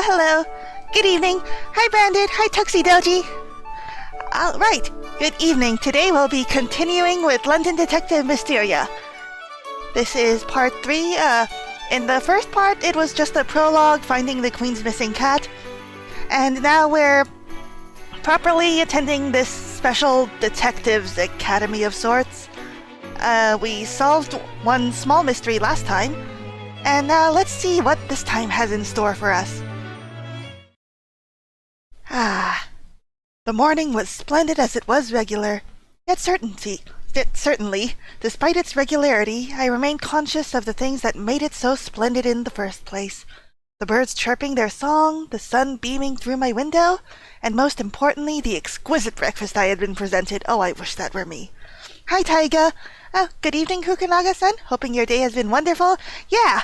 hello. Good evening. Hi, Branded. Hi, Tuxedoji. All right. Good evening. Today we'll be continuing with London Detective Mysteria. This is part 3. In the first part, it was just a prologue finding the Queen's missing cat. And now we're properly attending this special detectives academy of sorts. We solved one small mystery last time, and now let's see what this time has in store for us. The morning was splendid as it was regular, yet certainly, despite its regularity, I remained conscious of the things that made it so splendid in the first place. The birds chirping their song, the sun beaming through my window, and most importantly, the exquisite breakfast I had been presented. Oh, I wish that were me. Hi, Taiga. Oh, good evening, Kukunaga-san. Hoping your day has been wonderful. Yeah.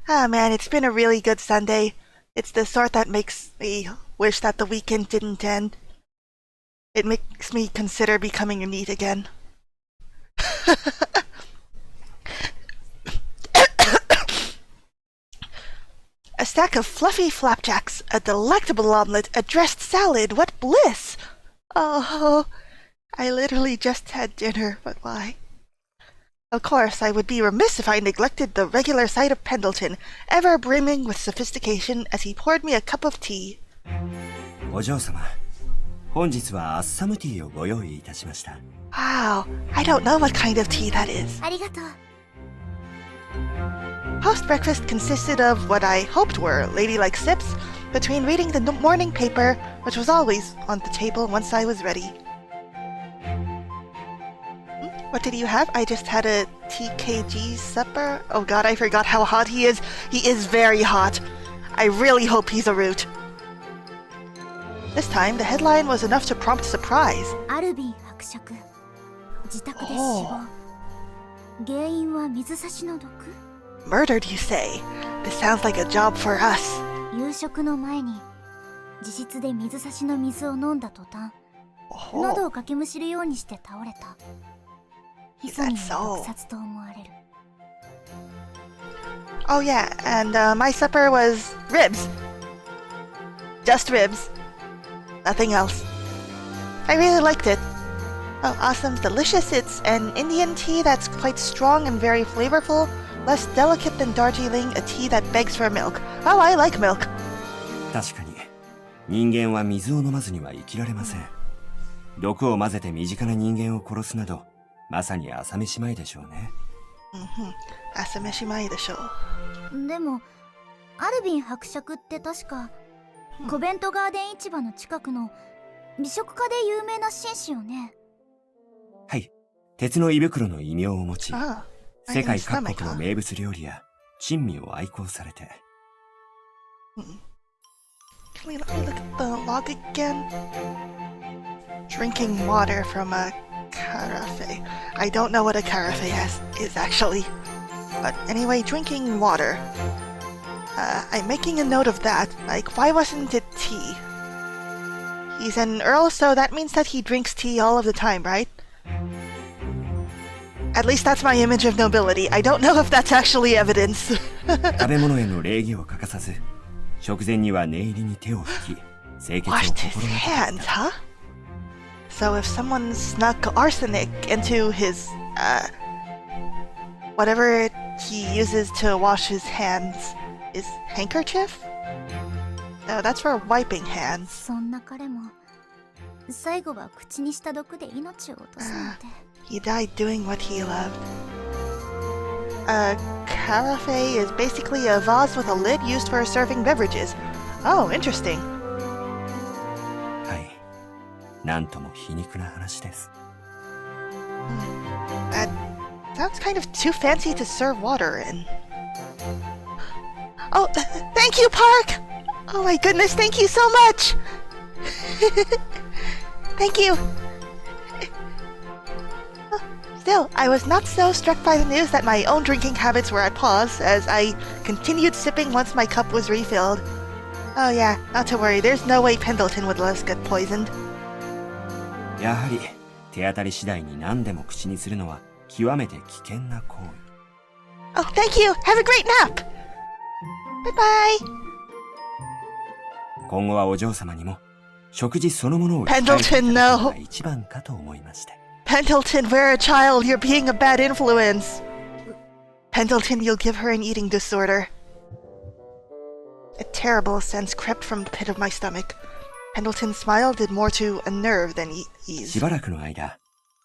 Oh, man, it's been a really good Sunday. It's the sort that makes me wish that the weekend didn't end. It makes me consider becoming a NEET again. A stack of fluffy flapjacks, a delectable omelette, a dressed salad. What bliss! Oh, I literally just had dinner, but why? Of course, I would be remiss if I neglected the regular sight of Pendleton, ever brimming with sophistication as he poured me a cup of tea. お嬢様、本日はアッサムティーをご用意いたしました。Wow, I don't know what kind of tea that is. ありがとう。Post-breakfast consisted of what I hoped were ladylike sips between reading the morning paper, which was always on the table once I was ready. What did you have? I just had a TKG supper. Oh god, I forgot how hot he is. He is very hot. I really hope he's a root. This time, the headline was enough to prompt surprise. アルビン伯爵、自宅で死亡。原因は水差しの毒。 Murdered, you say? This sounds like a job for us. 夕食の前に自室で水差しの水を飲んだ途端、喉をかきむしるようにして倒れた。ヒ素による毒殺と思われる。Oh yeah, and my supper was ribs. Just ribs. Nothing else. I really liked it. Oh, awesome, delicious. It's an Indian tea that's quite strong and very flavorful. Less delicate than Darjeeling, a tea that begs for milk. Oh, I like milk. 確かに、人間は水を飲まずには生きられません。毒を混ぜて身近な人間を殺すなど、まさに朝飯前でしょうね。朝飯前でしょう。でも、アルビン伯爵って確か、コベントガーデン市場の近くの美食家で有名な紳士よね。はい、鉄の胃袋の異名を持ち、世界各国の名物料理や珍味を愛好されて。Let me look at the log again. Drinking water from a carafe. I don't know what a carafe is actually. But anyway, drinking water. I'm making a note of that. Like, why wasn't it tea? He's an earl, so that means that he drinks tea all of the time, right? At least that's my image of nobility. I don't know if that's actually evidence. 食べ物への礼儀を欠かさず、食前には念入りに手を拭き、清潔を Washed his 心がけてい hands, た。 huh? So if someone snuck arsenic into his, whatever he uses to wash his hands, is handkerchief? No, that's for wiping hands. そんな彼も、最後は口にした毒で命を落とすなんて。He died doing what he loved. A carafe is basically a vase with a lid used for serving beverages. Oh, interesting. はい。なんとも皮肉な話です。That sounds kind of too fancy to serve water in. Oh, thank you, Park! Oh my goodness, thank you so much! Thank you! Still, I was not so struck by the news that my own drinking habits were at pause, as I continued sipping once my cup was refilled. Oh yeah, not to worry, there's no way Pendleton would let us get poisoned. やはり、手当たり次第に何でも口にするのは極めて危険な行為。Oh, thank you! Have a great nap! Bye-bye! 今後はお嬢様にも食事そのものを Pendleton, no. のが一番かと思いまして。Pendleton, we're a child. You're being a bad influence. Pendleton, you'll give her an eating disorder. A terrible sense crept from the pit of my stomach. Pendleton's smile did more to unnerve than ease. しばらくの間、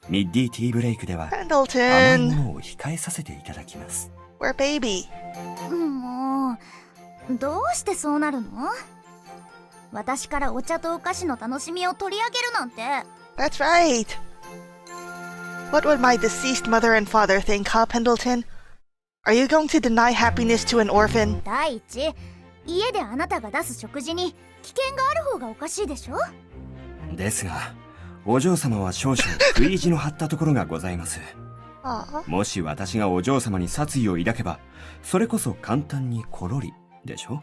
ミッディティーブレイクでは甘い Pendleton, ものを控えさせていただきます。we're baby. もうどうしてそうなるの？私からお茶とお菓子の楽しみを取り上げるなんて。 That's right. What would my deceased mother and father think, huh, Pendleton? Are you going to deny happiness to an orphan? 第一、家であなたが出す食事に危険がある方がおかしいでしょ？ですが、お嬢様は少々食い意地の張ったところがございます。もし私がお嬢様に殺意を抱けば、それこそ簡単にコロリでしょ？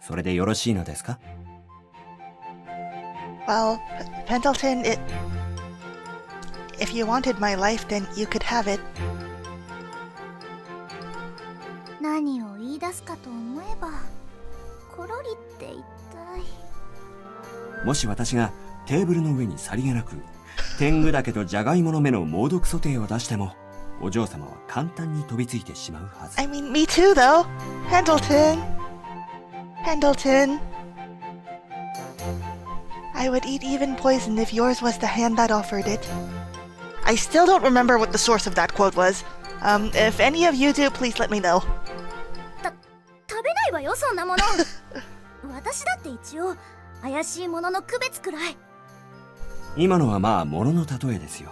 それでよろしいのですか？ Well, Pendleton, if you wanted my life, then you could have it. 何を言い出すかと思えば、コロリって一体。もし私がテーブルの上にさりげなく天狗だけとジャガイモの芽の猛毒ソテーを出しても、お嬢様は簡単に飛びついてしまうはず。 I mean, me too, though. Pendleton. I would eat even poison if yours was the hand that offered it. I still don't remember what the source of that quote was. If any of you do, please let me know. 食べないわよ、そんなもの。私だって一応怪しいものの区別くらい。今のはまあ物の例えですよ。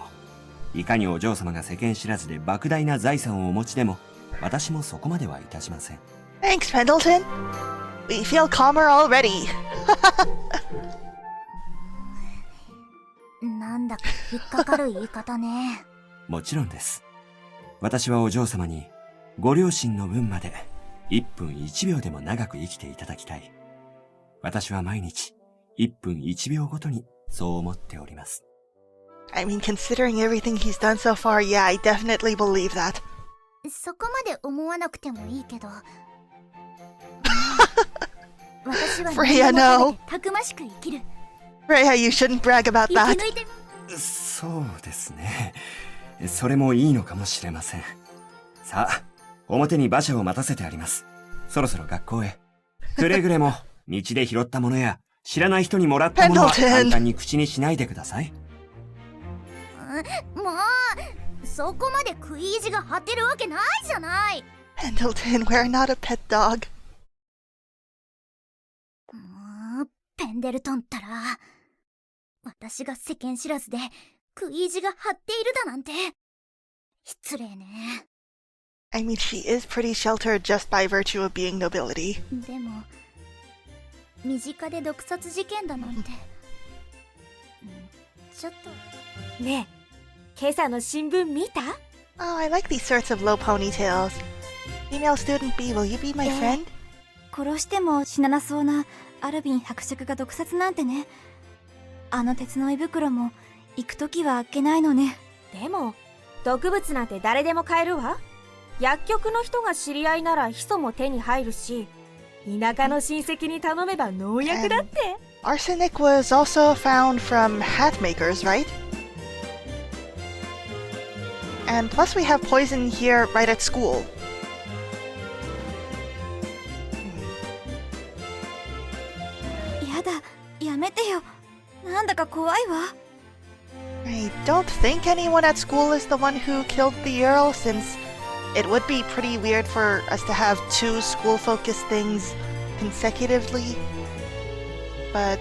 いかにお嬢様が世間知らずで莫大な財産をお持ちでも、私もそこまではいたしません。 Thanks, Pendleton. We feel calmer already. なんだか引っかかる言い方ね。もちろんです。私はお嬢様にご両親の分まで1分1秒でも長く生きていただきたい。私は毎日1分1秒ごとにそう思っております。 I mean, considering everything he's done so far, yeah, I definitely believe that. そこまで思わなくてもいいけど。私は Freya, no. たくましく生きる。 Freya, you shouldn't brag about 生 that. き抜いて。そうですね。それもいいのかもしれません。さあ、表に馬車を待たせてあります。そろそろ学校へ。くれぐれも道で拾ったものや知らない人にもらったものは簡単に口にしないでください。もうそこまで食い意地が張ってるわけないじゃない。 Pendleton, we're not a pet dog. もうペンデルトンったら、私が世間知らずで食い意地が張っているだなんて失礼ね。 I mean, she is pretty sheltered just by virtue of being nobility. でも身近で毒殺事件だなんてちょっと。ねえ、今朝の新聞見た？ Oh, I like these sorts of low ponytails. Female student B, will you be my friend? 殺しても死ななそうなアルビン伯爵が毒殺なんてね。あの鉄の胃袋も行くときは開けないのね。でも毒物なんて誰でも買えるわ。薬局の人が知り合いならヒ素も手に入るし、田舎の親戚に頼めば農薬だって。Arsenic was also found from hat makers, right? And plus we have poison here right at school. やだ、やめてよ。なんだか怖いわ。I don't think anyone at school is the one who killed the Earl, since it would be pretty weird for us to have two school-focused things consecutively. But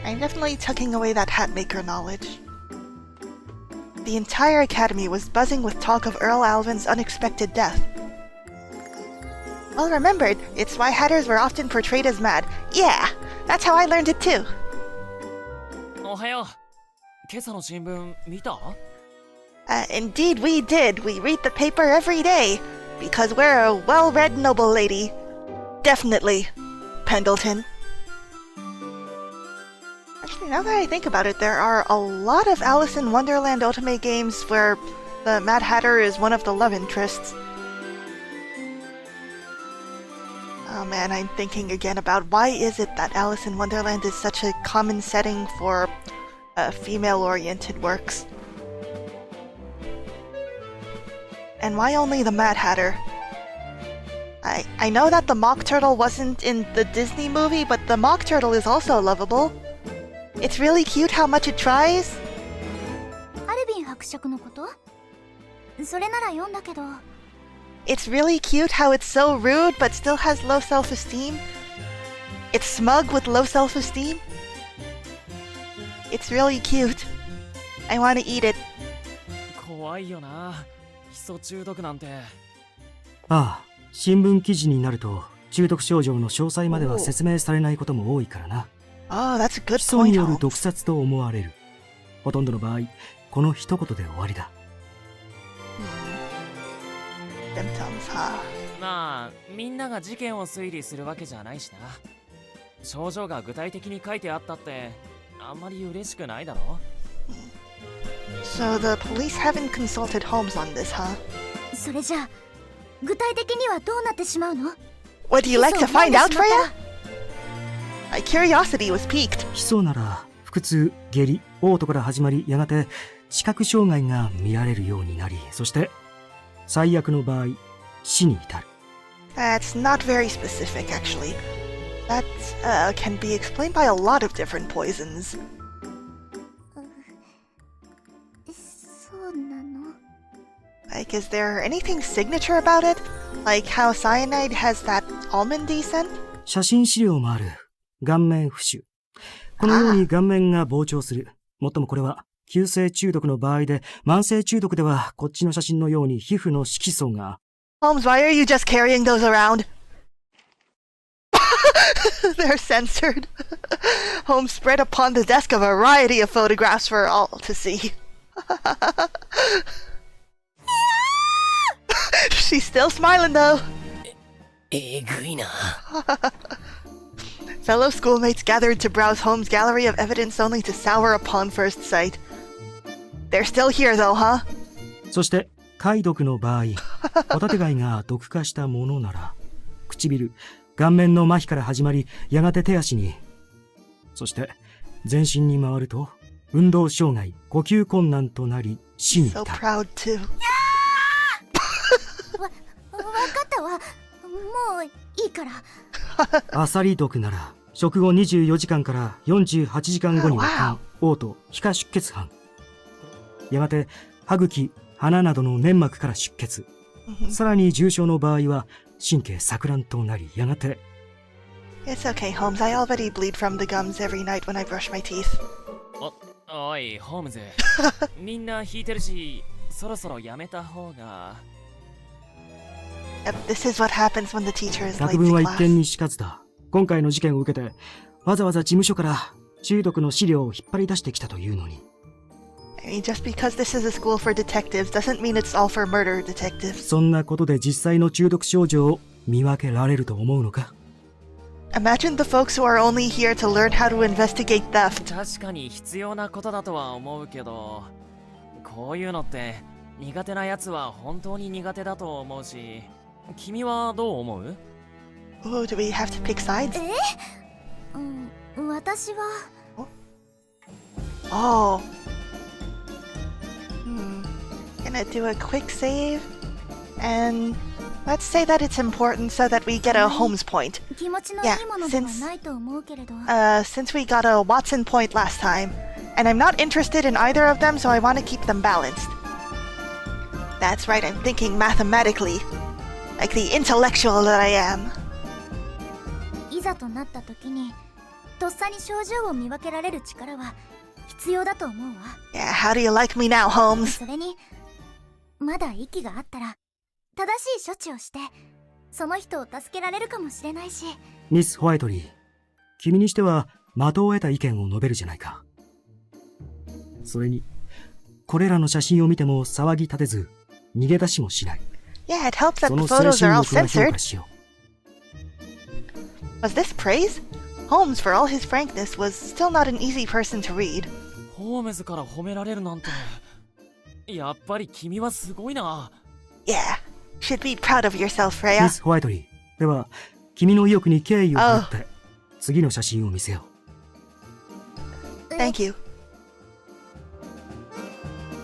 I'm definitely tucking away that hat maker knowledge. The entire academy was buzzing with talk of Earl Alvin's unexpected death. Well remembered, it's why hatters were often portrayed as mad. Yeah, that's how I learned it too. おはよう。今朝の新聞見た？ Indeed we did. We read the paper every day. Because we're a well-read noble lady. Definitely, Pendleton. Actually, now that I think about it, there are a lot of Alice in Wonderland Otome games where the Mad Hatter is one of the love interests. Oh man, I'm thinking again about why is it that Alice in Wonderland is such a common setting for female-oriented works? And why only the Mad Hatter? I know that the Mock Turtle wasn't in the Disney movie, but the Mock Turtle is also lovable. It's really cute how much it tries. アルビン伯爵のこと？それなら読んだけど。It's really cute how it's so rude but still has low self-esteem. It's smug with low self-esteem. It's really cute. I want to eat it. 怖いよな、ヒ素中毒なんて。ああ、新聞記事になると中毒症状の詳細までは説明されないことも多いからな。Oh, that's a good ヒ素 point, による Holmes. 毒殺と思われる。ほとんどの場合、この一言で終わりだ。Symptoms, huh? まあみんなが事件を推理するわけじゃないしな。症状が具体的に書いてあったってあんまり嬉しくないだろ。 So the police haven't consulted Holmes on this, huh? それじゃあ具体的にはどうなってしまうの？ Would you like to ヒ素を飲ん find で out, しまったら Freya? My curiosity was piqued. ヒ素なら腹痛、下痢、嘔吐から始まり、やがて視覚障害が見られるようになり、そして最悪の場合、死に至る。That's not very specific, actually. That can be explained by a lot of different poisons. そうなの？ Like, is there anything signature about it? Like how cyanide has that almondy scent? 写真資料もある。顔面浮腫。このように顔面が膨張する。もっともこれは急性中毒の場合で、慢性中毒ではこっちの写真のように皮膚の色素が。Holmes, why are you just carrying those around? They're censored. Holmes spread upon the desk a variety of photographs for all to see. She's still smiling though. えぐいな。Fellow schoolmates gathered to browse Holmes' gallery of evidence only to sour upon first sight. They're still here though, huh? そして貝毒の場合、ホタテ貝が毒化したものなら、唇、顔面の麻痺から始まり、やがて手足に、そして全身に回ると運動障害、呼吸困難となり死に至 So る。 proud too. わかったわ。もういいから。アサリ毒なら食後24時間から48時間後には嘔吐、皮下出血斑。やがて歯茎、鼻などの粘膜から出血。さらに重症の場合は神経錯乱となり、やがて It's okay, Holmes. I already bleed from the gums every night when I brush my teeth. おいホームズ、みんな引いてるしそろそろやめた方が。 Yep, this is what happens when the teacher is late 百聞 to は一見 class. にしかずだ。今回の事件を受けてわざわざ事務所から中毒の資料を引っ張り出してきたというのに。 I mean, just because this is a school for detectives doesn't mean it's all for murder detectives. そんなことで実際の中毒症状を見分けられると思うのか？ Imagine the folks who are only here to learn how to investigate theft. 確かに必要なことだとは思うけど、こういうのって苦手なやつは本当に苦手だと思うし、君はどう思う？ Ooh, do we have to pick sides? 私は Oh. Gonna do a quick save. And let's say that it's important so that we get a Holmes point. 気持ちのいいものではないと思うけれど。 Since we got a Watson point last time. And I'm not interested in either of them, so I want to keep them balanced. That's right, I'm thinking mathematically. Like the intellectual that I am. いざとなった時にとっさに症状を見分けられる力は必要だと思うわ。 Yeah, how do you like me now, Holmes? それにまだ息があったら正しい処置をしてその人を助けられるかもしれないし。ミス・ホワイトリー、君にしては的を得た意見を述べるじゃないか。それにこれらの写真を見ても騒ぎ立てず逃げ出しもしない。 Yeah, it helps that そ the の精 photos are 神 all 力は評 censored. 価しよう。 Was this praise? Holmes, for all his frankness, was still not an easy person to read. ホームズから褒められるなんて、やっぱり君はすごいな。 Yeah, should be proud of yourself, ミ Freya. ス・ホワイトリー、では君の意欲に敬意を払って、次の写真を見せよう。Thank you.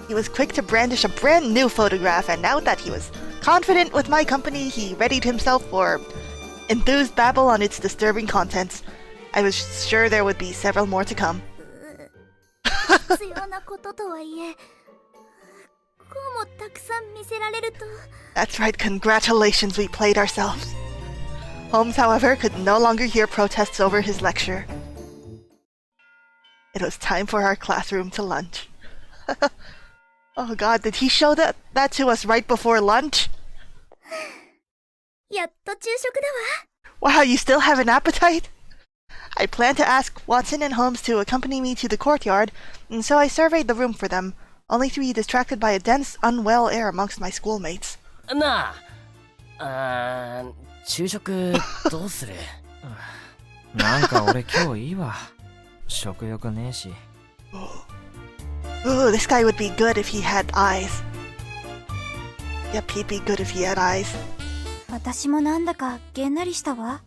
He was quick to brandish a brand new photograph, and now that he was confident with my company, he readied himself for enthused babble on its disturbing contents. I was sure there would be several more to come. 必要なこととはいえ、こうもたくさん見せられると。That's right, congratulations, we played ourselves. Holmes, however, could no longer hear protests over his lecture. It was time for our classroom to lunch. Oh god, did he show that to us right before lunch? やっと昼食だわ。 Wow, you still have an appetite? I planned to ask Watson and Holmes to accompany me to the courtyard, and so I surveyed the room for them, only to be distracted by a dense, unwell air amongst my schoolmates. なあ、昼食どうする？なんか俺今日いいわ。食欲ねえし。Ooh, this guy would be good if he had eyes. Yep, he'd be good if he had eyes. 私もなんだかげんなりしたわ。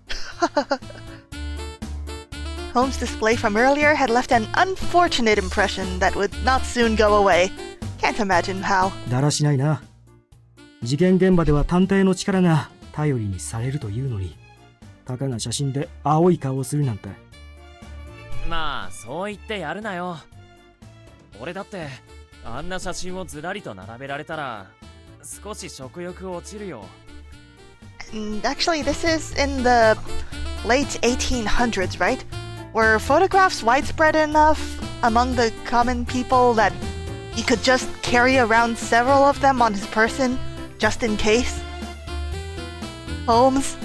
Holmes' display from earlier had left an unfortunate impression that would not soon go away. Can't imagine how. だらしないな。事件現場では探偵の力が頼りにされるというのに、たかが写真で青い顔をするなんて。まあそう言ってやるなよ。俺だってあんな写真をずらりと並べられたら少し食欲落ちるよ。And actually, this is in the late 1800s, right? Were photographs widespread enough among the common people that he could just carry around several of them on his person, just in case? Holmes?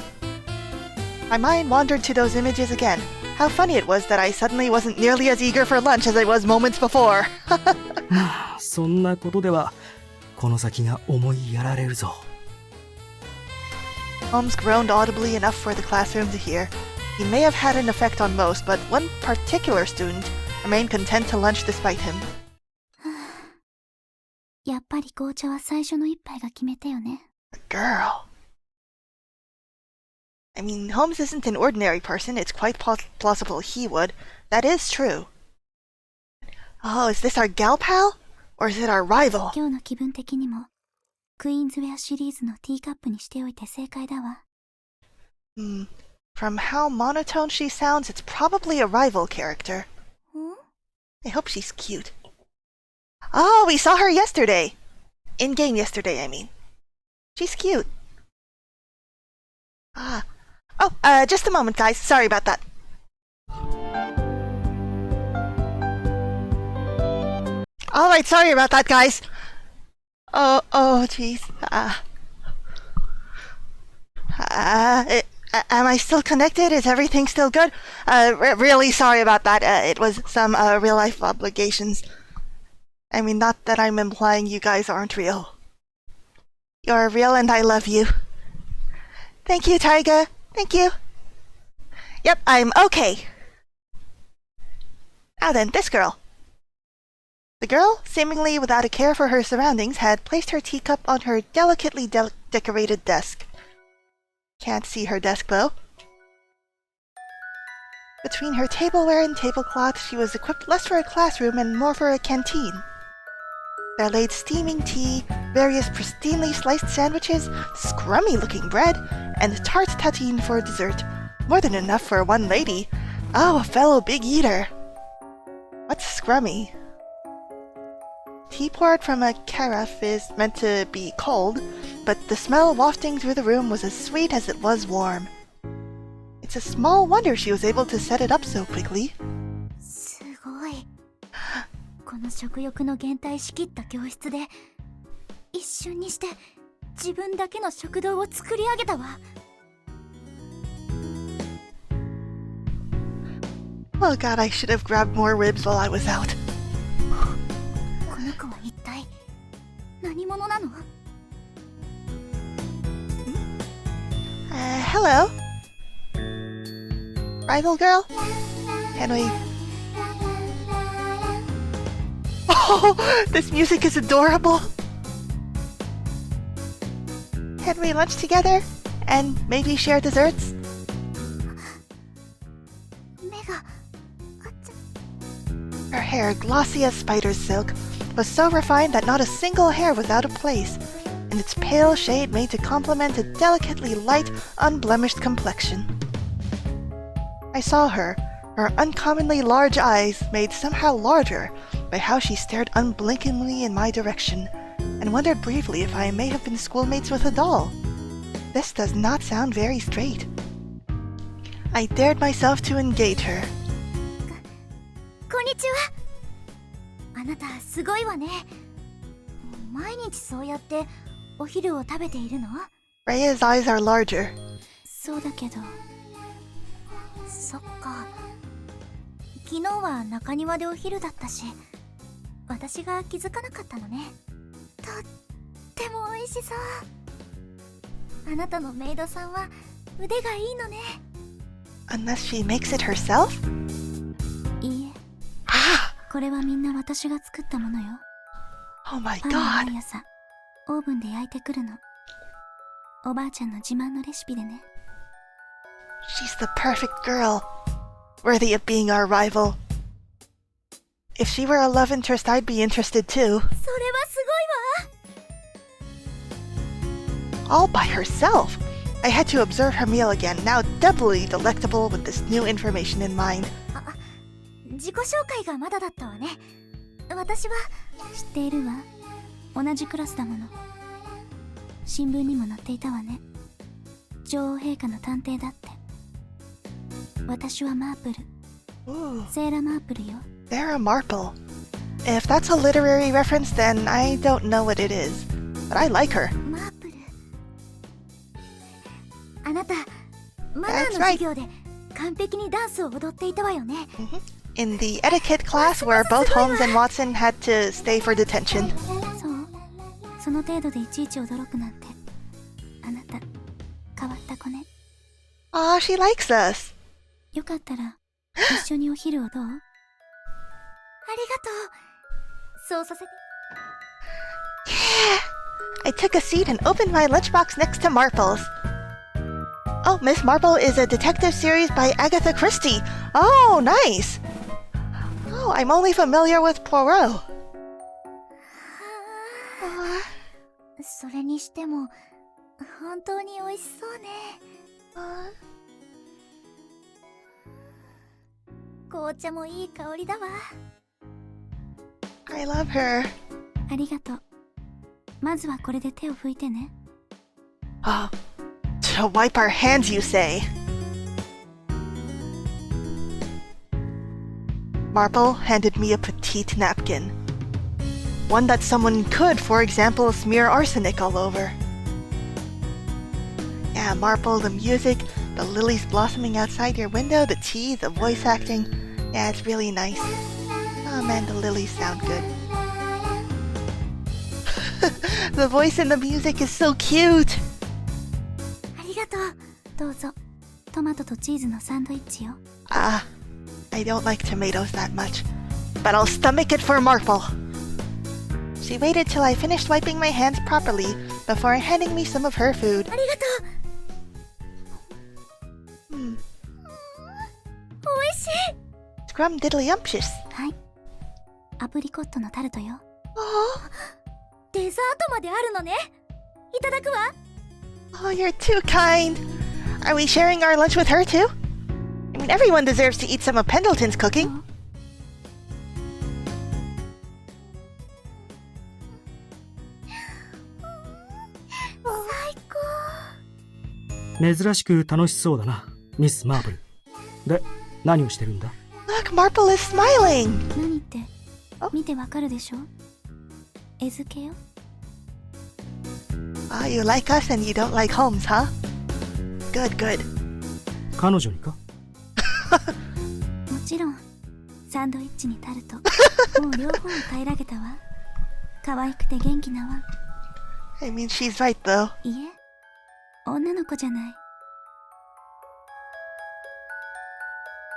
My mind wandered to those images again. How funny it was that I suddenly wasn't nearly as eager for lunch as I was moments before. そんなことでは、この先が思いやられるぞ。Holmes groaned audibly enough for the classroom to hear. He may have had an effect on most, but one particular student remained content to lunch despite him. やっぱり紅茶は最初の一杯が決め手よね。 The girl. I mean, Holmes isn't an ordinary person. It's quite plausible he would. That is true. Oh, is this our gal pal? Or is it our rival? 今日の気分的にも、クイーンズウェアシリーズのティーカップにしておいて正解だわ。From how monotone she sounds, it's probably a rival character. I hope she's cute. Oh, we saw her yesterday. In-game yesterday, I mean. She's cute. Just a moment, guys. Sorry about that. Alright, sorry about that, guys. Oh, jeez. Am I still connected? Is everything still good? Really sorry about that. It was some real-life obligations. I mean, not that I'm implying you guys aren't real. You're real and I love you. Thank you, Taiga. Thank you. Yep, I'm okay. Now then, this girl. The girl, seemingly without a care for her surroundings, had placed her teacup on her delicately decorated desk. Can't see her desk, though. Between her tableware and tablecloth, she was equipped less for a classroom and more for a canteen. There laid steaming tea, various pristinely sliced sandwiches, scrummy-looking bread, and tart tatin for dessert. More than enough for one lady. Oh, a fellow big eater. What's scrummy? Tea poured from a carafe is meant to be cold, but the smell wafting through the room was as sweet as it was warm. It's a small wonder she was able to set it up so quickly. すごい。この食欲の減退しきった教室で、一瞬にして自分だけの食堂を作り上げたわ。Oh god, I should have grabbed more ribs while I was out. この子は一体何者なの？ Hello? Rival girl? Can we... Oh, this music is adorable! Can we lunch together? And maybe share desserts? hair, glossy as spider's silk, was so refined that not a single hair was out of place, and its pale shade made to complement a delicately light, unblemished complexion. I saw her uncommonly large eyes made somehow larger by how she stared unblinkingly in my direction, and wondered briefly if I may have been schoolmates with a doll. This does not sound very straight. I dared myself to engage her. こんにちは。あなたすごいわね。毎日そうやってお昼を食べているの？ Rhea's eyes are larger. そうだけど。そっか。昨日は中庭でお昼だったし、私が気づかなかったのね。とっても美味しそう。あなたのメイドさんは腕がいいのね。Unless she makes it herself? いいえ。これはみんな私が作ったものよ。Oh my パンは god. 毎朝オーブンで焼いてくるの。おばあちゃんの自慢のレシピでね。She's the perfect girl, worthy of being our rival. If she were a love interest, I'd be interested too. それはすごいわ。 All by herself. I had to observe her meal again, now doubly delectable with this new information in mind. 自己紹介がまだだったわね。私は知っているわ。同じクラスだもの。新聞にも載っていたわね。女王陛下の探偵だって。私はマープル。 Ooh, セーラマープルよ。 Sarah Marple. If that's a literary reference, then I don't know what it is. But I like her. マープル。あなた、マナー That's の right. 授業で完璧にダンスを踊っていたわよね。In the etiquette class where both Holmes and Watson had to stay for detention. そう。その程度でいちいち驚くなんて。あなた、変わった子ね。 Aw, she likes us. よかったら、一緒にお昼をどう？ありがとう。そうさせて。 I took a seat and opened my lunchbox next to Marple's. Oh, Miss Marple is a detective series by Agatha Christie. Oh, nice. Oh, I'm only familiar with Poirot. それにしても、本当に美味しそうね。紅茶もいい香りだわ。 I love her. ありがとう。まずはこれで手を拭いてね。 Oh, to wipe our hands, you say? Marple handed me a petite napkin. One that someone could, for example, smear arsenic all over. Yeah, Marple, the music, the lilies blossoming outside your window, the tea, the voice acting. Yeah, it's really nice. Oh man, the lilies sound good. The voice in the music is so cute. ありがとう。どうぞ。トマトとチーズのサンドイッチよ。 Ah, I don't like tomatoes that much, but I'll stomach it for Marple. She waited till I finished wiping my hands properly before handing me some of her food. ありがとう。 Hmm, 美味しい。 scrumdiddlyumptious. はい。アプリコットのタルトよ。 Oh, デザートまであるのね。いただくわ。 oh, you're too kind. Are we sharing our lunch with her too? I mean, everyone deserves to eat some of Pendleton's cooking. 最高。珍しく楽しそうだな、ミス・マーブル。で、何をしてるんだ？ Look, Marple is smiling. 何って見てわかるでしょ。絵付けよ。 Oh, you like us and you don't like Holmes, huh? Good, good. 彼女にか？もちろんサンドイッチにタルトもう両方を平らげたわ。可愛くて元気なわ。 I mean, she's right, though. いえ、女の子じゃない。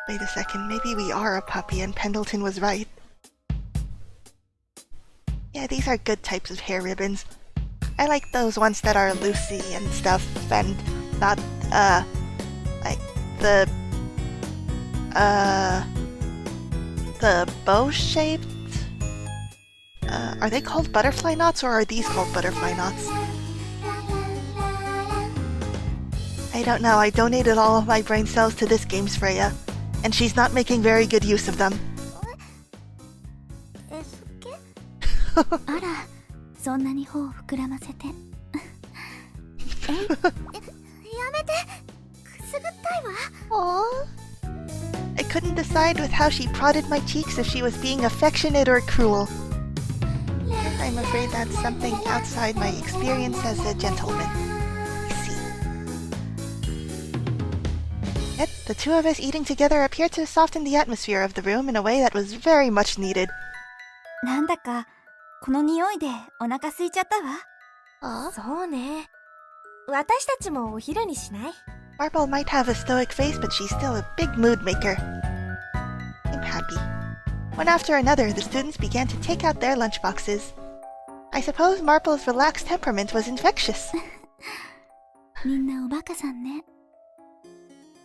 Wait a second, maybe we are a puppy and Pendleton was right. Yeah, these are good types of hair ribbons. I like those ones that are loosey and stuff and not, like the, the bow-shaped... are they called butterfly knots, or are these called butterfly knots? I don't know, I donated all of my brain cells to this game's Freya, and she's not making very good use of them. えすっけあら、そんなに頬を膨らませて。やめて、くすぐったいわ。Aww. I couldn't decide with how she prodded my cheeks if she was being affectionate or cruel. I'm afraid that's something outside my experience as a gentleman. I see. Yet, the two of us eating together appeared to soften the atmosphere of the room in a way that was very much needed. なんだかこの匂いでお腹空いちゃったわ。そうね。私たちもお昼にしない？ Marble might have a stoic face, but she's still a big mood maker. I'm happy. One after another, the students began to take out their lunchboxes. I suppose Marple's relaxed temperament was infectious. みんなおバカさんね。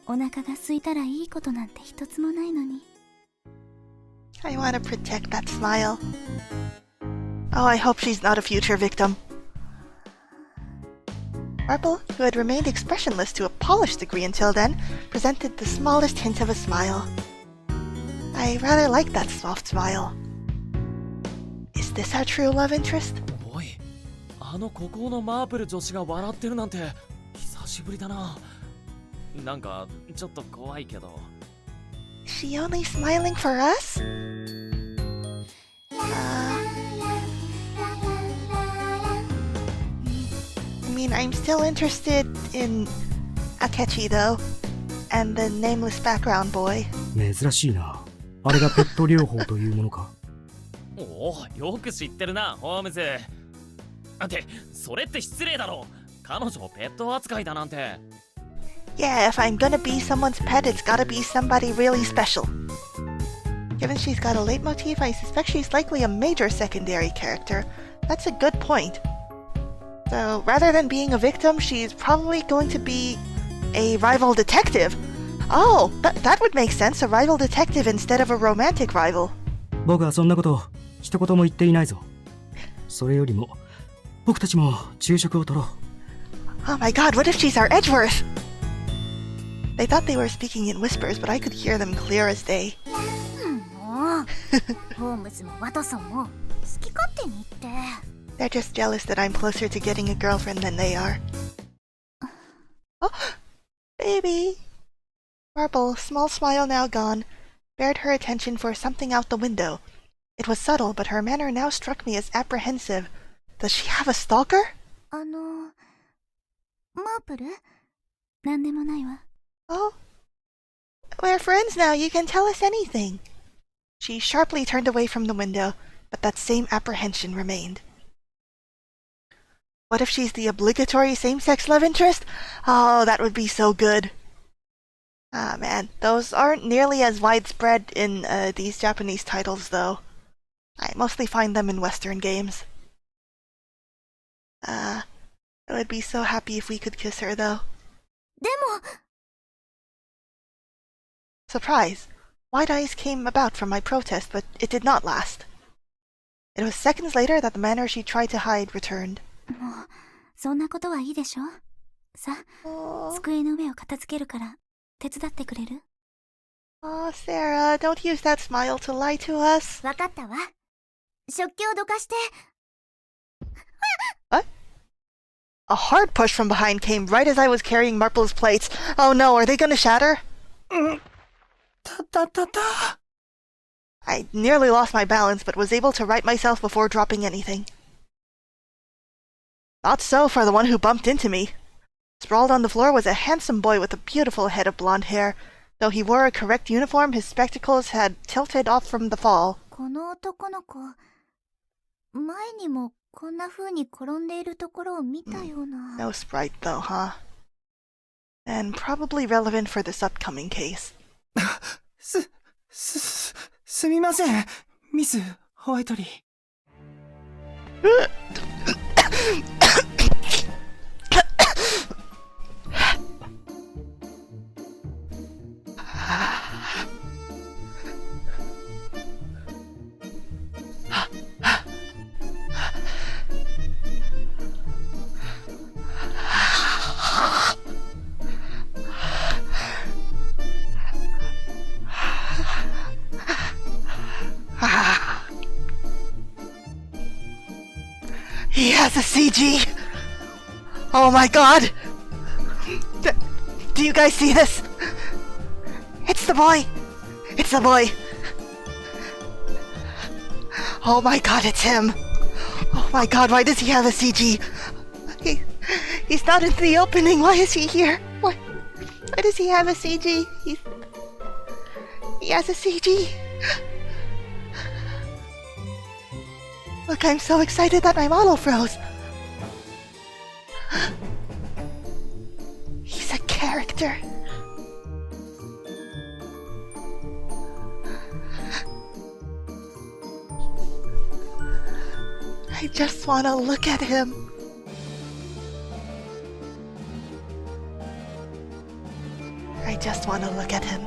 お腹が空いたらいいことなんて一つもないのに。I want to protect that smile. Oh, I hope she's not a future victim. Marple, who had remained expressionless to a polished degree until then, presented the smallest hint of a smile. I rather liked that soft smile. Is this our true love interest? おい、あの孤高のマープル女子が笑ってるなんて久しぶりだな。なんかちょっと怖いけど。Is she only smiling for us? I mean, I'm still interested in Akechi though, and the nameless background boy. 珍しいな。あれがペット療法というものか。おお、よく知ってるな、ホームズ。ってそれって失礼だろ。彼女をペット扱いだなんて。Yeah, if I'm gonna be someone's pet, it's gotta be somebody really special. Given she's got a leitmotif, I suspect she's likely a major secondary character. That's a good point. So, rather than being a victim, she's probably going to be a rival detective. Oh, that would make sense, a rival detective instead of a romantic rival. 僕はそんなこと一言も言っていないぞ。それよりも僕たちも昼食を取ろう。 Oh my god, what if she's our Edgeworth? They thought they were speaking in whispers, but I could hear them clear as day. もう、ホームズもワトソンも好き勝手に言って。They're just jealous that I'm closer to getting a girlfriend than they are. Oh, baby! Marble, small smile now gone, bared her attention for something out the window. It was subtle, but her manner now struck me as apprehensive. Does she have a stalker? マープル？なんでもないわ。Oh, we're friends now. You can tell us anything. She sharply turned away from the window, but that same apprehension remained. What if she's the obligatory same-sex love interest? Oh, that would be so good. Ah, man, those aren't nearly as widespread in these Japanese titles, though. I mostly find them in Western games. I would be so happy if we could kiss her, though. でも、 Surprise! Wide eyes came about from my protest, but it did not last. It was seconds later that the manner she tried to hide returned. もう、そんなことはいいでしょ。さ、机の上を片付けるから手伝ってくれる？ Oh, Sarah, don't use that smile to lie to us. わかったわ。食器をどかして。What? A hard push from behind came right as I was carrying Marple's plates. Oh no, are they gonna shatter? I nearly lost my balance, but was able to right myself before dropping anything. Not so for the one who bumped into me. Sprawled on the floor was a handsome boy with a beautiful head of blonde hair. Though he wore a correct uniform, his spectacles had tilted off from the fall. この男の子、前にもこんな風に転んでいるところを見たような。No sprite though, huh? And probably relevant for this upcoming case. すみません、ミス・ホワイトリー。a CG! Oh my god! Do you guys see this? It's the boy! It's the boy! Oh my god, it's him! Oh my god, why does he have a CG? He's not in the opening, why is he here? Why does he have a CG? He has a CG! Look, I'm so excited that my model froze! He's a character. I just want to look at him. I just want to look at him.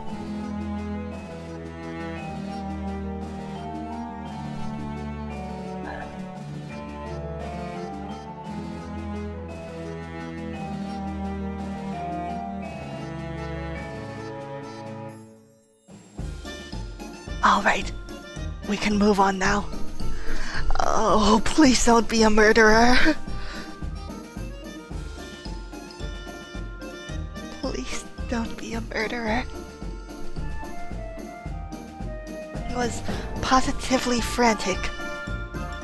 All right, we can move on now. Oh, please don't be a murderer. Please don't be a murderer. He was positively frantic.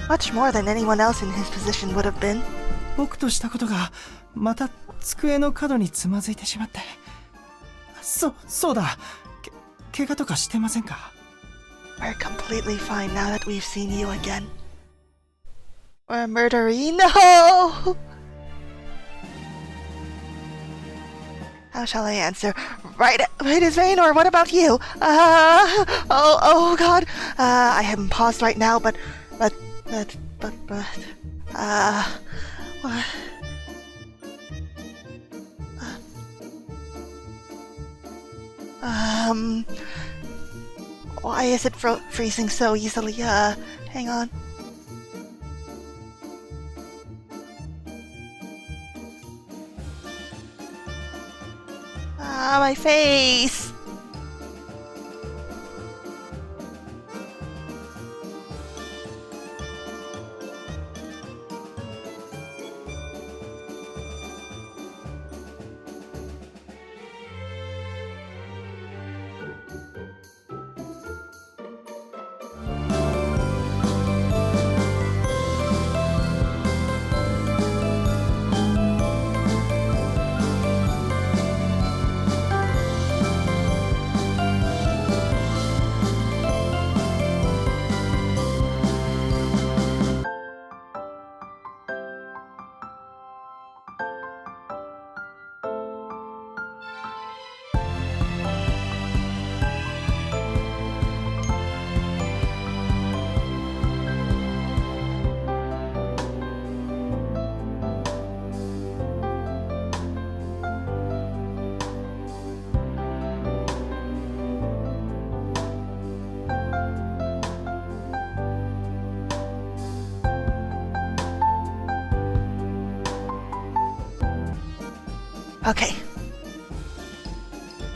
Much more than anyone else in his position would have been. 僕としたことがまた机の角につまずいてしまって。そうだ。怪我とかしてませんか？ We're completely fine now that we've seen you again. We're murdery? No! How shall I answer? Right is vain, or what about you? Oh god. I haven't paused right now, but, what? Why is it freezing so easily? Hang on. My face!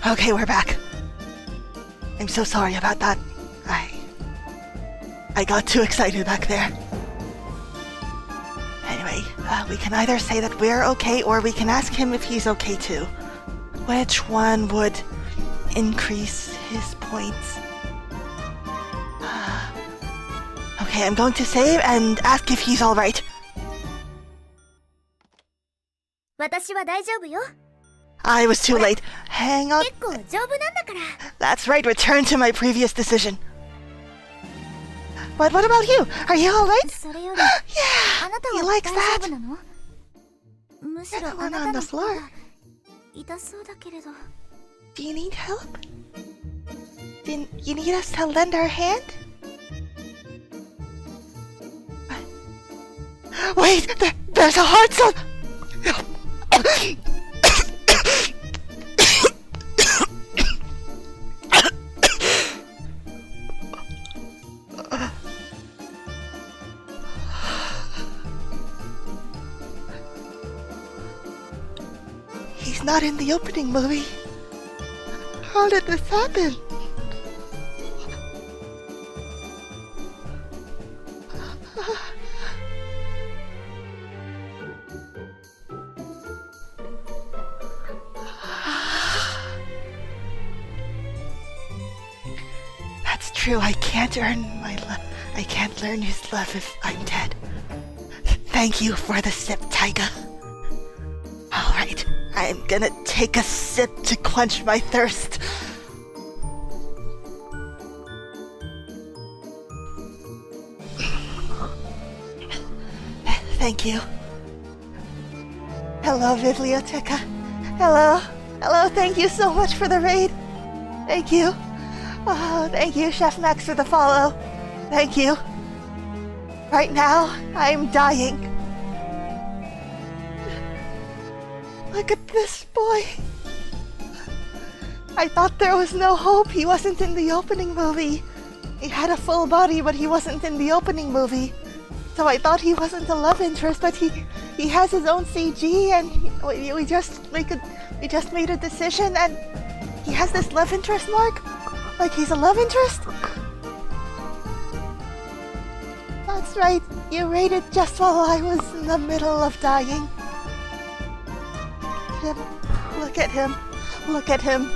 Okay, we're back. I'm so sorry about that. I got too excited back there. Anyway, we can either say that we're okay, or we can ask him if he's okay too. Which one would increase his points? Okay, I'm going to save and ask if he's alright. 私は大丈夫よ。 I was too late. Hang on. 結構丈夫なんだから。 That's right, return to my previous decision. But what about you? Are you alright? それより、 Yeah, あなた he は likes 大 that. 丈夫なの？むしろ Everyone あな on た the の floor. 方が痛そうだけれど。 Do you need help? Do you need us to lend our hand? Wait, there's a heart zone! He's not in the opening movie. How did this happen? true. I can't learn his love if I'm dead. Thank you for the sip, Taiga. Alright, I'm gonna take a sip to quench my thirst. Thank you. Hello, Biblioteca. Hello. Hello, thank you so much for the raid. Thank you. Oh, thank you, Chef Max, for the follow. Thank you. Right now, I'm dying. Look at this boy. I thought there was no hope. He wasn't in the opening movie. He had a full body, but he wasn't in the opening movie. So I thought he wasn't a love interest, but he has his own CG, and we just made a decision, and he has this love interest mark, like he's a love interest. That's right. You raided just while I was in the middle of dying. Look at him. Look at him.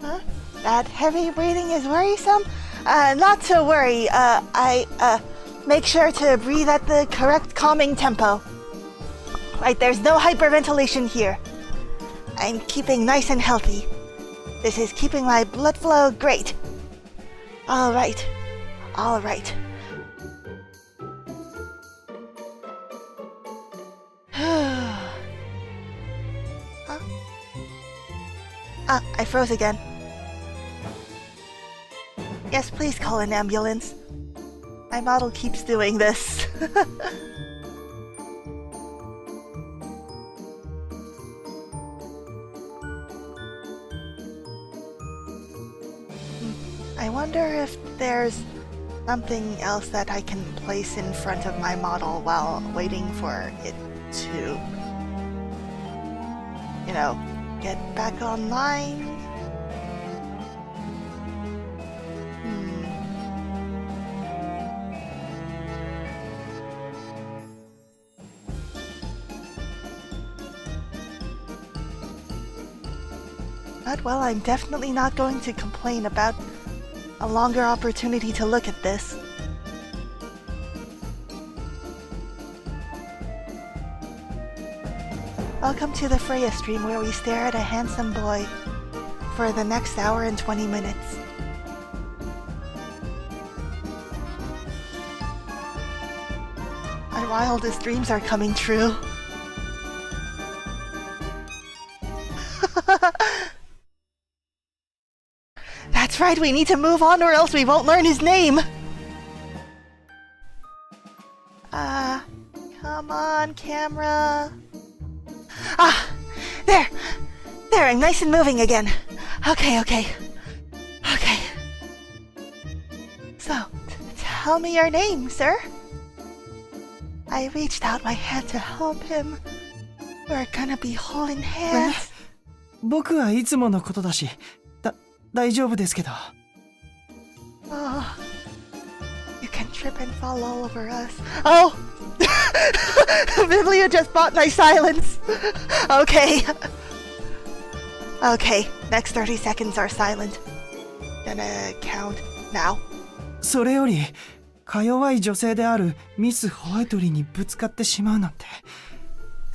Huh? That heavy breathing is worrisome? Not to worry. I make sure to breathe at the correct calming tempo. Right, there's no hyperventilation here. I'm keeping nice and healthy. This is keeping my blood flow great. Alright. Alright. Huh? I froze again. Yes, please call an ambulance. My model keeps doing this. I wonder if there's something else that I can place in front of my model while waiting for it to, get back online. But, well, I'm definitely not going to complain about a longer opportunity to look at this. Welcome to the Freya stream, where we stare at a handsome boy for the next hour and 20 minutes. My wildest dreams are coming true. That's right, we need to move on or else we won't learn his name! Come on, camera. There! There, I'm nice and moving again. Okay. So, tell me your name, sir. I reached out my hand to help him. We're gonna be holding hands. 僕はいつものことだし、大丈夫ですけど。Oh, you can trip and fall all over us. Oh! Biblia just bought my silence. Okay. Okay, next 30 seconds are silent. Gonna count now. それより、か弱い女性であるミス・ホワイトリーにぶつかってしまうなんて。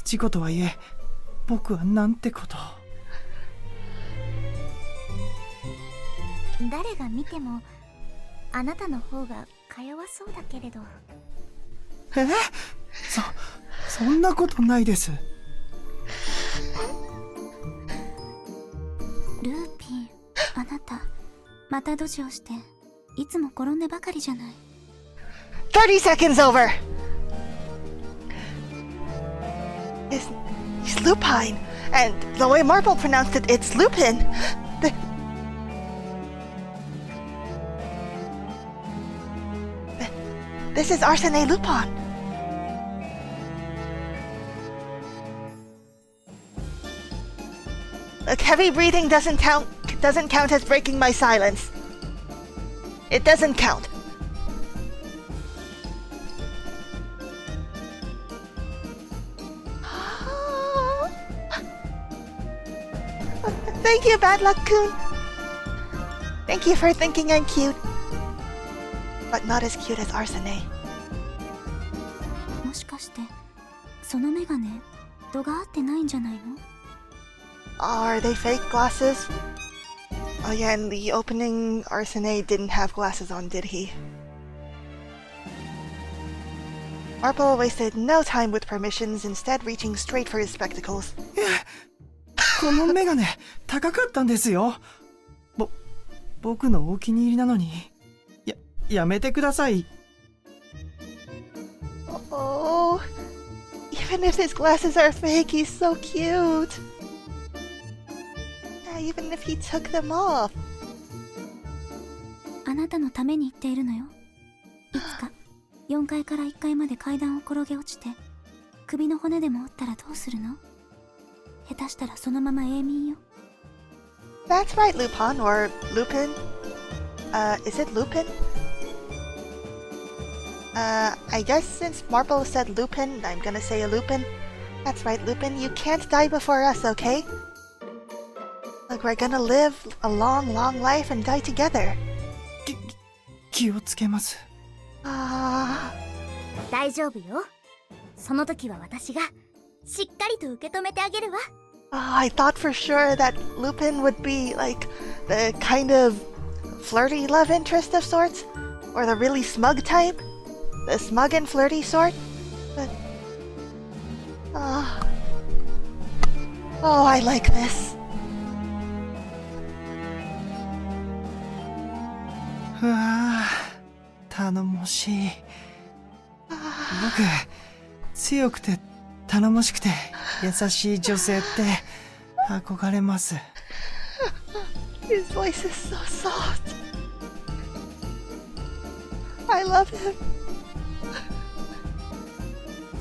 事故とはいえ、僕はなんてことを。誰が見てもあなたの方がか弱そうだけれど。そんなことないです。ルーピン、あなたまたドジをしていつも転んでばかりじゃない。30 seconds over! He's lupine. And the way Marple pronounced it, it's lupin. This is Arsène Lupin. Look, heavy breathing doesn't count as breaking my silence. It doesn't count. Thank you, Bad Luck Kun. Thank you for thinking I'm cute. But not as cute as Arsène. もしかしてそのメガネ度が合ってないんじゃないの？ Are they fake glasses? Oh yeah, in the opening, Arsène didn't have glasses on, did he? Marple wasted no time with permissions, instead reaching straight for his spectacles. このメガネ高かったんですよ。僕のお気に入りなのに。やめてください。Oh, even if his glasses are fake, he's so cute. Yeah, even if he took them off. あなたのために言っているのよ。いつか4階から1階まで階段を転げ落ちて首の骨でも折ったらどうするの？下手したらそのまま永眠よ。 That's right, Lupin, or Lupin. Is it Lupin? I guess since Marple said Lupin, I'm gonna say a Lupin. That's right, Lupin, you can't die before us, okay? Look, we're gonna live a long, long life and die together. 気をつけます。大丈夫よ。その時は私がしっかりと受け止めてあげるわ。I thought for sure that Lupin would be like the kind of flirty love interest of sorts, or the really smug type, the smug and flirty sort. But oh, I like this. うわぁ、頼もしい。僕、強くて頼もしくて優しい女性って憧れます。His voice is so soft. I love him.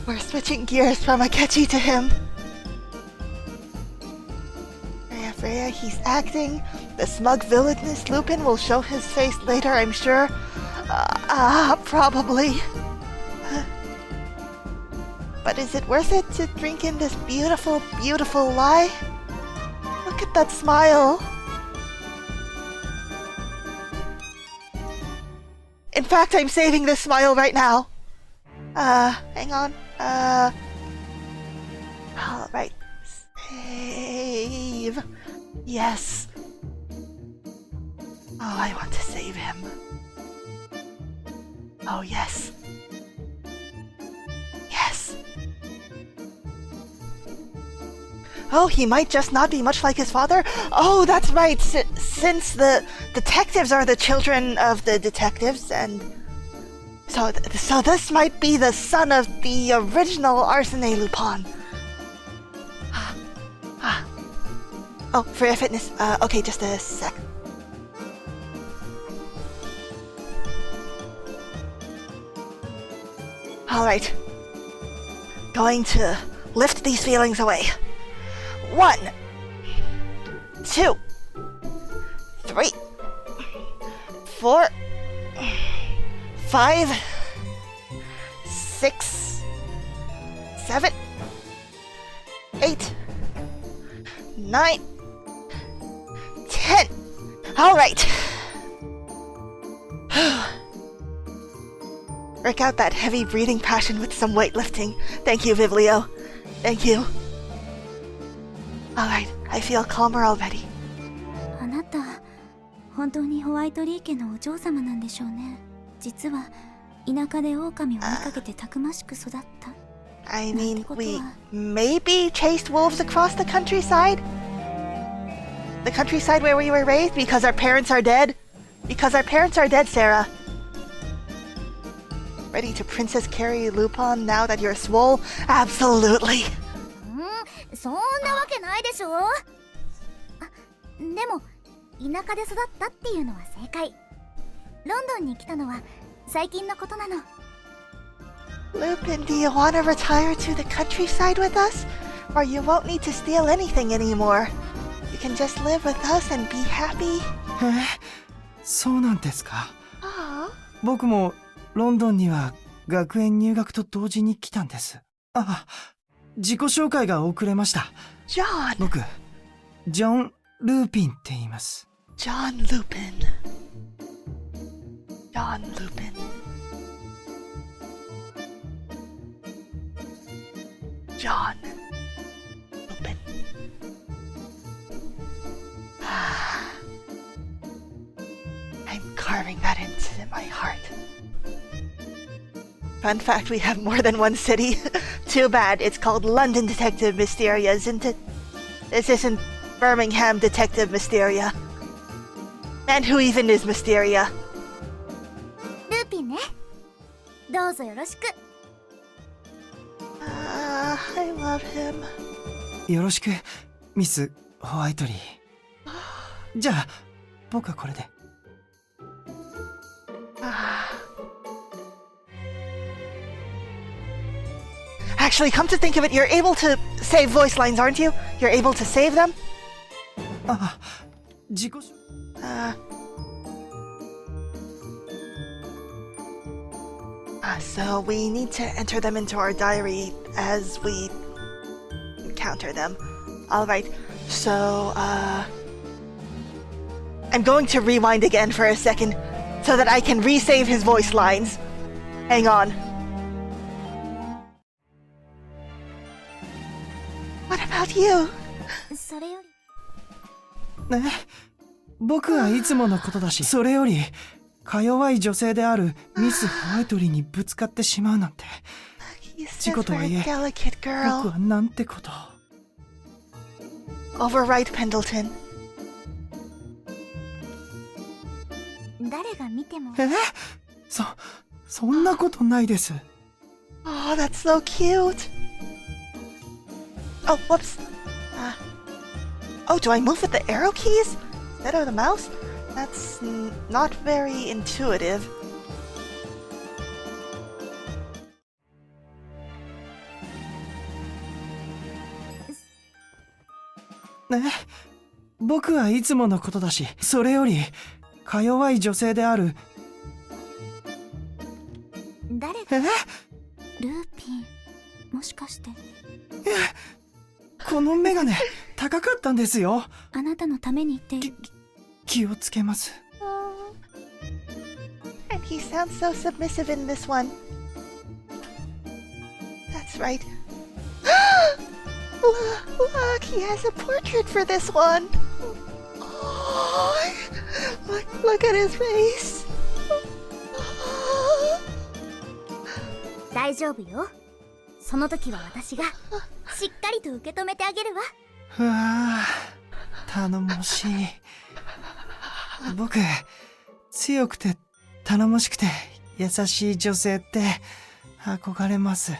We're switching gears from Akechi to him. Freya, he's acting. The smug villainous Lupin will show his face later, I'm sure. Probably. But is it worth it to drink in this beautiful, beautiful lie? Look at that smile. In fact, I'm saving this smile right now. Hang on. Alright. Save. Yes. Oh, I want to save him. Oh, yes. Yes. Oh, he might just not be much like his father? Oh, that's right, since the detectives are the children of the detectives, and... So this might be the son of the original Arsène Lupin. Oh, for fitness. Okay, just a sec. Alright. Going to lift these feelings away. 1, 2, 3, 4, 5, 6, 7, 8, 9, 10. All right. Work out that heavy breathing passion with some weightlifting. Thank you, Viblio. Thank you. All right, I feel calmer already. あなた、本当にホワイトリー家のお嬢様なんでしょうね。実は田舎で狼を追いかけてたくましく育った。I mean, we maybe chased wolves across the countryside? The countryside where we were raised because our parents are dead? Because our parents are dead, Sarah. Ready to Princess Carrie Lupin now that you're swole? Absolutely. そんなわけないでしょ。でも田舎で育ったっていうのは正解。ロンドンに来たのは最近のことなの。 Lupin, do you want to retire to the countryside with us? Or you won't need to steal anything anymore. You can just live with us and be happy. そうなんですか。 Aw. 僕もロンドンには学園入学と同時に来たんです。自己紹介が遅れました。 John. 僕、ジョン・ルーピンって言います。 John Lupin. John Lupin. John Lupin. I'm carving that into my heart. Fun fact, we have more than one city. Too bad, it's called London Detective Mysteria, isn't it? This isn't Birmingham Detective Mysteria. And who even is Mysteria? ルーピンね、どうぞよろしく。I love him. よろしく、ミス・ホワイトリー。じゃあ、僕はこれで。Actually, come to think of it, you're able to save voice lines, aren't you? You're able to save them? 自己紹 So we need to enter them into our diary as we encounter them. Alright, so, I'm going to rewind again for a second so that I can resave his voice lines. Hang on. What about you? それよりね、僕はいつものことだし、それよりか弱い女性であるミス・ホワイトリーにぶつかってしまうなんて。 He 事 says 故と we're はい a え、 delicate 僕 girl. はなんてことを。 Overwrite Pendleton. 誰が見てもそんなことないです。 Oh, that's so cute. Oh, whoops. Oh, do I move with the arrow keys instead of the mouse? That's not very intuitive. ね、僕はいつものことだし、それよりか弱い女性である。誰がルーピン、もしかしてこのメガネ高かったんですよ。あなたのために言ってる。気をつけます。 And he sounds so submissive in this one. That's right. Look, he has a portrait for this one. Oh, look at his face. 大丈夫よ。その時は私がしっかりと受け止めてあげるわ。うわあ、頼もしい。僕、強くて頼もしくて優しい女性って憧れます。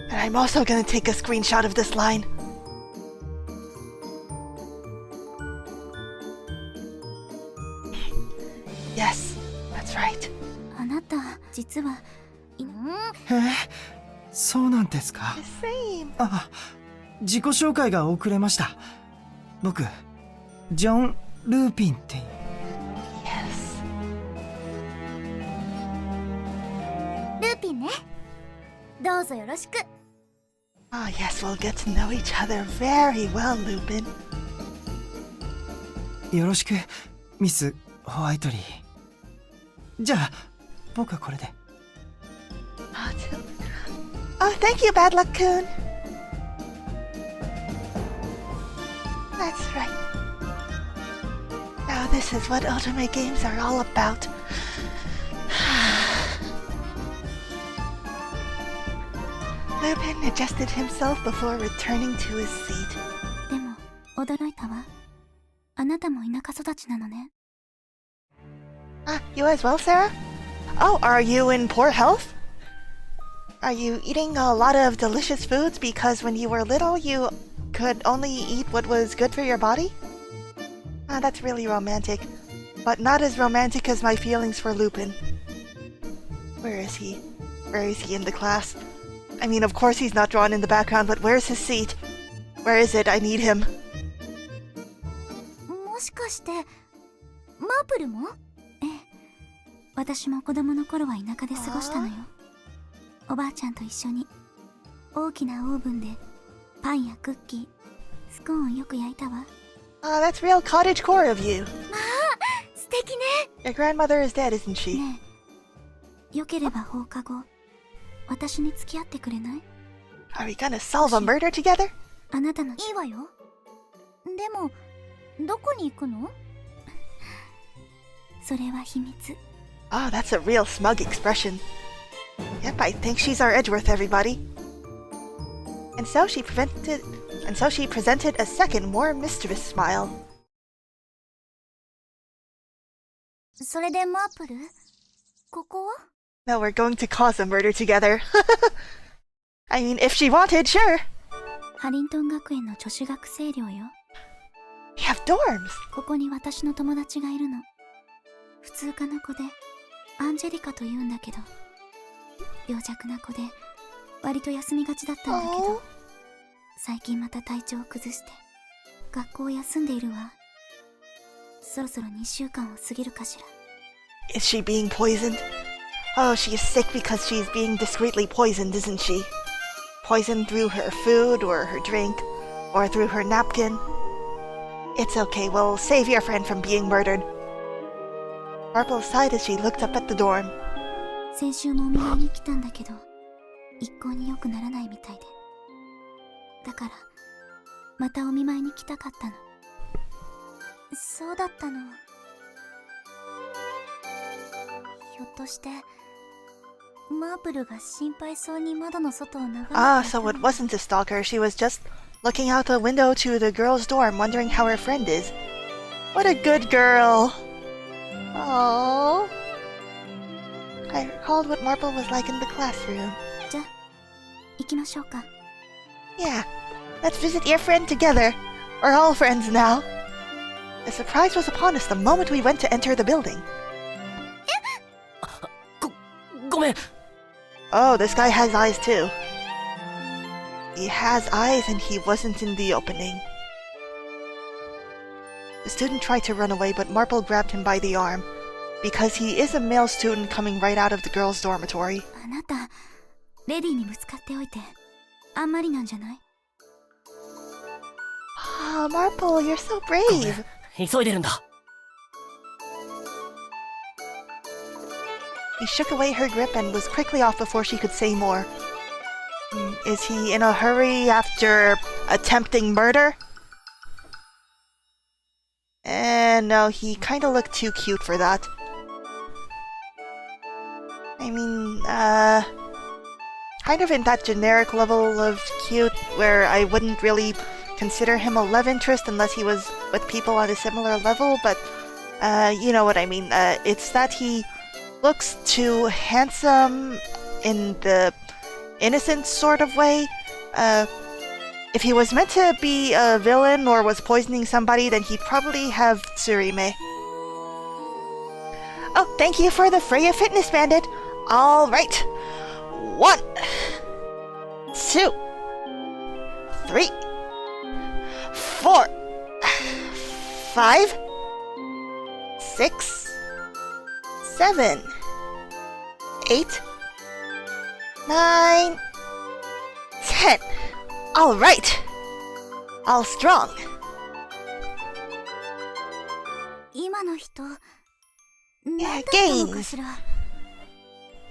And I'm also gonna take a screenshot of this line. Yes, that's right. あなた、実は、そうなんですか。 The same. 自己紹介が遅れました。僕、ジョン・ルーピンって言う。 Yes. ルーピンね。どうぞよろしく。Oh, yes, we'll get to know each other very well, Lupin. よろしく、ミス・ホワイトリー。じゃあ、僕はこれで。Oh, thank you, Bad Luck Coon. That's right. Now this is what ultimate games are all about. Lupin adjusted himself before returning to his seat. でも、驚いたわ。あなたも田舎育ちなのね。Ah, you as well, Sarah? Oh, are you in poor health? Are you eating a lot of delicious foods because when you were little you could only eat what was good for your body? Ah, that's really romantic. But not as romantic as my feelings for Lupin. Where is he? Where is he in the class? I mean, of course he's not drawn in the background, but where's his seat? Where is it? I need him. もしかしてマープルも？ええ、私も子供の頃は田舎で過ごしたのよ。おばあちゃんと一緒に大きなオーブンでパンやクッキー、スコーンをよく焼いたわ。Ah, that's real cottage core of you. まあ、素敵ね。 Your grandmother is dead, isn't she? ねえ、よければ放課後、私に付き合ってくれない？ Are we gonna solve a murder together? あなたのいいわよ。でも、どこに行くの？それは秘密。 Ah, that's a real smug expression. Yep, I think she's our Edgeworth, everybody. And so she presented a second, more mischievous smile. それでマープル？ここは？ No, we're going to cause a murder together. I mean, if she wanted, sure. ハリントン学園の女子学生寮よ。We have dorms. ここに私の友達がいるの。普通科の子で、アンジェリカと言うんだけど、病弱な子で、割と休みがちだったんだけど、最近また体調を崩して、学校を休んでいるわ。そろそろ2週間を過ぎるかしら。Is she being poisoned? Oh, she is sick because she's being discreetly poisoned, isn't she? Poisoned through her food, or her drink, or through her napkin. It's okay, we'll save your friend from being murdered. Marple sighed as she looked up at the dorm. 先週もお見舞いに来たんだけど、一向に良くならないみたいで。だから、またお見舞いに来たかったの。そうだったの。ひょっとして、マープルが心配そうに窓の外を眺めていたの。 Ah, so it wasn't a stalker, she was just looking out the window to the girls' dorm, wondering how her friend is. What a good girl! Oh. I recalled what Marple was like in the classroom. じゃ、行きましょうか。 Yeah, let's visit your friend together. We're all friends now. The surprise was upon us the moment we went to enter the building. ごめん。 Oh, this guy has eyes too. He has eyes and he wasn't in the opening. The student tried to run away, but Marple grabbed him by the arm. Because he is a male student coming right out of the girls' dormitory. あなた、レディーにぶつかっておいて、あんまりなんじゃない？ Ah, Marple, you're so brave. 急いでるんだ。 He shook away her grip and was quickly off before she could say more. Is he in a hurry after attempting murder? No, he kinda looked too cute for that. I mean, kind of in that generic level of cute where I wouldn't really consider him a love interest unless he was with people on a similar level, but, you know what I mean. It's that he looks too handsome in the innocent sort of way. If he was meant to be a villain or was poisoning somebody, then he'd probably have Tsurime. Oh, thank you for the Freya Fitness Bandit. All right. 1, 2, 3, 4, 5, 6, 7, 8, 9, 10. All right. All strong. 今の人、なんだった Gains. のかしら。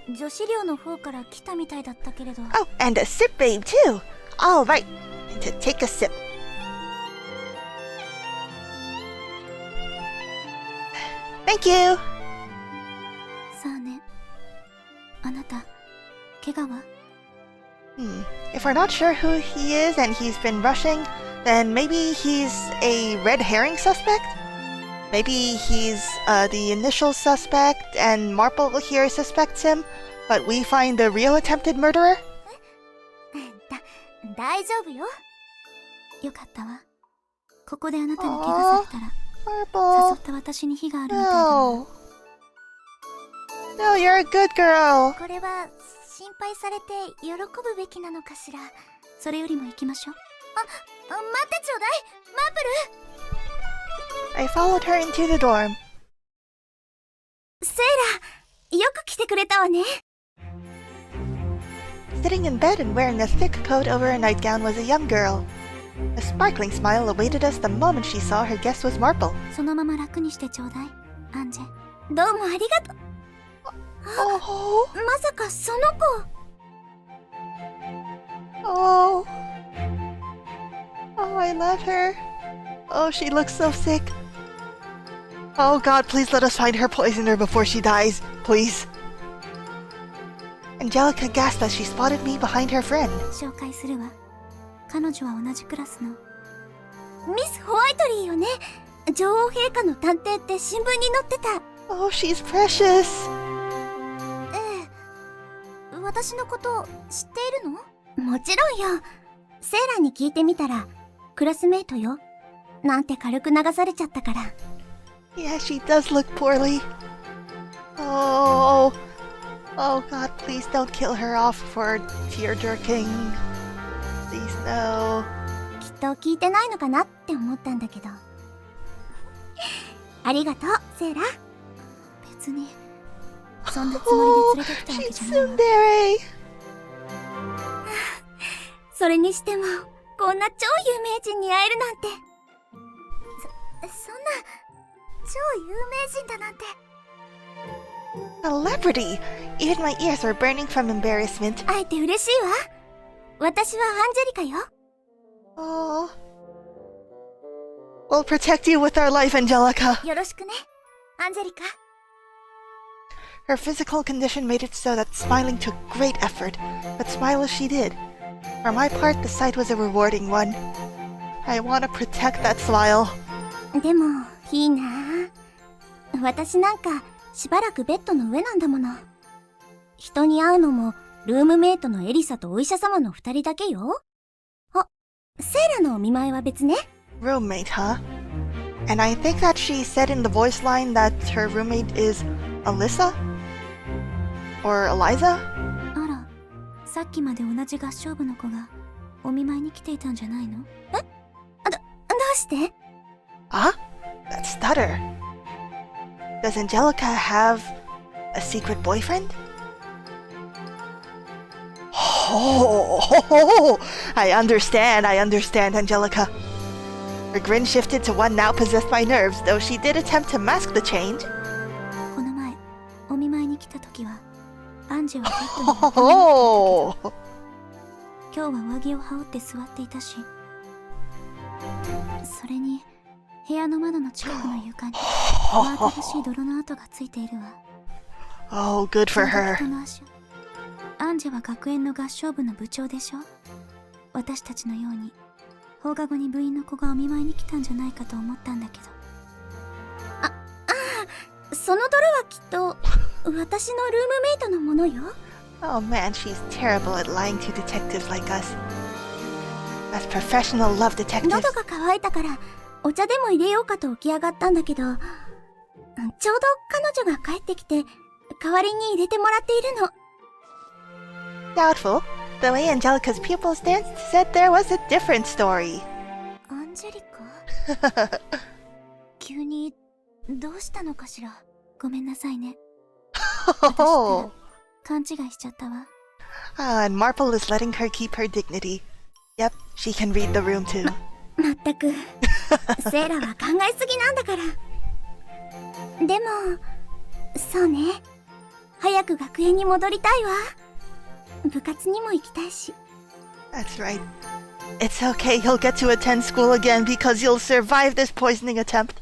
女子寮の方から来たみたいだったけれど。 Oh, and a sip babe too. All right. And to take a sip. Thank you. さあね。あなた、怪我は？ If we're not sure who he is and he's been rushing, then maybe he's a red herring suspect? Maybe he's the initial suspect and Marple here suspects him, but we find the real attempted murderer? 大丈夫よ。よかったわ。ここであなたに怪我されたら、誘 Marple. った私に非があるみたいだな。 No. No, you're a good girl. これは心配されて喜ぶべきなのかしら。それよりも行きましょう。待ってちょうだい、マープル。 I followed her into the dorm. セイラ、よく来てくれたわね。 Sitting in bed and wearing a thick coat over a nightgown was a young girl. A sparkling smile awaited us the moment she saw her guest was Marple. そのまま楽にしてちょうだい、アンジェ。どうもありがとう。 Oh, まさかその子。 oh. Oh, I love her. Oh, she looks so sick. Oh God, please let us find her poisoner before she dies, please. Angelica gasped as she spotted me behind her friend. 紹介するわ。彼女は同じクラスのミス・ホワイトリーよね。女王陛下の探偵って新聞に載ってた。 Oh, she's precious. 私のこと知っているの？もちろんよ。セイラに聞いてみたらクラスメイトよなんて軽く流されちゃったから。 Yeah, she does look poorly. Oh, oh God, please don't kill her off for tear jerking. Please no. きっと聞いてないのかなって思ったんだけど。ありがとう、セイラ。別にそんなつもりで連れてきたわけ She's じゃないわ。 tsundere. それにしてもこんな超有名人に会えるなんて。そんな超有名人だなんて。 Celebrity! Even my ears were burning from embarrassment. 会えて嬉しいわ。私はアンジェリカよ。 Oh. We'll protect you with our life, Angelica. よろしくね、アンジェリカ。 Her physical condition made it so that smiling took great effort, but smile as she did. For my part, the sight was a rewarding one. I want to protect that smile. でもいいなあ。私なんかしばらくベッドの上なんだもの。人に会うのもルームメイトのエリサとお医者様の2人だけよ。あ、セイラのお見舞いは別ね。 Roommate, huh? And I think that she said in the voice line that her roommate is Alyssa? Or Eliza? あら、さっきまで同じ合唱部の子がお見舞いに来ていたんじゃないの？どうして？ Huh? That stutter. Does Angelica have a secret boyfriend? Oh, I understand, Angelica. Her grin shifted to one now possessed by nerves, though she did attempt to mask the change. この前お見舞いに来た時はアンジェはベッドに横になっていたけ Oh, ど、今日は上着を羽織って座っていたし、それに部屋の窓の近くの床に真新しい泥の跡がついているわ。 oh, good for ちょうど her. 人の足。アンジェは学園の合唱部の部長でしょ。私たちのように放課後に部員の子がお見舞いに来たんじゃないかと思ったんだけど。その泥はきっと私のルームメイトのものよ。 Oh man, she's terrible at lying to detectives like us. As professional love detectives. 喉が渇いたからお茶でも入れようかと起き上がったんだけど、ちょうど彼女が帰ってきて代わりに入れてもらっているの。 Doubtful. The way Angelica's pupils danced said there was a different story. アンジェリカ急にどうしたのかしら。ごめんなさいね。 Oh, 勘違いしちゃったわ。 and Marple is letting her keep her dignity. Yep, she can read the room too. まったくセイラは考えすぎなんだから。でもそうね、早く学園に戻りたいわ。部活にも行きたいし。 That's right. It's okay, you'll get to attend school again because you'll survive this poisoning attempt.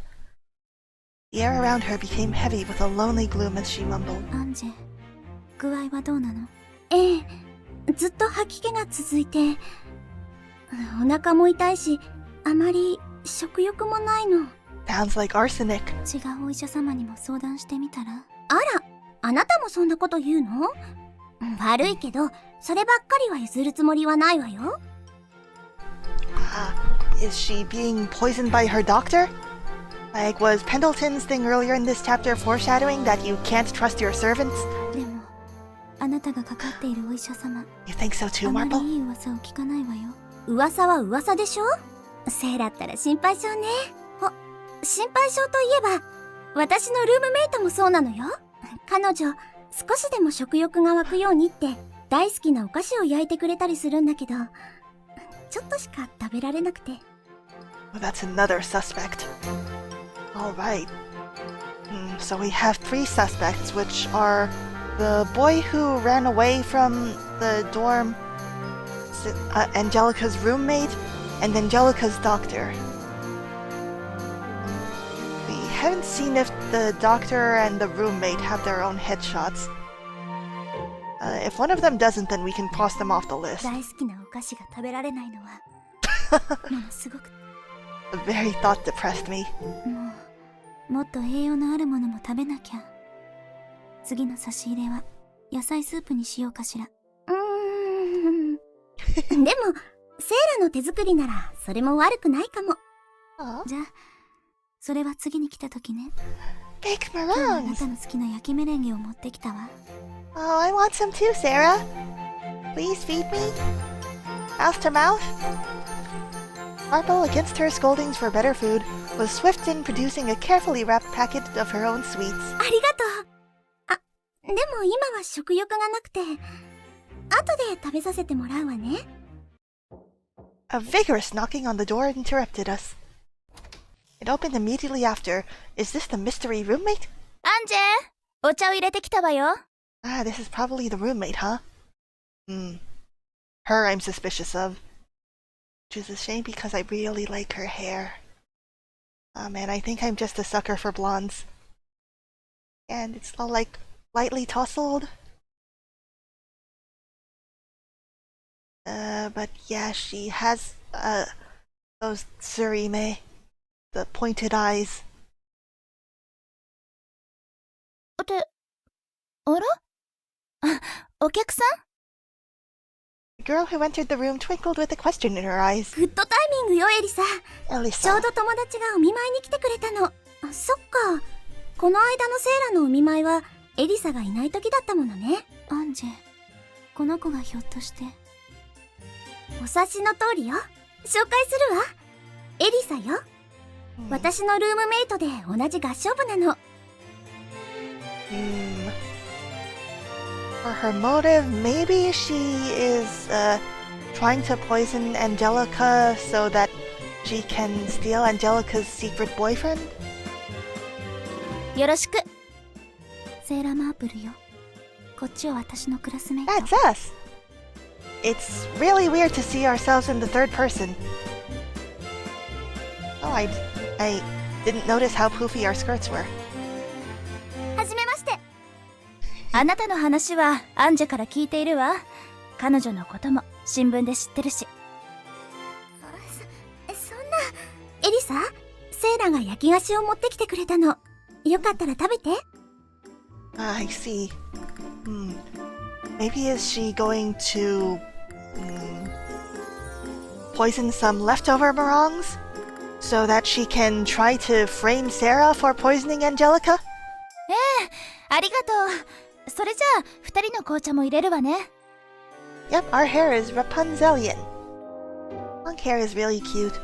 The air around her became heavy with a lonely gloom as she mumbled. アンジェ、具合はどうなの？ええ、ずっと吐き気が続いて、お腹も痛いし、あまり食欲もないの。Sounds like arsenic. 違うお医者様にも相談してみたら？あら、あなたもそんなこと言うの？悪いけど、そればっかりは譲るつもりはないわよ。Is she being poisoned by her doctor? Like, was Pendleton's thing earlier in this chapter foreshadowing that you can't trust your servants? でも、あなたがかかっているお医者様、 You think so too, あまり Marple? いい噂を聞かないわよ。噂は噂でしょ？セイラったら心配性ね。心配性といえば、私のルームメイトもそうなのよ。彼女、少しでも食欲が湧くようにって、大好きなお菓子を焼いてくれたりするんだけど、ちょっとしか食べられなくて。Well, that's another suspect. Alright. So we have 3 suspects, which are the boy who ran away from the dorm, Angelica's roommate, and Angelica's doctor. We haven't seen if the doctor and the roommate have their own headshots. If one of them doesn't, then we can cross them off the list. 大好きなお菓子が食べられないのは、ものすごく。The very thought depressed me. もっと栄養のあるものも食べなきゃ。次の差し入れは野菜スープにしようかしら。でも、セイラの手作りならそれも悪くないかも。じゃあ、それは次に来た時ね。 Baked 今日はあな maroons! たの好きな焼きメレンゲを持ってきたわ。 Oh, I want some too, Sarah. Please feed me? Mouth to mouth? Marple, against her scoldings for better food, was swift in producing a carefully wrapped packet of her own sweets. ありがとう。あ、でも今は食欲がなくて、後で食べさせてもらうわね。A vigorous knocking on the door interrupted us. It opened immediately after. Is this the mystery roommate? アンジェ、お茶を入れてきたわよ。Ah, this is probably the roommate, huh? Her I'm suspicious of. Which is a shame because I really like her hair. Oh man, I think I'm just a sucker for blondes. And it's all like lightly tousled. But yeah, she has those surime, the pointed eyes. あら？お客さん？ The girl who entered the room twinkled with a question in her eyes. グッドタイミングよ、エリサ。ちょ Elisa. うど友達がお見舞いに来てくれたの。そっか。この間のセイラのお見舞いは、エリサがいない時だったものね。アンジェ、この子がひょっとして。お察しの通りよ。紹介するわ。エリサよ。私のルームメイトで同じ合唱部なの。For her motive, maybe she is trying to poison Angelica so that she can steal Angelica's secret boyfriend? よろしく。セーラーマープルよ。こっちは私のクラスメイト。 That's us! It's really weird to see ourselves in the third person. Oh, I didn't notice how poofy our skirts were. はじめまして。あなたの話はアンジェから聞いているわ。彼女のことも新聞で知ってるし。そんな。エリサ、セイラが焼き菓子を持ってきてくれたの。よかったら食べて。I see. Maybe is she going to poison some leftover marongs so that she can try to frame Sarah for poisoning Angelica? ありがとう。それじゃあ、二人の紅茶も入れるわね。Yep, our hair is Rapunzelian. Long hair is really cute.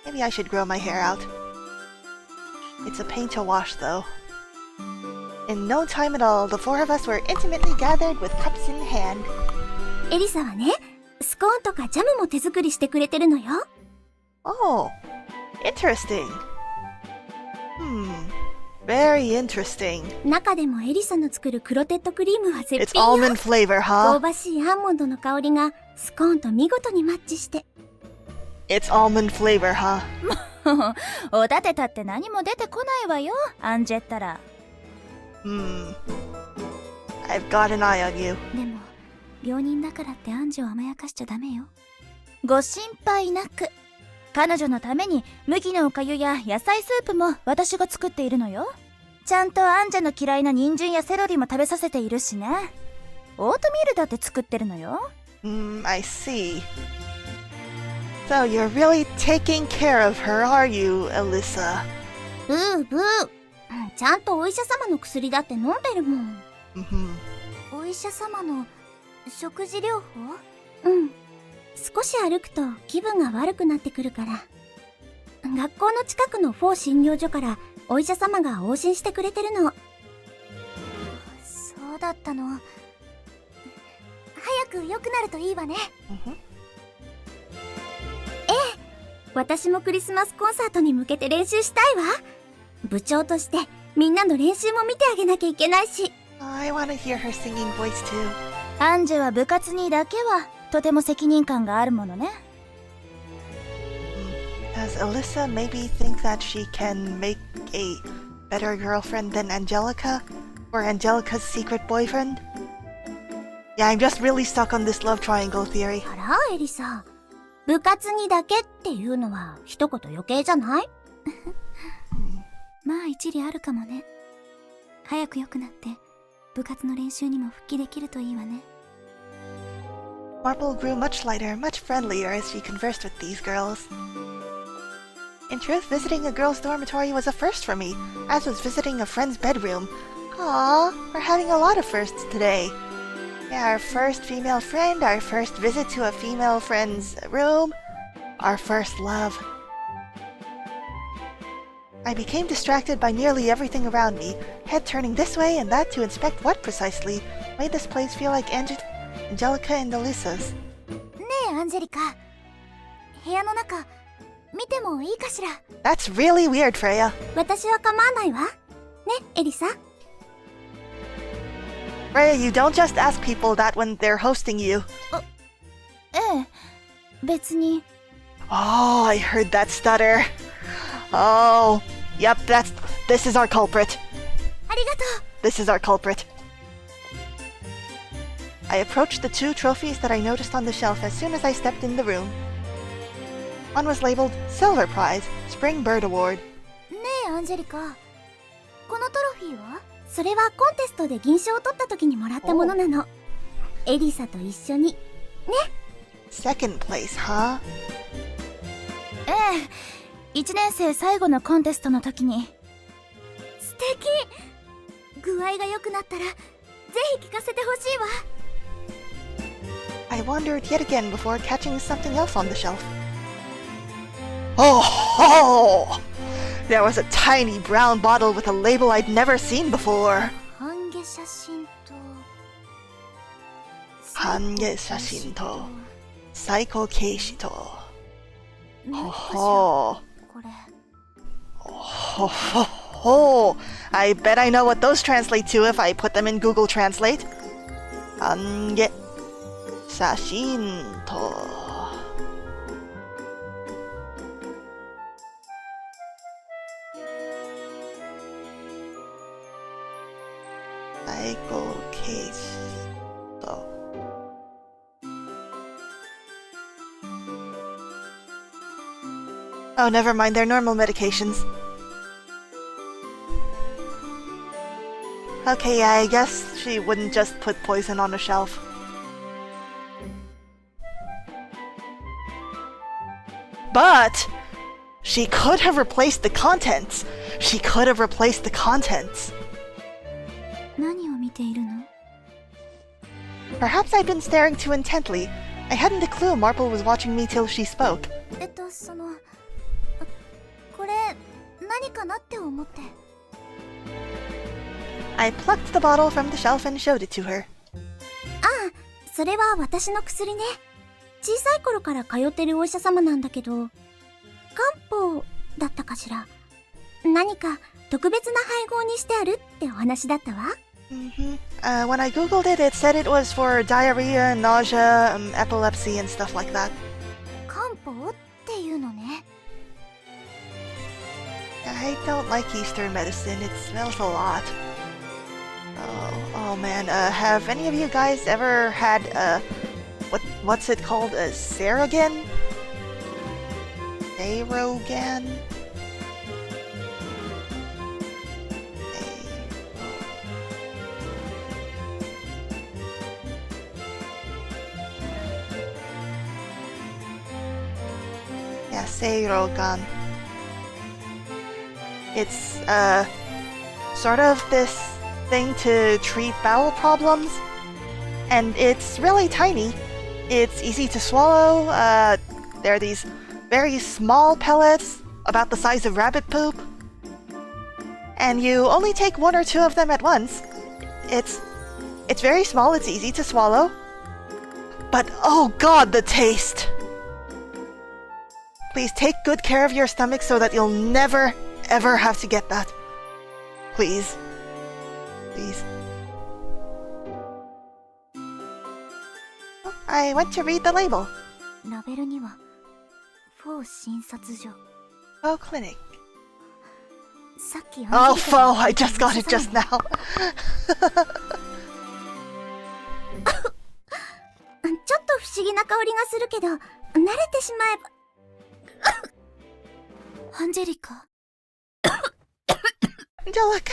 Maybe I should grow my hair out. It's a pain to wash, though. In no time at all, the 4 of us were intimately gathered with cups in hand. エリサはね、スコーンとかジャムも手作りしてくれてるのよ。Oh, interesting. Very interesting. 中でもエリサの作るクロテッドクリームは絶 It's 品よ。 almond flavor, 香 huh? ばしいアーモンドの香りがスコーンと見事にマッチして。It's almond flavor, huh? おだてたって何も出てこないわよ、アンジェったら。I've got an eye on you. でも、病人だからってアンジェを甘やかしちゃダメよ。ご心配なく。彼女のために麦のおかゆや野菜スープも私が作っているのよ。ちゃんとアンジェの嫌いな人参やセロリも食べさせているしね。オートミールだって作ってるのよ。I see. So you're really taking care of her, are you, Alyssa? ブーブー。ちゃんとお医者様の薬だって飲んでるもん。お医者様の食事療法？少し歩くと気分が悪くなってくるから。学校の近くのフォー診療所からお医者様が往診してくれてるの。そうだったの。早く良くなるといいわね。私もクリスマスコンサートに向けて練習したいわ。部長としてみんなの練習も見てあげなきゃいけないし。I want to hear her singing voice too. アンジェは部活にだけはとても責任感があるものね。Does Alyssa maybe think that she can make a better girlfriend than Angelica? Or Angelica's secret boyfriend? Yeah, I'm just really stuck on this love triangle theory. あら、エリさん。部活にだけっていうのは一言余計じゃない？まあ一理あるかもね。早く良くなって部活の練習にも復帰できるといいわね。Marple grew much lighter, much friendlier as she conversed with these girls. In truth, visiting a girls' dormitory was a first for me, as was visiting a friend's bedroom. Aww, we're having a lot of firsts today. Yeah, our first female friend, our first visit to a female friend's room, our first love. I became distracted by nearly everything around me, head turning this way and that to inspect what precisely made this place feel like Angelica and Alyssa's. ねえ、アンジェリカ。部屋の中、見てもいいかしら？ That's really weird, Freya. 私は構わないわ。ね、エリサ。Freya, you don't just ask people that when they're hosting you. ええ、別に。Oh, I heard that stutter. Oh, yep, this is our culprit. ありがとう。This is our culprit. I approached the two trophies that I noticed on the shelf as soon as I stepped in the room. One was labeled Silver Prize, Spring Bird Award. ねえ、アンジェリカ。このトロフィーは？それはコンテストで銀賞を取った時にもらったものなの。エリサと一緒に。ね。Second place, huh? ええ、1年生最後のコンテストの時に。素敵。具合が良くなったら、ぜひ聞かせてほしいわ。I wandered yet again before catching something else on the shelf. Oh! There was a tiny brown bottle with a label I'd never seen before. 半夏写真と半夏写真と最高形式と。ね、ほこれ。ほほほ I bet I know what those translate to if I put them in Google Translate. 半夏写真と最高形式と。Oh, never mind, they're normal medications. Okay, yeah, I guess she wouldn't just put poison on a shelf. But she could have replaced the contents. She could have replaced the contents. 何を見ているの？ Perhaps I'd been staring too intently. I hadn't a clue Marple was watching me till she spoke. これ何かなって思って。I plucked the bottle from the shelf and showed it to her. それは私の薬ね。小さい頃から通ってるお医者様なんだけど、漢方だったかしら。何か特別な配合にしてあるってお話だったわ。When I googled it, it said it was for diarrhea, nausea, epilepsy, and stuff like that. 漢方っていうのね。I don't like Eastern medicine. It smells a lot. Oh man. Have any of you guys ever had what's it called? A Saragan? Aerogan? Yeah, Seirogan. It's, sort of this thing to treat bowel problems. And it's really tiny. It's easy to swallow. There are these very small pellets, about the size of rabbit poop. And you only take 1 or 2 of them at once. It's very small, it's easy to swallow. But oh god, the taste! Please take good care of your stomach so that you'll never, ever have to get that. Please. Please. Oh, I went to read the label. ラベルには4診察所。 Oh, clinic. さっき Oh, foe! I just got it just now. ちょっと不思議な香りがするけど、慣れてしまえば。アンジェリカ。Angelica!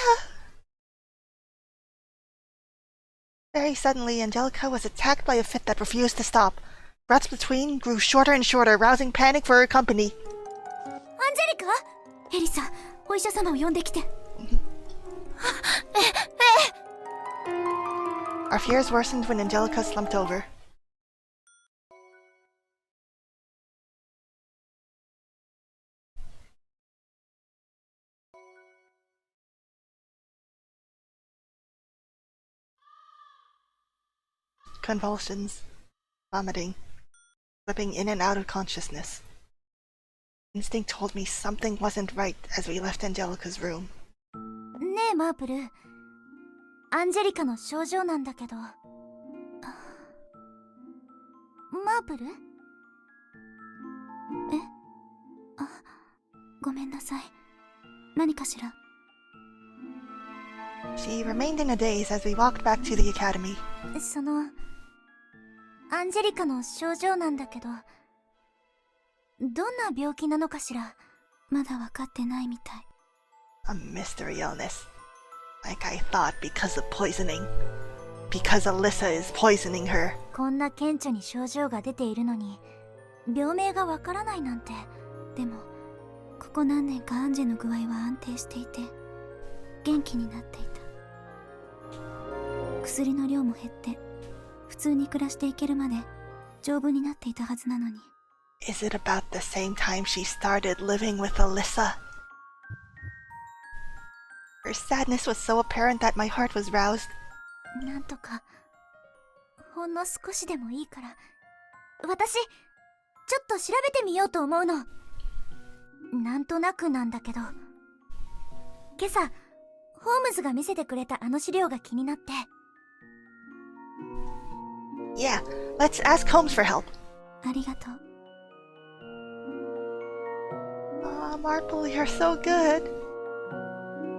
Very suddenly, Angelica was attacked by a fit that refused to stop. Breaths between grew shorter and shorter, rousing panic for her company. アンジェリカ？エリサ、お医者様を呼んできて。Our fears worsened when Angelica slumped over. Convulsions, vomiting, slipping in and out of consciousness. Instinct told me something wasn't right as we left Angelica's room. ねえ、マープル。アンジェリカの症状なんだけど。マープル？え？あ、ごめんなさい。何かしら？ She remained in a daze as we walked back to the academy. その、アンジェリカの症状なんだけど、どんな病気なのかしら？まだ分かってないみたい。A mystery illness. Like I thought because of poisoning. Because Alyssa is poisoning her. こんな顕著に症状が出ているのに、病名がわからないなんて。でも、ここ何年かアンジェの具合は安定していて、元気になっていた。薬の量も減って、普通に暮らしていけるまで丈夫になっていたはずなのに。Is it about the same time she started living with Alyssa? Her sadness was so apparent that my heart was roused. なんとか、ほんの少しでもいいから、私、ちょっと調べてみようと思うの。なんとなくなんだけど、今朝、ホームズが見せてくれたあの資料が気になって。Yeah, let's ask Holmes for help. ありがとう。Aw, Marple, you're so good.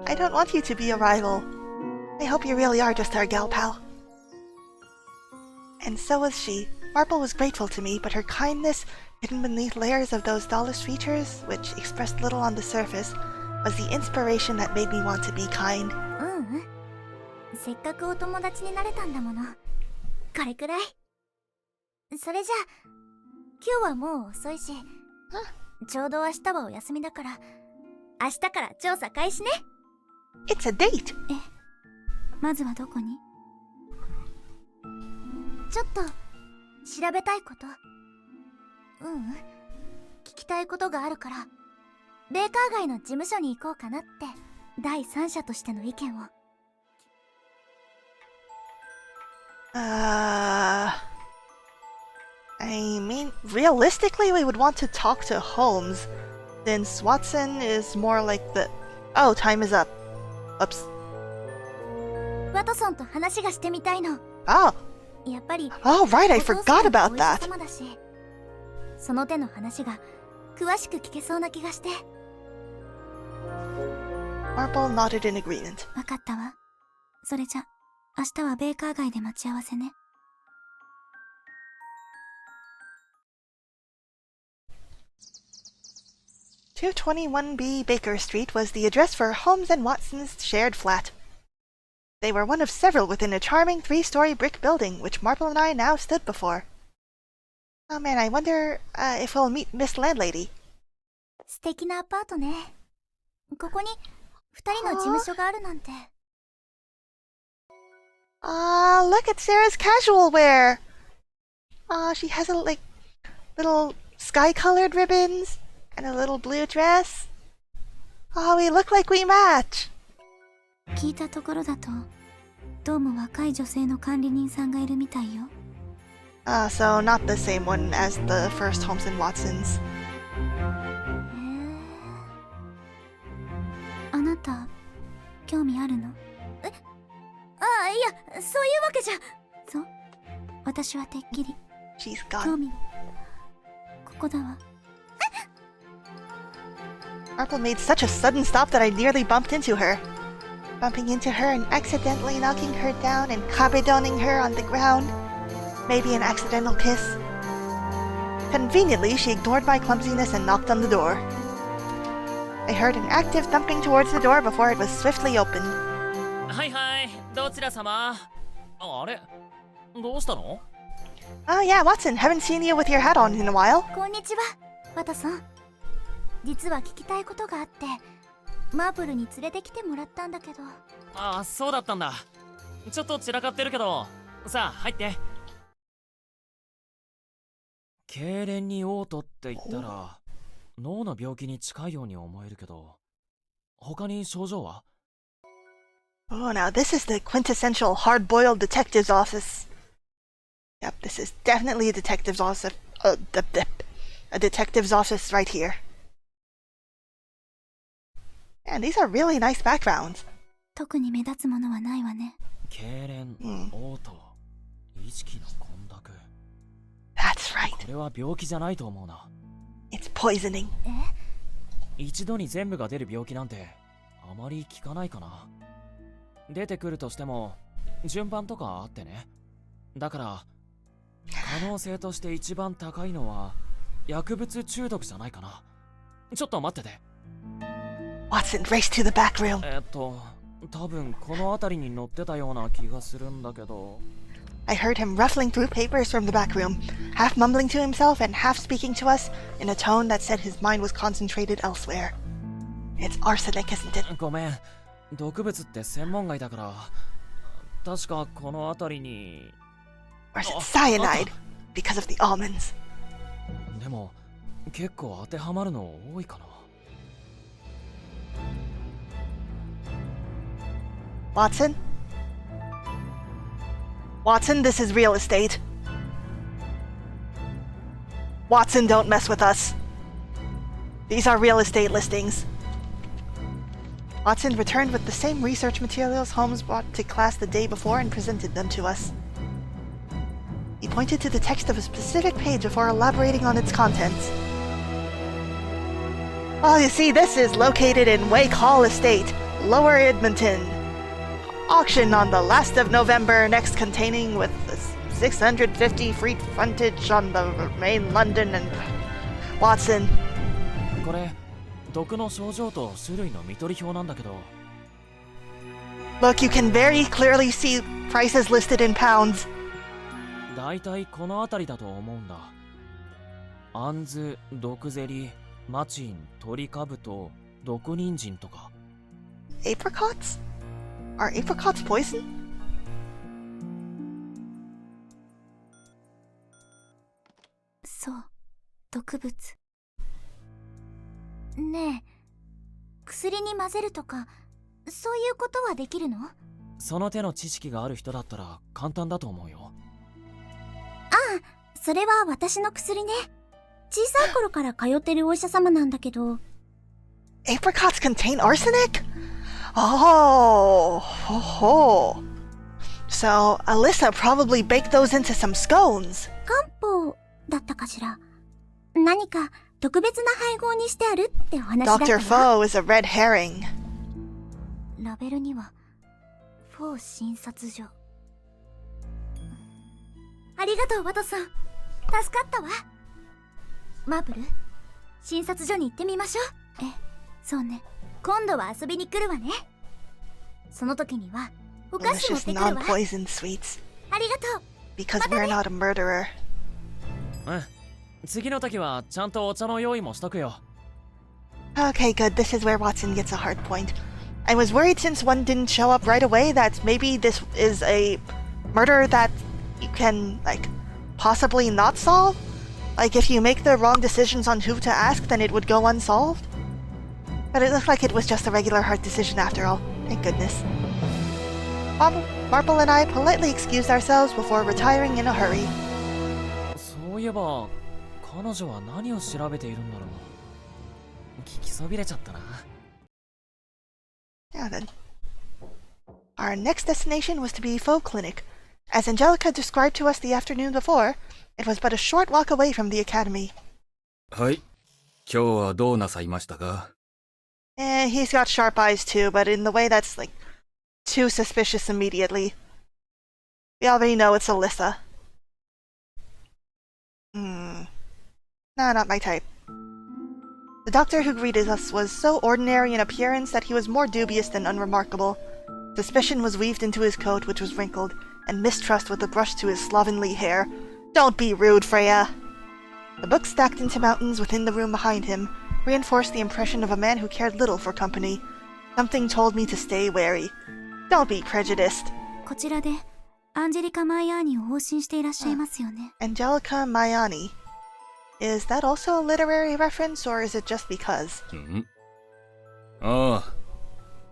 I don't want you to be a rival. I hope you really are just our gal pal. And so was she. Marple was grateful to me, but her kindness, hidden beneath layers of those dollish features, which expressed little on the surface, was the inspiration that made me want to be kind. せっかくお友達になれたんだもの。これくらい。それじゃあ、今日はもう遅いし、ちょうど明日はお休みだから、明日から調査開始ね。It's a date! まずはどこに？ちょっと調べたいこと。聞きたいことがあるから、ベーカー街の事務所に行こうかなって、第三者としての意見を。I mean, realistically, we would want to talk to Holmes, since Watson is more like the... Oh, time is up. Oops. ワトソンと話がしてみたいの。Oh. やっぱり。Oh, right, I forgot about that. その手の話が詳しく聞けそうな気がして。Marple nodded in agreement. わかったわ。それじゃ、明日はベーカー街で待ち合わせね。221B Baker Street was the address for Holmes and Watson's shared flat. They were one of several within a charming 3-story brick building, which Marple and I now stood before. Oh man, I wonder if we'll meet Miss Landlady. 素敵なアパートね。ここに2人の事務所があるなんて。Look at Sarah's casual wear. She has little sky-colored ribbons and a little blue dress. We look like we match. 聞いたところだと、どうも若い女性の管理人さんがいるみたいよ。So not the same one as the first Holmes and Watsons. あなた、興味あるの？いや、そういうわけじゃ。そう、私はてっきり。She's 興 gone. 味。ここだわ。Marple made such a sudden stop that I nearly bumped into her. Bumping into her and accidentally knocking her down and cabedoning her on the ground. Maybe an accidental kiss. Conveniently, she ignored my clumsiness and knocked on the door. I heard an active thumping towards the door before it was swiftly opened. はいはい、どちら様？あれ？どうしたの？ Oh yeah, Watson, haven't seen you with your hat on in a while. こんにちは、ワトソン。実は聞きたいことがあって、マープルに連れてきてもらったんだけど。ああ、そうだったんだ。ちょっと散らかってるけど、さあ入って。痙攣に嘔吐って言ったら脳の病気に近いように思えるけど、他に症状は？ Oh, now this is the quintessential hard-boiled detective's office. Yep, this is definitely a detective's office. A detective's office right here. And these are really nice backgrounds. 特に目立つものはないわね。痙攣、嘔吐、意識の混濁。That's right. これは病気じゃないと思うな。It's poisoning. 一度に全部が出る病気なんてあまり聞かないかな。出てくるとしても順番とかあってね。だから可能性として一番高いのは薬物中毒じゃないかな。ちょっと待ってて。Watson raced to the back room. 多分この辺りに載ってたような気がするんだけど。I heard him ruffling through papers from the back room, half mumbling to himself and half speaking to us in a tone that said his mind was concentrated elsewhere. It's arsenic, isn't it? ごめん、毒物って専門外だから。確かこの辺りに。Or is it cyanide? Because of the almonds. でも結構当てはまるの多いかな。Watson? Watson, this is real estate. Watson, don't mess with us. These are real estate listings. Watson returned with the same research materials Holmes brought to class the day before and presented them to us. He pointed to the text of a specific page before elaborating on its contents. Well, you see, this is located in Wake Hall Estate, Lower Edmonton. Auction on the last of November, next containing with 650 feet frontage on the main London and Watson. これ毒の症状と種類の見取り表なんだけど。 Look, you can very clearly see prices listed in pounds. だいたいこの辺りだと思うんだ。アンズ、毒ゼリ、マチン、トリカブト、毒人参とか。 Apricots? Are apricots poison? そう、毒物。ねえ、薬に混ぜるとか、そういうことはできるの？その手の知識がある人だったら簡単だと思うよ。それは私の薬ね。小さい頃から通ってるお医者様なんだけど。Apricots contain arsenic? Oh, ho, ho. So Alyssa probably baked those into some scones. 漢方だったかしら。何か特別な配合にしてあるってお話だった Dr. わ。 Foe is a red herring. ラベルにはフォー診察所。ありがとう、ワトソン。助かったわ。マープル、診察所に行ってみましょう。そうね。今度は遊びに来るわね。その時にはお菓子持っ Delicious てくるわ。 non-poison sweets. ありがとう。 Because we're not a murderer. うん。次の時はちゃんとお茶の用意もしとくよ。Okay, good. This is where Watson gets a hard point. I was worried since one didn't show up right away that maybe this is a murder that you can, like, possibly not solve. Like, if you make the wrong decisions on who to ask, then it would go unsolved. But it looked like it was just a regular heart decision after all. Thank goodness. Marple and I politely excused ourselves before retiring in a hurry. そういえば、彼女は何を調べているんだろう。聞きそびれちゃったな。Now then. Our next destination was to be Faux Clinic. As Angelica described to us the afternoon before, it was but a short walk away from the academy. はい。今日はどうなさいましたか？ He's got sharp eyes too, but in the way that's, like, too suspicious immediately. We already know it's Alyssa. No, not my type. The doctor who greeted us was so ordinary in appearance that he was more dubious than unremarkable. Suspicion was weaved into his coat, which was wrinkled, and mistrust with a brush to his slovenly hair. Don't be rude, Freya! The books stacked into mountains within the room behind him reinforced the impression of a man who cared little for company. Something told me to stay wary. Don't be prejudiced. こちらでアンジェリカ・マイアーニを往診していらっしゃいますよね。 Angelica Maiani. Is that also a literary reference, or is it just because? ん？ああ。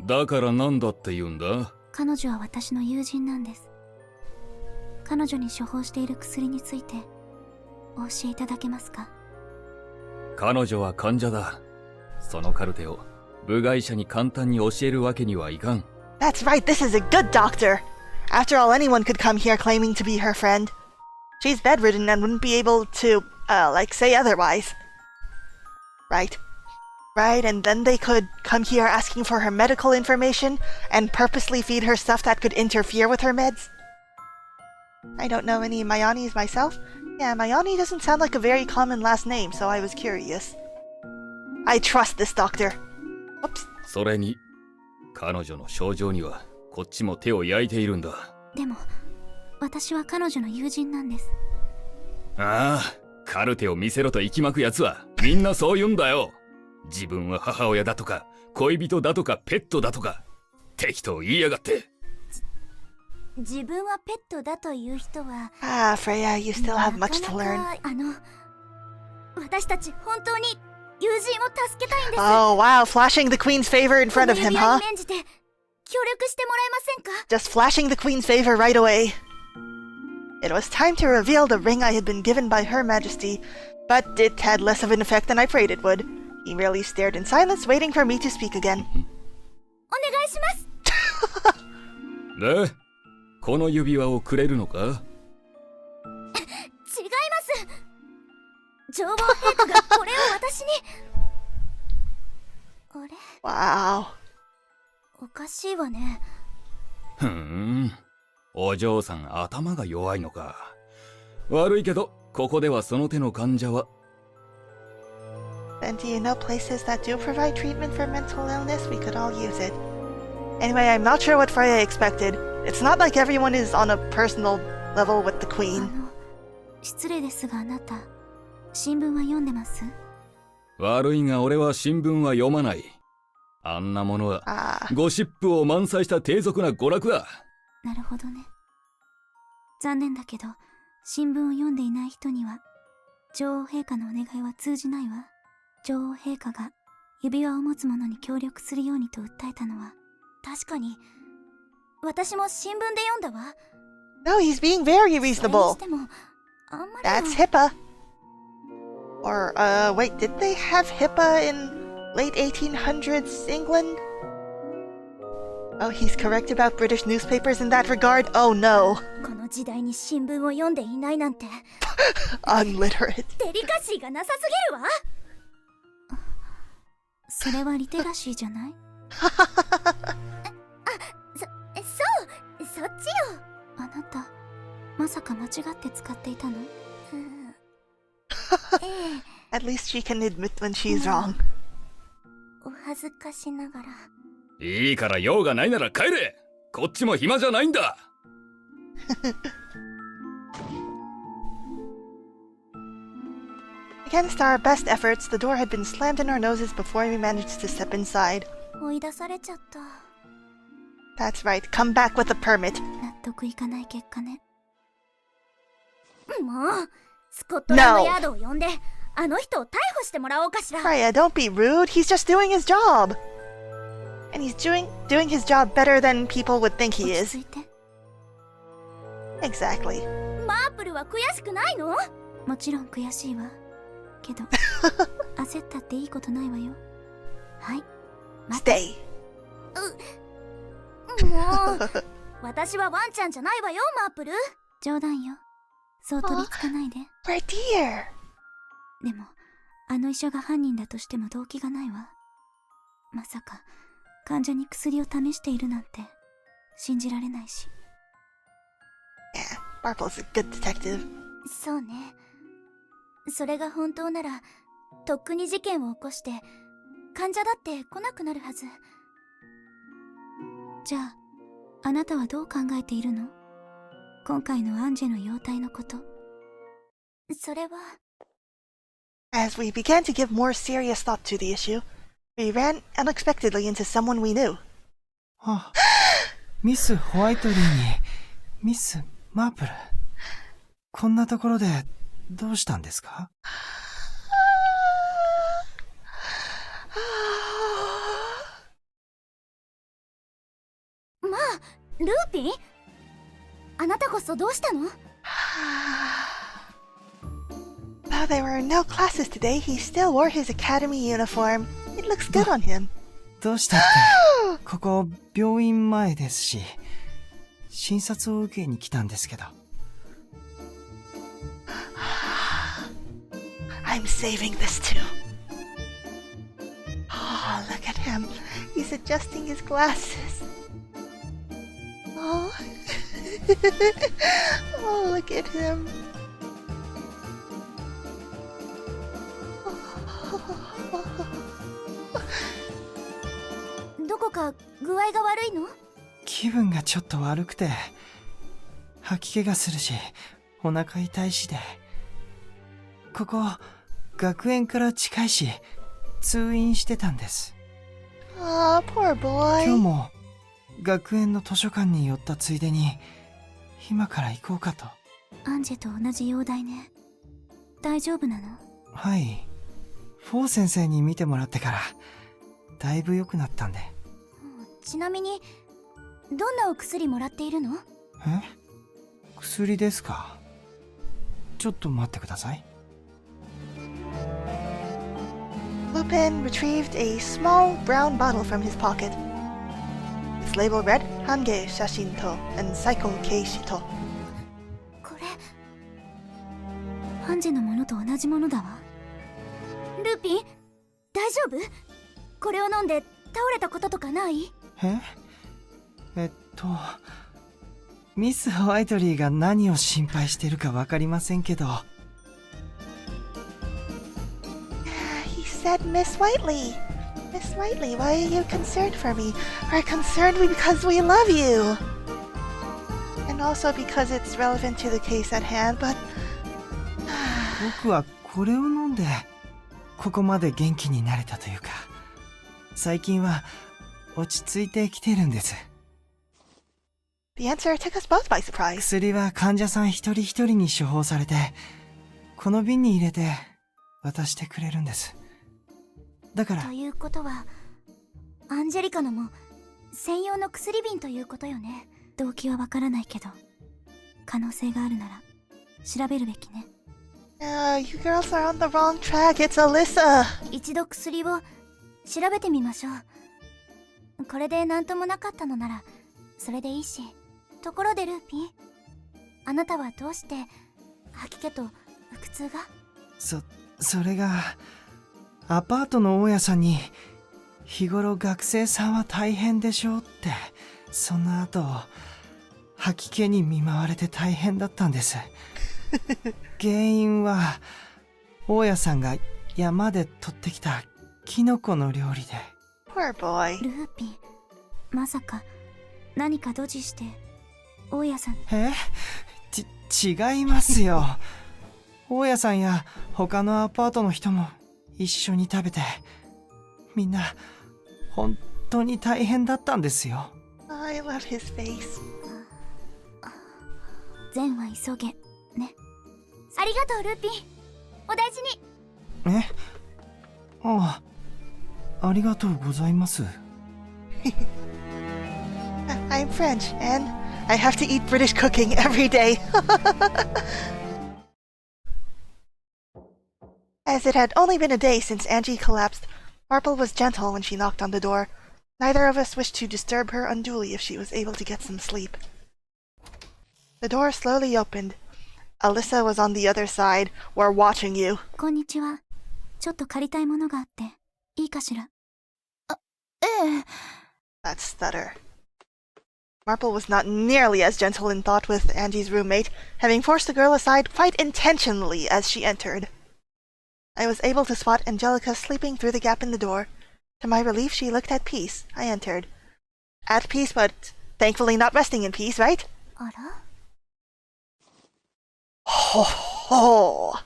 だからなんだって言うんだ？彼女は私の友人なんです。彼女に処方している薬についてお教えいただけますか？彼女は患者だ。そのカルテを部外者に簡単に教えるわけにはいかん。 That's right, this is a good doctor! After all, anyone could come here claiming to be her friend. She's bedridden and wouldn't be able to, say otherwise. Right. Right, and then they could come here asking for her medical information and purposely feed her stuff that could interfere with her meds. I don't know any Mayanis myself. Yeah, Mayani doesn't sound like a very common last name, so I was curious. I trust this doctor. Oops. それに、彼女の症状にはこっちも手を焼いているんだ。でも私は彼女の友人なんです。ああ、カルテを見せろと息巻くやつはみんなそう言うんだよ。自分は母親だとか恋人だとかペットだとか適当言いやがって。自分はペットだという人は Freya, you still have much to learn. 私たち本当に友人を助けたいんです。 Oh, wow, flashing the queen's favor in front of him, huh? この指輪に免じて協力してもらえませんか？ Just flashing the queen's favor right away. It was time to reveal the ring I had been given by Her Majesty, but it had less of an effect than I prayed it would. He merely stared in silence, waiting for me to speak again. お願いします。で、この指輪をくれるのか？違います。女王陛下がこれを私に。あれ？ Wow. おかしいわね。ふーん。お嬢さん頭が弱いのか。悪いけど、ここではその手の患者は。Then do you know places that do provide treatment for mental illness? We could all use it. Anyway, I'm not sure what Freya expected. It's not like everyone is on a personal level with the queen. 失礼ですがあなた、新聞は読んでます？悪いが俺は新聞は読まない。あんなものはゴシップを満載した低俗な娯楽だ。なるほどね。残念だけど、新聞を読んでいない人には女王陛下のお願いは通じないわ。女王陛下が指輪を持つ者に協力するようにと訴えたのは確かに私も新聞で読んだわ。 No, he's being very reasonable. それにしてもあんまり That's HIPAA. Or, wait, did they have HIPAA in late 1800s England? Oh, he's correct about British newspapers in that regard? Oh no. この時代に新聞を読んでいないなんてUnliterate. デリカシーがなさすぎるわ。それはリテラシーじゃない？そっちよ。あなたまさか間違って使っていたの？At least she can admit when she's wrong. 恥ずかしながら。いいから用がないなら帰れ。こっちも暇じゃないんだ。Against our best efforts, the door had been slammed in our noses before we managed to step inside. 追い出されちゃった。 That's right, come back with a permit. 納得いかない結果ね。もうスコットランドヤードを呼んであの人を逮捕してもらおうかしら。 Freya, don't be rude. He's just doing his job. And he's doing his job better than people would think he 落 is. ち着いて。 Exactly. マープルは悔しくないの？もちろん悔しいわ。けど焦ったっていいことないわよ。はい。Stay. もう私はワンちゃんじゃないわよ、マープル。冗談よ。そう取りつかないで。My dear. でもあの医者が犯人だとしても動機がないわ。まさか患者に薬を試しているなんて信じられないし。 Yeah, Barple's a good detective. そうね。それが本当ならとっくに事件を起こして患者だって来なくなるはず。じゃああなたはどう考えているの？今回のアンジェの容体のこと。それは As we began to give more serious thought to the issue, we ran unexpectedly into someone we knew. あ、ミス・ホワイトリーにミス・マープル。こんなところでどうしたんですか？まあ、ルーピン？あなたこそどうしたの？ Though there were no classes today, he still wore his academy uniform. It looks good on him. どうしたって、ここ病院前ですし、診察を受けに来たんですけど。I'm saving this too. Oh, look at him. He's adjusting his glasses. Oh. Oh, look at him. Oh. どこか具合が悪いの？気分がちょっと悪くて、吐き気がするし、お腹痛いしで。ここ、学園から近いし、通院してたんです。Oh, poor boy. 今日も学園の図書館に寄ったついでに、今から行こうかと。アンジェと同じ容体ね。大丈夫なの？はい。フォー先生に見てもらってから、だいぶ良くなったんで。ちなみに、どんなお薬もらっているの？え？薬ですか？ちょっと待ってください。Lupin retrieved a small brown bottle from his pocket. Its label read Hange Shashinto and Saiko Keishito. これ、ハンジェのものと同じものだわ。ルーピン、大丈夫？これを飲んで倒れたこととかない？ミス・ホワイトリーが何を心配してるかわかりませんけど。He said, Miss Whiteley. Miss Whiteley, why are you concerned for me? We're concerned because we love you. And also because it's relevant to the case at hand, but... 僕はこれを飲んで、ここまで元気になれたというか、最近は落ち着いてきてるんです。The answer took us both by surprise. 薬は患者さん一人一人に処方されて、この瓶に入れて渡してくれるんです。だから。ということは、アンジェリカのも専用の薬瓶ということよね。動機はわからないけど、可能性があるなら調べるべきね。You girls are on the wrong track. It's Alyssa. 一度薬を調べてみましょう。これで何ともなかったのならそれでいいし。ところでルーピン、あなたはどうして吐き気と腹痛が？それがアパートの大家さんに日頃学生さんは大変でしょうって、その後吐き気に見舞われて大変だったんです。原因は大家さんが山で採ってきたキノコの料理で。Poor boy. ルーピン、まさか何かドジして大家さん。違いますよ。大家さんや他のアパートの人も一緒に食べて、みんな本当に大変だったんですよ。I love his face. 善は急げね。ありがとうルーピン、お大事に。ありがとうございます。I'm French, and I have to eat British cooking every day. As it had only been a day since Angie collapsed, Marple was gentle when she knocked on the door. Neither of us wished to disturb her unduly if she was able to get some sleep. The door slowly opened. Alyssa was on the other side. We're watching you. こんにちは。ちょっと借りたいものがあっていいかしら。That stutter. Marple was not nearly as gentle in thought with Angie's roommate, having forced the girl aside quite intentionally as she entered. I was able to spot Angelica sleeping through the gap in the door. To my relief, she looked at peace. I entered. At peace, but thankfully not resting in peace, right? あら？ Ho ho!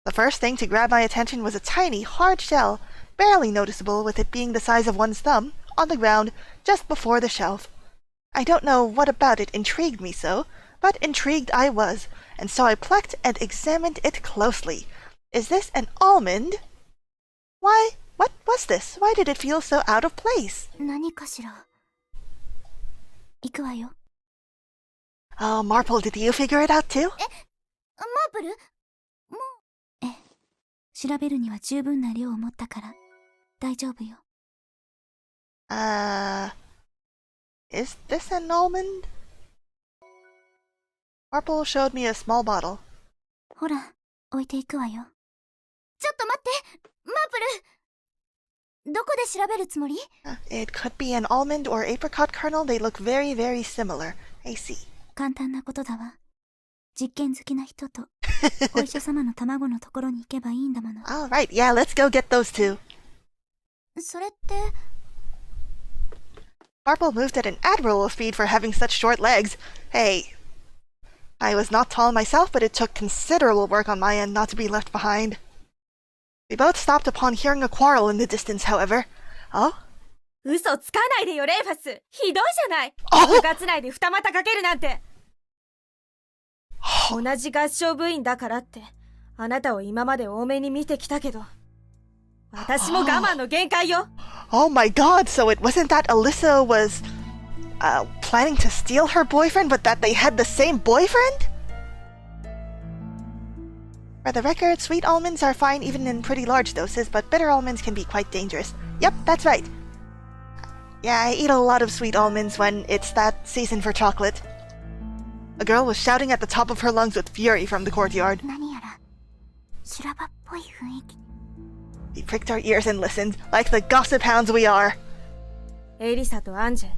The first thing to grab my attention was a tiny, hard shell, barely noticeable with it being the size of one's thumb, on the ground, just before the shelf. I don't know what about it intrigued me so, but intrigued I was, and so I plucked and examined it closely. Is this an almond? Why, what was this? Why did it feel so out of place? 何かしら。行くわよ。Oh, Marple, did you figure it out too? マープル？もう。調べるには十分な量を持ったから大丈夫よ。Is this an almond? Marple showed me a small bottle. ほら、置いていくわよ。ちょっと待って、マープル。どこで調べるつもり？ It could be an almond or apricot kernel. They look very, very similar. I see. 簡単なことだわ。実験好きな人とお医者様の卵のところに行けばいいんだもの。All right, yeah, let's go get those two. それって。Marple moved at an admirable speed for having such short legs. Hey, I was not tall myself, but it took considerable work on my end not to be left behind. We both stopped upon hearing a quarrel in the distance, however. Oh? 嘘つかないでよレイファス。ひどいじゃない。あ部活内で二股かけるなんて。同じ合唱部員だからってあなたを今まで多めに見てきたけど、私も我慢の限界よ。Oh my god, so it wasn't that Alyssa was planning to steal her boyfriend, but that they had the same boyfriend? For the record, sweet almonds are fine even in pretty large doses, but bitter almonds can be quite dangerous. Yep, that's right. Yeah, I eat a lot of sweet almonds when it's that season for chocolate. A girl was shouting at the top of her lungs with fury from the courtyard. 何やら修羅場っぽい雰囲気。 We pricked our ears and listened, like the gossip hounds we are. エリサとアンジェ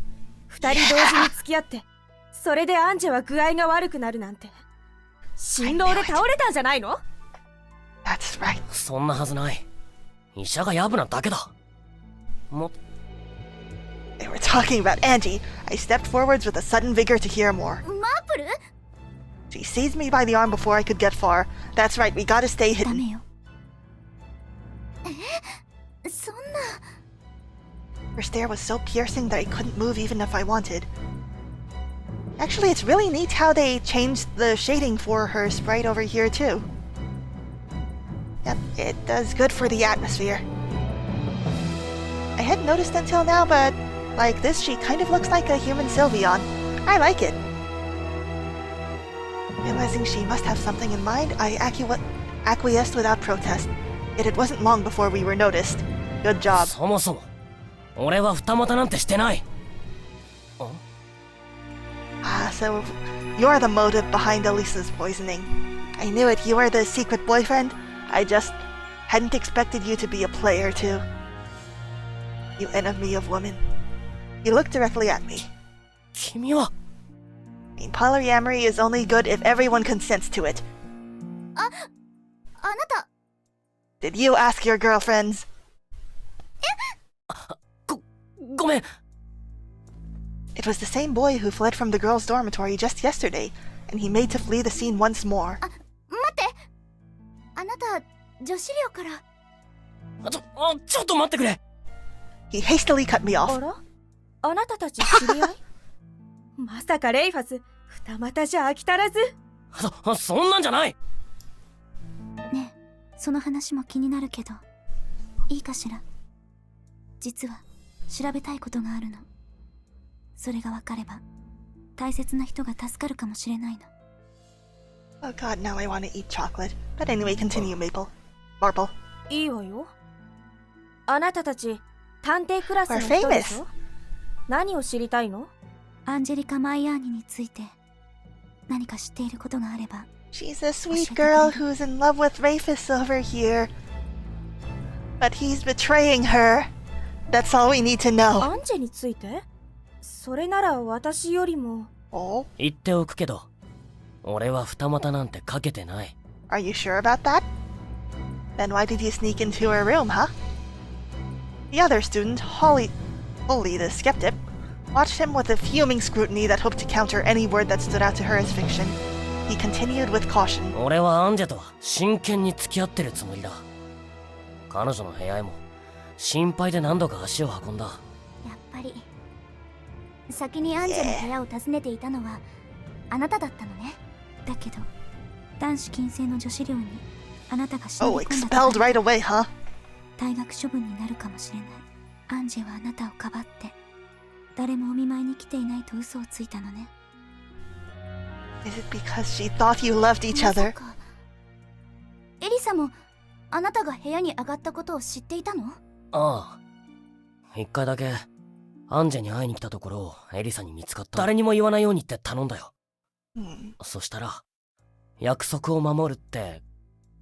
二人同時に付き合って、それでアンジェは具合が悪くなるなんて心労で倒れたんじゃないの？ That's right. そんなはずない。医者がヤブなだけだ。They were talking about Angie. I stepped forwards with a sudden vigor to hear more. マープル？ She seized me by the arm before I could get far. That's right, we gotta stay ダ hidden. メよ。そんな。 Her stare was so piercing that I couldn't move even if I wanted. Actually, it's really neat how they changed the shading for her sprite over here too. Yep, it does good for the atmosphere. I hadn't noticed until now, but like this, she kind of looks like a human Sylveon. I like it. Realizing she must have something in mind, I acquiesced without protest. Yet it wasn't long before we were noticed. Good job. そもそも俺は二股なんてしてない。So you're the motive behind Elisa's poisoning. I knew it, you are the secret boyfriend. I just hadn't expected you to be a player too. You enemy of women. You looked directly at me. 君は I mean, polyamory is only good if everyone consents to it. あなた。 Did you ask your girlfriends? ごめん。 It was the same boy who fled from the girls' dormitory just yesterday, and he made to flee the scene once more. 待ってあなた女子寮から。ちょっと待ってくれ。 He hastily cut me あ off. らあなたたち知り合いまさかレイファス二股じゃ飽き足らず。そんなんじゃない。ねえ、その話も気になるけど、いいかしら。実は調べたいことがあるの。それがわかれば大切な人が助かるかもしれないの。 Oh god, now I want to eat chocolate. But anyway, continue, Marple. いいわよ。あなたたち探偵クラスの We're 人でし famous. ょ。何を知りたいの？アンジェリカ・マイヤーニについて何か知っていることがあれば。 She's a sweet girl who's in love with Rafus over here. But he's betraying her. That's all we need to know. アンジェについて？それなら私よりも。Oh? 言っておくけど、俺は二股なんてかけてない。 Are you sure about that? Then why did you sneak into her room, huh? The other student, Holly the skeptic, watched him with a fuming scrutiny that hoped to counter any word that stood out to her as fiction. He continued with caution. 俺はアンジェとは真剣に付き合ってるつもりだ。彼女の部屋へも心配で何度か足を運んだ。やっぱり先にアンジェの部屋を訪ねていたのはあなただったのね。だけど男子禁制の女子寮にあなたが忍 Oh, び込んだ expelled から right away, huh? 退学処分になるかもしれない。アンジェはあなたをかばって誰もお見舞いに来ていないと嘘をついたのね。 Is it because she thought you loved each まさ other? かエリサもあなたが部屋に上がったことを知っていたの？ああ、一回だけアンジェに会いに来たところをエリサに見つかった。誰にも言わないようにって頼んだよ。Hmm. そしたら約束を守るって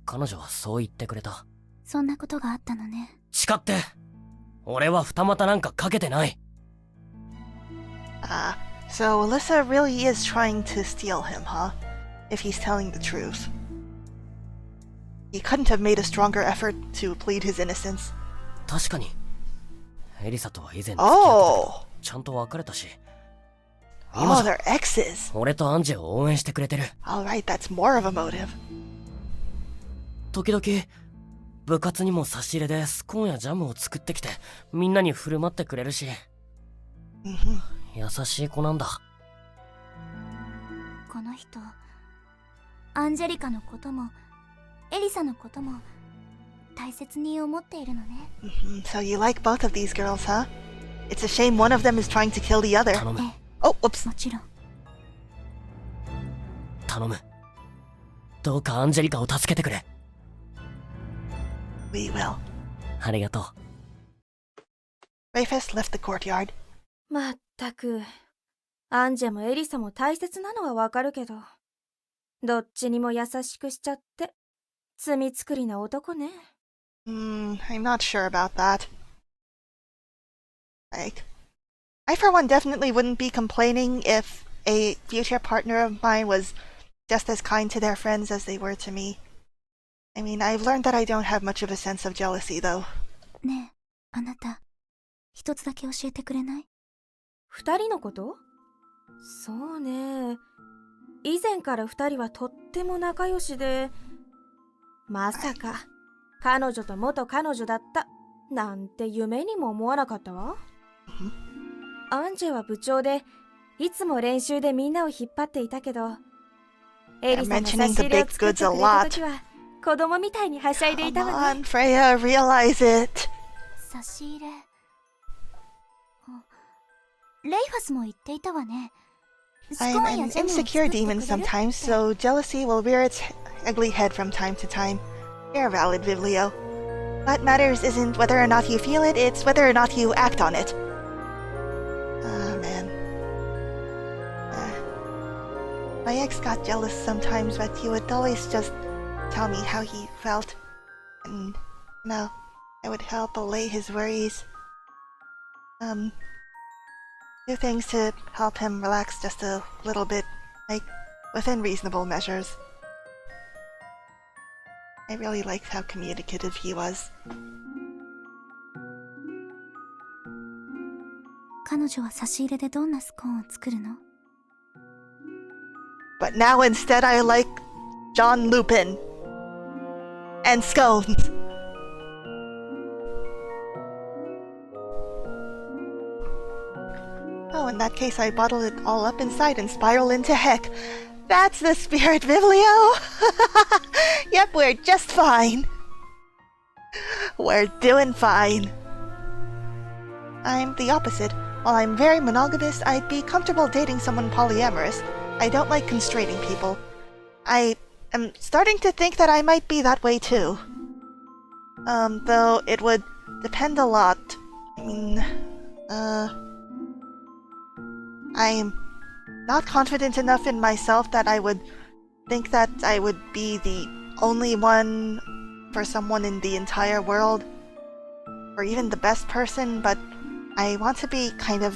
彼女はそう言ってくれた。そんなことがあったのね。誓って。俺は二股なんかかけてない。 So Alyssa really is trying to steal him, huh? If he's telling the truth. He couldn't have made a stronger effort to plead his innocence. 確かにエリサとは以前付き合ってたけど、 Oh! ちゃんと別れたし、 Oh, 今じゃ they're exes. 俺とアンジェを応援してくれてる。 Alright, that's more of a motive. 時々部活にも差し入れでスコーンやジャムを作ってきてみんなに振る舞ってくれるし、 Mm-hmm. 優しい子なんだ。この人アンジェリカのこともエリサのことも大切に思っているのね。 Mm-hmm. So you like both of these girls, huh? It's a shame one of them is trying to kill the other. 頼む、 Oh, whoops. もちろん。頼む。どうかアンジェリカを助けてくれ。 We will. ありがとう。 Rafus left the courtyard. まったくアンジェもエリサも大切なのはわかるけど、どっちにも優しくしちゃって罪作りな男ね。I'm not sure about that. Like, I for one definitely wouldn't be complaining if a future partner of mine was just as kind to their friends as they were to me. I mean, I've learned that I don't have much of a sense of jealousy, though. ねえ、あなた一つだけ教えてくれない？二人のこと？そうね。以前から二人はとっても仲良しで、まさか彼女と元彼女だったなんて夢にも思わなかったわ。アンジェは部長でいつも練習でみんなを引っ張っていたけど、エリさんが差し入れを作ってくれた時は子供みたいにはしゃいでいた Come わね。 on, Freya, realize it. 差し入れ。レイファスも言っていたわね。スコ I'm ーンや an ジャムを作って insecure くれる demon って。 sometimes, so jealousy will rear its ugly head from time to time. You're valid, Vivlio. What matters isn't whether or not you feel it, it's whether or not you act on it. Oh, man. My ex got jealous sometimes, but he would always just tell me how he felt. And, I would help allay his worries. Do things to help him relax just a little bit, like, within reasonable measures. I really liked how communicative he was. 彼女は差し入れでどんなスコーンを作るの？ But now instead I like John Lupin. And scones. Oh, in that case I bottle it all up inside and spiral into heck. That's the spirit, Vivlio! Yep, we're just fine. We're doing fine. I'm the opposite. While I'm very monogamous, I'd be comfortable dating someone polyamorous. I don't like constraining people. I am starting to think that I might be that way too. Though it would depend a lot. I mean, I'm not confident enough in myself that I would think that I would be the only one for someone in the entire world, or even the best person, but I want to be kind of,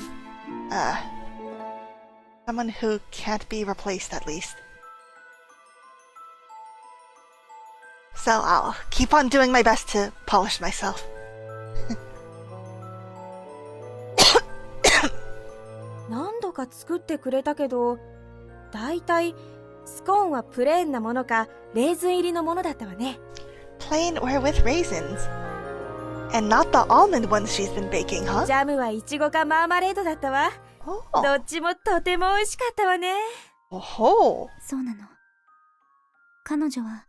someone who can't be replaced at least. So I'll keep on doing my best to polish myself. 何度か作ってくれたけど、だいたいスコーンはプレーンなものかレーズン入りのものだったわね。Plain or with raisins? And not the almond ones she's been baking, huh? ジャムはイチゴかマーマレードだったわ。Oh. どっちもとても美味しかったわね。Oh. そうなの。彼女は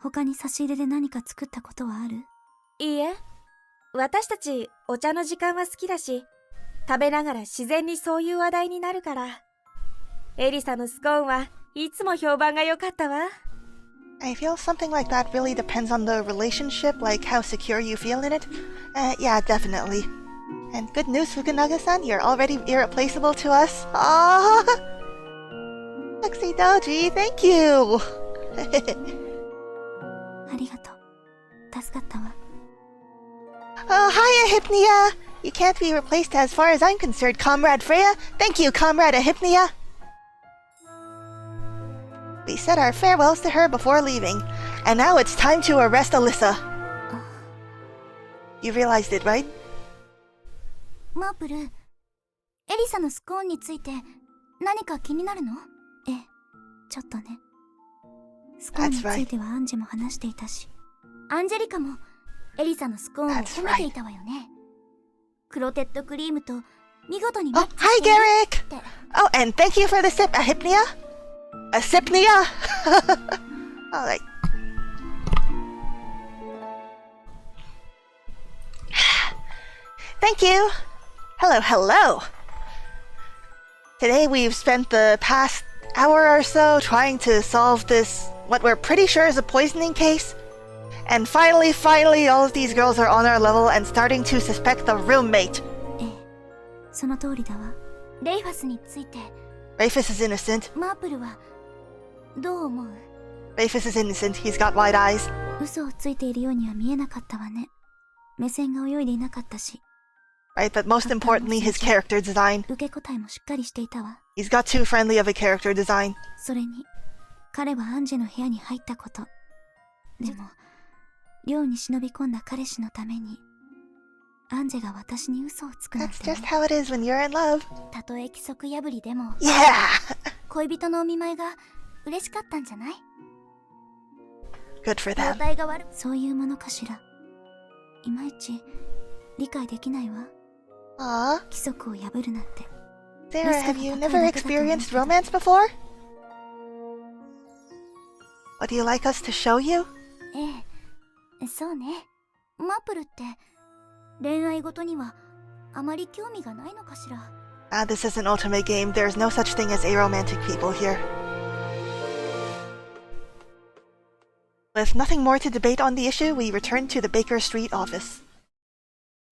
他に差し入れで何か作ったことはある？いいえ、私たちお茶の時間は好きだし、食べながら自然にそういう話題になるから。エリサのスコーンはいつも評判が良かったわ。I feel something like that really depends on the relationship, like how secure you feel in it. Yeah, definitely. And good news, Fukunaga-san, you're already irreplaceable to us. Ah, Sexy Doji, thank you! ありがとう。助かったわ。Oh, hiya, Hypnia! You can't be replaced as far as I'm concerned, Comrade Freya. Thank you, Comrade Hypnia. We said our farewells to her before leaving, and now it's time to arrest Alyssa. You realized it, right? マープル、エリサのスコーンについて何か気になるの？ええ、ちょっとね。スコーンについてはアンジェも話していたし、アンジェリカもエリサのスコーンを褒めていたわよね。クロテッドクリームと見事にマッチしているって。Oh, and thank you for the sip, Hypnia. A Sipnia? Alright. Thank you. Hello, hello. Today we've spent the past hour or so trying to solve this, what we're pretty sure is a poisoning case. And finally, all of these girls are on our level and starting to suspect the roommate. ええ、その通りだわ。レイファスについて。Rafus is innocent. マープルはどう思う？ Rafus is innocent. He's got wide eyes. 嘘をついているようには見えなかったわね。目線が泳いでいなかったし。Right, but most importantly, his character design. 受け答えもしっかりしていたわ。He's got too friendly of a character design. それに、彼はアンジェの部屋に入ったこと。でも、寮に忍び込んだ彼氏のために、アンジェが私に嘘をつくなんて、ね。That's just how it is when you're in love. たとえ規則破りでも、Yeah! 恋人のお見舞いが嬉しかったんじゃない？ Good for them. 状態が悪い。そういうものかしら。いまいち理解できないわ。Aww. 規則を破るなんて。Sarah, have you never experienced romance before? Would you like us to show you? ええ、そうね。マープルって恋愛ごとにはあまり興味がないのかしら。This is an ultimate game. There's no such thing as aromantic people here. With nothing more to debate on the issue, we return to the Baker Street office.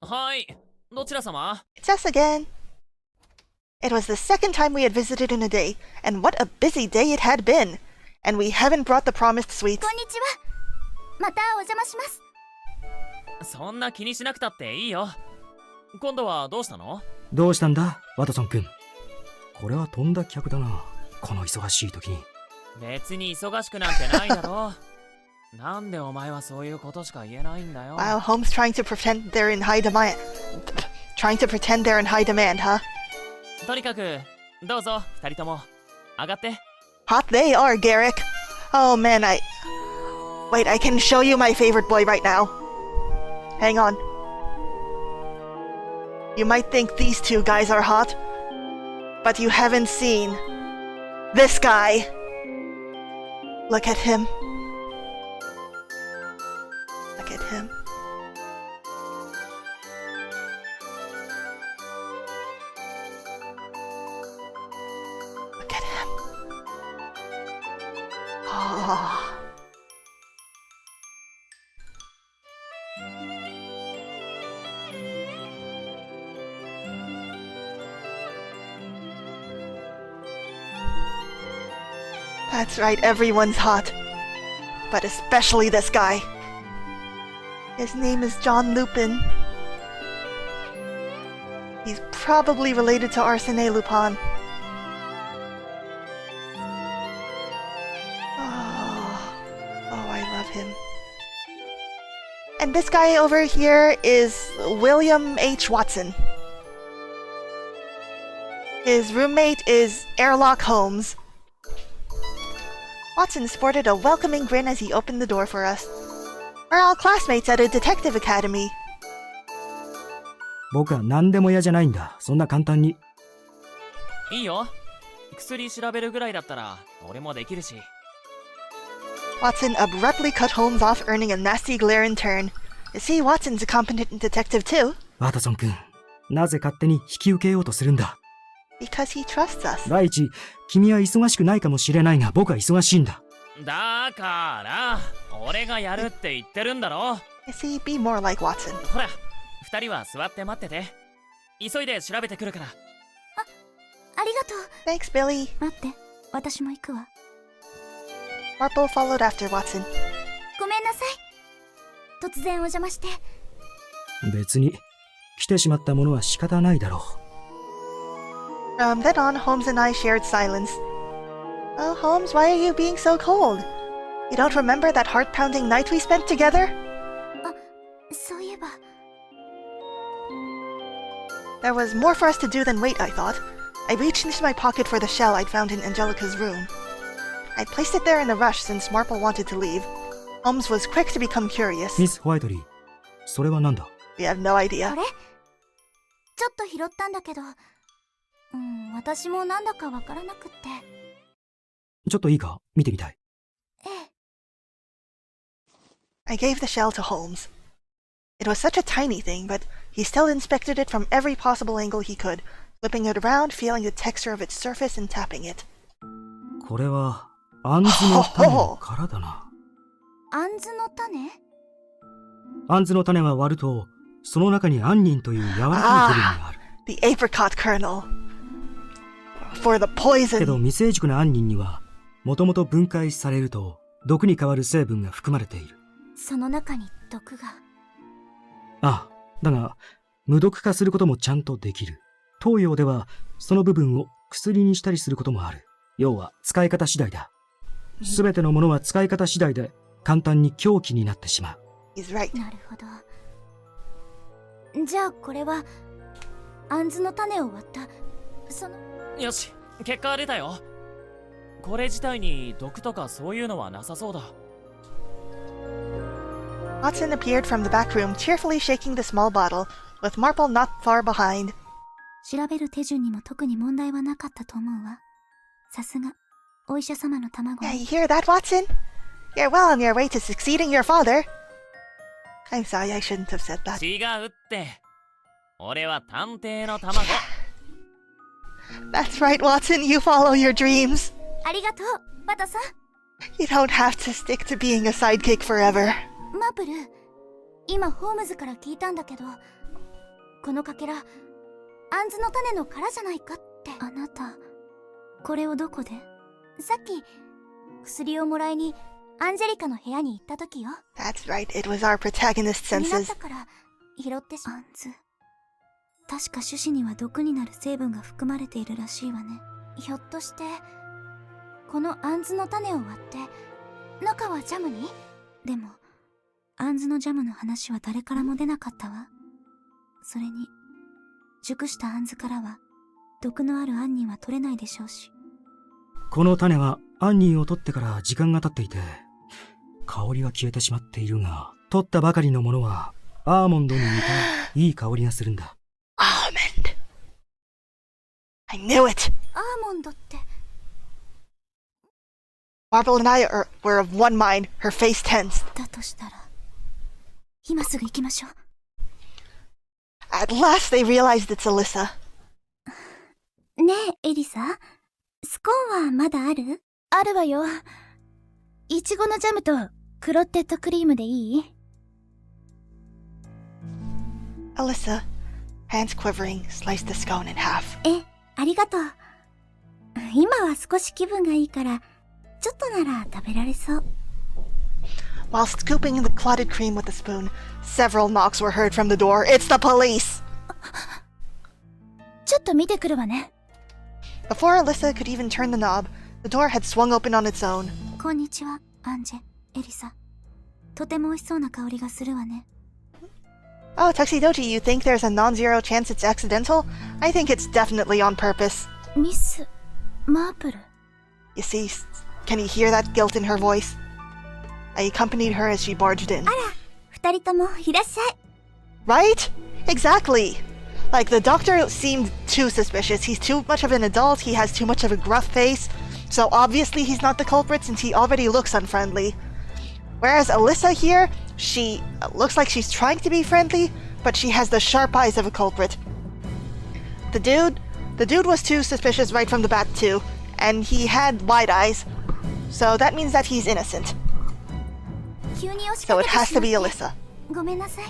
はい、どちら様？ It's us again. It was the second time we had visited in a day, and what a busy day it had been. And we haven't brought the promised sweets. こんにちは。またお邪魔します。そんな気にしなくたっていいよ。今度はどうしたの？どうしたんだ、ワトソン君。これはとんだ客だな、この忙しい時に。別に忙しくなんてないだろ。なんでお前はそういうことしか言えないんだよ。While Holmes trying to pretend they're in high Trying to pretend they're in high demand, huh? とにかくどうぞ二人とも上がって。 Hot they are, Garrick. Oh man, Wait, I can show you my favorite boy right now. Hang on. You might think these two guys are hot, but you haven't seen this guy. Look at him. Look at him. Look at him. Oh. That's right, everyone's hot. But especially this guy. His name is John Lupin. He's probably related to Arsène Lupin. Oh, I love him. And this guy over here is William H. Watson. His roommate is Airlock Holmes. Watson sported a welcoming grin as he opened the door for us. We're all classmates at a detective academy. 僕は何でも嫌じゃないんだ。そんな簡単に。いいよ。薬調べるぐらいだったら俺もできるし。 Watson abruptly cut Holmes off, earning a nasty glare in turn. See, Watson's a competent detective too. ワトソン君、なぜ勝手に引き受けようとするんだ。 Because he trusts us. 第一、君は忙しくないかもしれないが、僕は忙しいんだ。だから俺がやるって言ってるんだろ。 See, be more like Watson. ほら、二人は座って待ってて。急いで調べてくるから。ありがとう。 Thanks, Billy. 待って、私も行くわ。 Marple followed after Watson. ごめんなさい。突然お邪魔して。別に、来てしまったものは仕方ないだろう。From then on, Holmes and I shared silence. Oh, Holmes, why are you being so cold? You don't remember that heart-pounding night we spent together? そういえば。 There was more for us to do than wait, I thought. I reached into my pocket for the shell I'd found in Angelica's room. I placed it there in a rush since Marple wanted to leave. Holmes was quick to become curious. ミス・ホワイトリー、それは何だ。 We have no idea. あれ？ちょっと拾ったんだけど、私もなんだかわからなくって。ちょっといいか見てみたい。ええ。I gave the shell to Holmes. It was such a tiny thing, but he still inspected it from every possible angle he could, flipping it around, feeling the texture of its surface and tapping it. これは、アンズの種の殻だな。アンズの種？アンズの種は割ると、その中に杏仁という柔らかい部分がある。The apricot kernel. For the poison. けど未成熟な杏仁には、もともと分解されると、毒に変わる成分が含まれている。その中に毒が。ああ、だが、無毒化することもちゃんとできる。東洋では、その部分を薬にしたりすることもある。要は、使い方次第だ。すべてのものは使い方次第で、簡単に凶器になってしまう。He's right. なるほど。じゃあこれは、アンズの種を割った、その。よし、結果出たよ。これ自体に毒とかそういうのはなさそうだ。Watson appeared from the back room, cheerfully shaking the small bottle, with Marple not far behind. 調べる手順にも特に問題はなかったと思うわ。さすが、お医者様の卵。 Yeah, you hear that, Watson? You're well on your way to succeeding your father. I'm sorry, I shouldn't have said that. 違うって。俺は探偵の卵。That's right, Watson, you follow your dreams. ありがとう、ワトさん。You don't have to stick to being a sidekick forever. マープル、今ホームズから聞いたんだけど、このかけら、アンズの種の殻じゃないかって。あなた、これをどこで？さっき、薬をもらいにアンジェリカの部屋に行った時よ。That's right, it was our protagonist's 気になっ senses. たから拾ってアンズ。確か種子には毒になる成分が含まれているらしいわね。ひょっとして、このアンズの種を割って、中はジャムに？でも、アンズのジャムの話は誰からも出なかったわ。それに、熟した杏子からは毒のある杏仁は取れないでしょうし。この種は杏仁を取ってから時間が経っていて、香りは消えてしまっているが、取ったばかりのものはアーモンドに似たいい香りがするんだ。Almond. I knew it. アーモンドって。Marble and I were of one mind. Her face tensed. だとしたら、今すぐ行きましょう。At last they realized it's Alyssa. ねえ、エリサ。スコーンはまだある？あるわよ。いちごのジャムとクロッテッドクリームでいい？ Alyssa, hands quivering, sliced the scone in half. ありがとう。今は少し気分がいいから、ちょっとなら食べられそう。While scooping the clotted cream with a spoon, several knocks were heard from the door. It's the police! ちょっと見てくるわね。Before Alyssa could even turn the knob, the door had swung open on its own. こんにちは、アンジェ、エリサ。とても美味しそうな香りがするわね。Oh, Tuxedoji, you think there's a non-zero chance it's accidental? I think it's definitely on purpose. ミス・マープル。You see, can you hear that guilt in her voice? I accompanied her as she barged in. あら、二人ともいらっしゃい。Right? Exactly. Like, the doctor seemed too suspicious. He's too much of an adult, he has too much of a gruff face, so obviously he's not the culprit since he already looks unfriendly. Whereas Alyssa here, she looks like she's trying to be friendly, but she has the sharp eyes of a culprit. The dude was too suspicious right from the bat too, and he had wide eyes, so that means that he's innocent. 急に押し So か it けて has し to まっ be て Alyssa. ごめんなさい。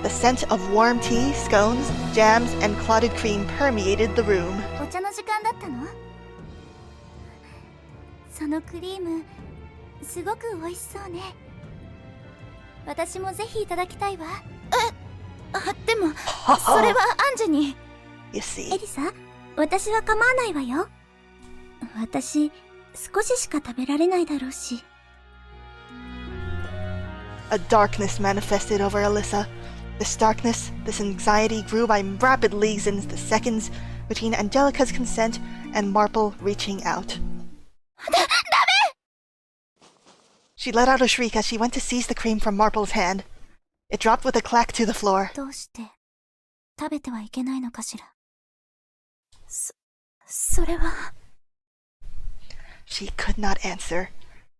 The scent of warm tea, scones, jams, and clotted cream permeated the room. お茶の時間だったの？そのクリーム、すごく美味しそうね。私もぜひいただきたいわ。でも、それはアンジェに。You see. エリサ、私は構わないわよ。私、少ししか食べられないだろうし。A darkness manifested over Alyssa. This darkness, this anxiety grew by rapid leagues in the seconds between Angelica's consent and Marple reaching out. She let out a shriek as she went to seize the cream from Marple's hand. It dropped with a clack to the floor. どうして食べてはいけないのかしら。それは。She could not answer.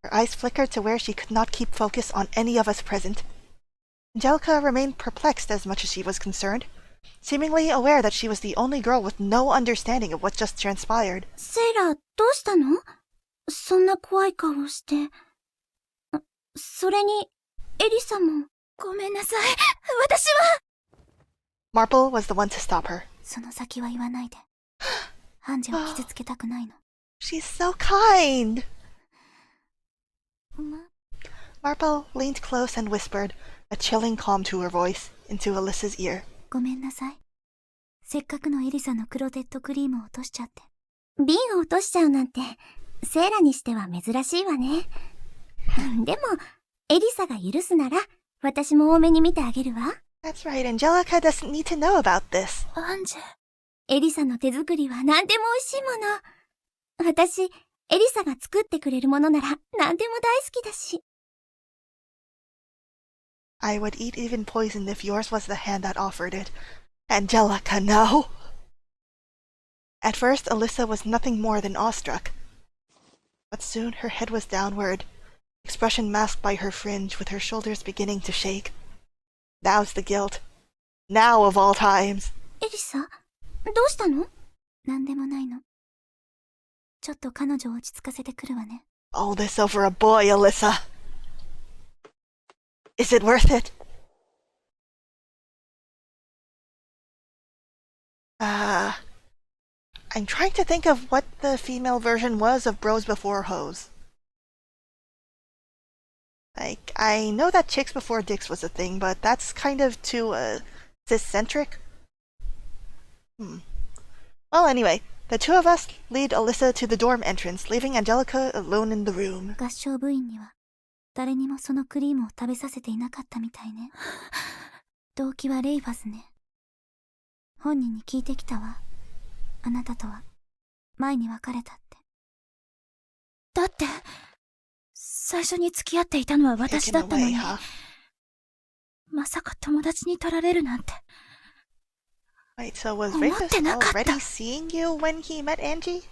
Her eyes flickered to where she could not keep focus on any of us present. Angelica remained perplexed as much as she was concerned, seemingly aware that she was the only girl with no understanding of what just transpired. セイラ、どうしたの？そんな怖い顔をして。それに、エリサも。ごめんなさい。私は。Marple was the one to stop her. その先は言わないで。ハンジを傷つけたくないの。She's so kind! Marple leaned close and whispered, a chilling calm to her voice, into Alyssa's ear. ごめんなさい。せっかくのエリサのクロテッドクリームを落としちゃって。瓶を落としちゃうなんて、セイラにしては珍しいわね。でも、エリサが許すなら、私も多めに見てあげるわ。That's right, Angelica doesn't need to know about this. アンジェ。エリサの手作りは何でも美味しいもの。私、エリサが作ってくれるものなら何でも大好きだし。I would eat even poison if yours was the hand that offered it. Angelica, no! At first, Alyssa was nothing more than awestruck. But soon her head was downward, expression masked by her fringe, with her shoulders beginning to shake. Now's the guilt. Now of all times. エリサ、どうしたの？なんでもないの。ちょっと彼女を落ち着かせてくるわね。All this over a boy, Alyssa. Is it worth it? I'm trying to think of what the female version was of Bros Before Hoes. Like, I know that Chicks Before Dicks was a thing, but that's kind of too, cis-centric. Well, anyway, the two of us lead Alyssa to the dorm entrance, leaving Angelica alone in the room. 合唱部員には誰にもそのクリームを食べさせていなかったみたいね。動機はレイファスね。本人に聞いてきたわ。あなたとは前に別れたって。だって最初に付き合っていたのは私だったのに、まさか友達に取られるなんて。 Wait, so was Rufus already seeing you when he met Angie?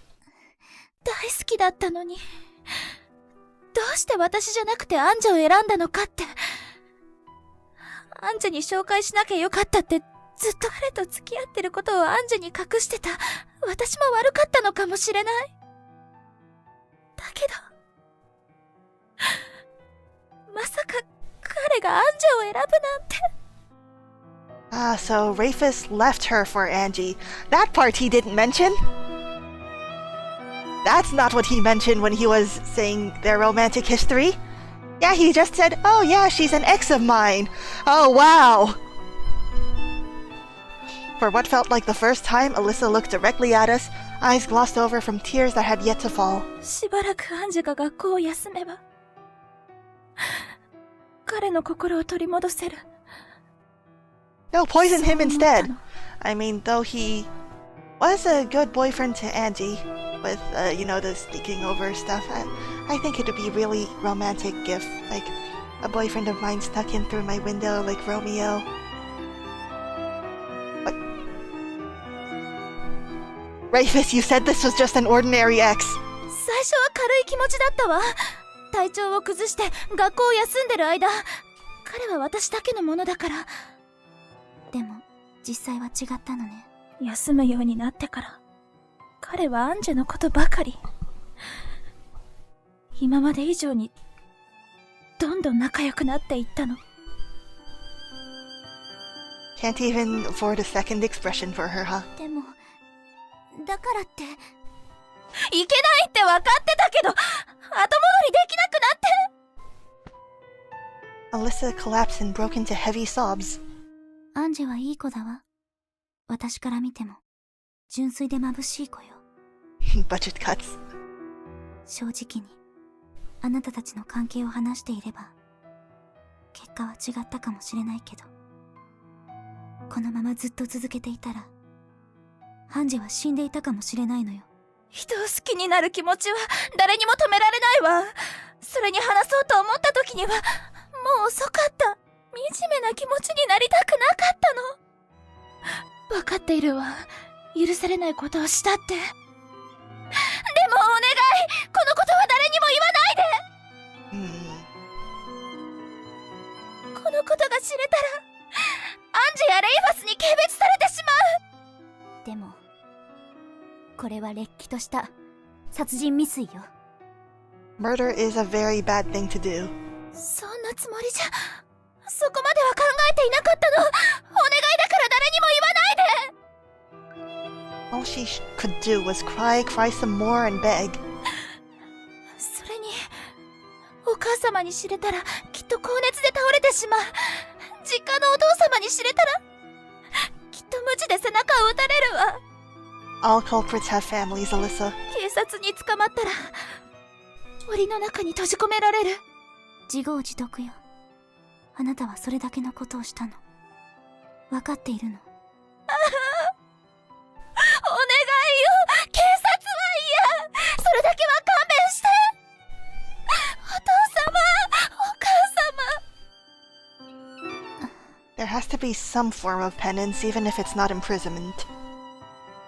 大好きだったのに、どうして私じゃなくてアンジェを選んだのかって。アンジェに紹介しなきゃよかったって、ずっと彼と付き合ってることをアンジェに隠してた私も悪かったのかもしれない。だけどまさか彼がアンジェを選ぶなんて。Ah, so Rufus left her for Angie. That part he didn't mention? That's not what he mentioned when he was saying their romantic history. Yeah, he just said, oh yeah, she's an ex of mine. Oh wow. For what felt like the first time, Alyssa looked directly at us, eyes glossed over from tears that had yet to fall. しばらくアンジェが学校を休めば彼の心を取り戻せる。 No, poison him instead. I mean, though he was a good boyfriend to Angie, with, you know, the sneaking over stuff, I think it would be really romantic if, like, a boyfriend of mine snuck in through my window like Romeo. What? Rufus, you said this was just an ordinary ex. 最初は軽い気持ちだったわ。体調を崩して学校を休んでる間、彼は私だけのものだから。でも実際は違ったのね。休むようになってから彼はアンジェのことばかり。今まで以上にどんどん仲良くなっていったの。 Can't even afford a second expression for her, huh? でもだからっていけないって分かってたけど、後戻りできなくなって。 Alyssa collapsed and broke into heavy sobs. アンジェはいい子だわ。私から見ても純粋で眩しい子よ。Budget cuts. 正直にあなたたちの関係を話していれば結果は違ったかもしれないけど、このままずっと続けていたらアンジェは死んでいたかもしれないのよ。人を好きになる気持ちは誰にも止められないわ。それに話そうと思った時にはもう遅かった。惨めな気持ちになりたくなかったの。分かっているわ。許されないことをしたって。でもお願い、このことは誰にも言わないで。このことが知れたらアンジェやレイファスに軽蔑されてしまう。でもこれはれっきとした殺人未遂よ。 Murder is a very bad thing to do. そんなつもりじゃ、そこまでは考えていなかったの。お願いだから誰にも言わないで。 All she could do was cry some more and beg. それにお母様に知れたらきっと高熱で倒れてしまう。実家のお父様に知れたらきっと無知で背中を打たれるわ。 All culprits have families, Alyssa. 警察に捕まったら檻の中に閉じ込められる。自業自得よ。あなたはそれだけのことをしたの。分かっているの。お願いよ、警察は嫌。それだけは勘弁して。お父様、お母様。 There has to be some form of penance, even if it's not imprisonment.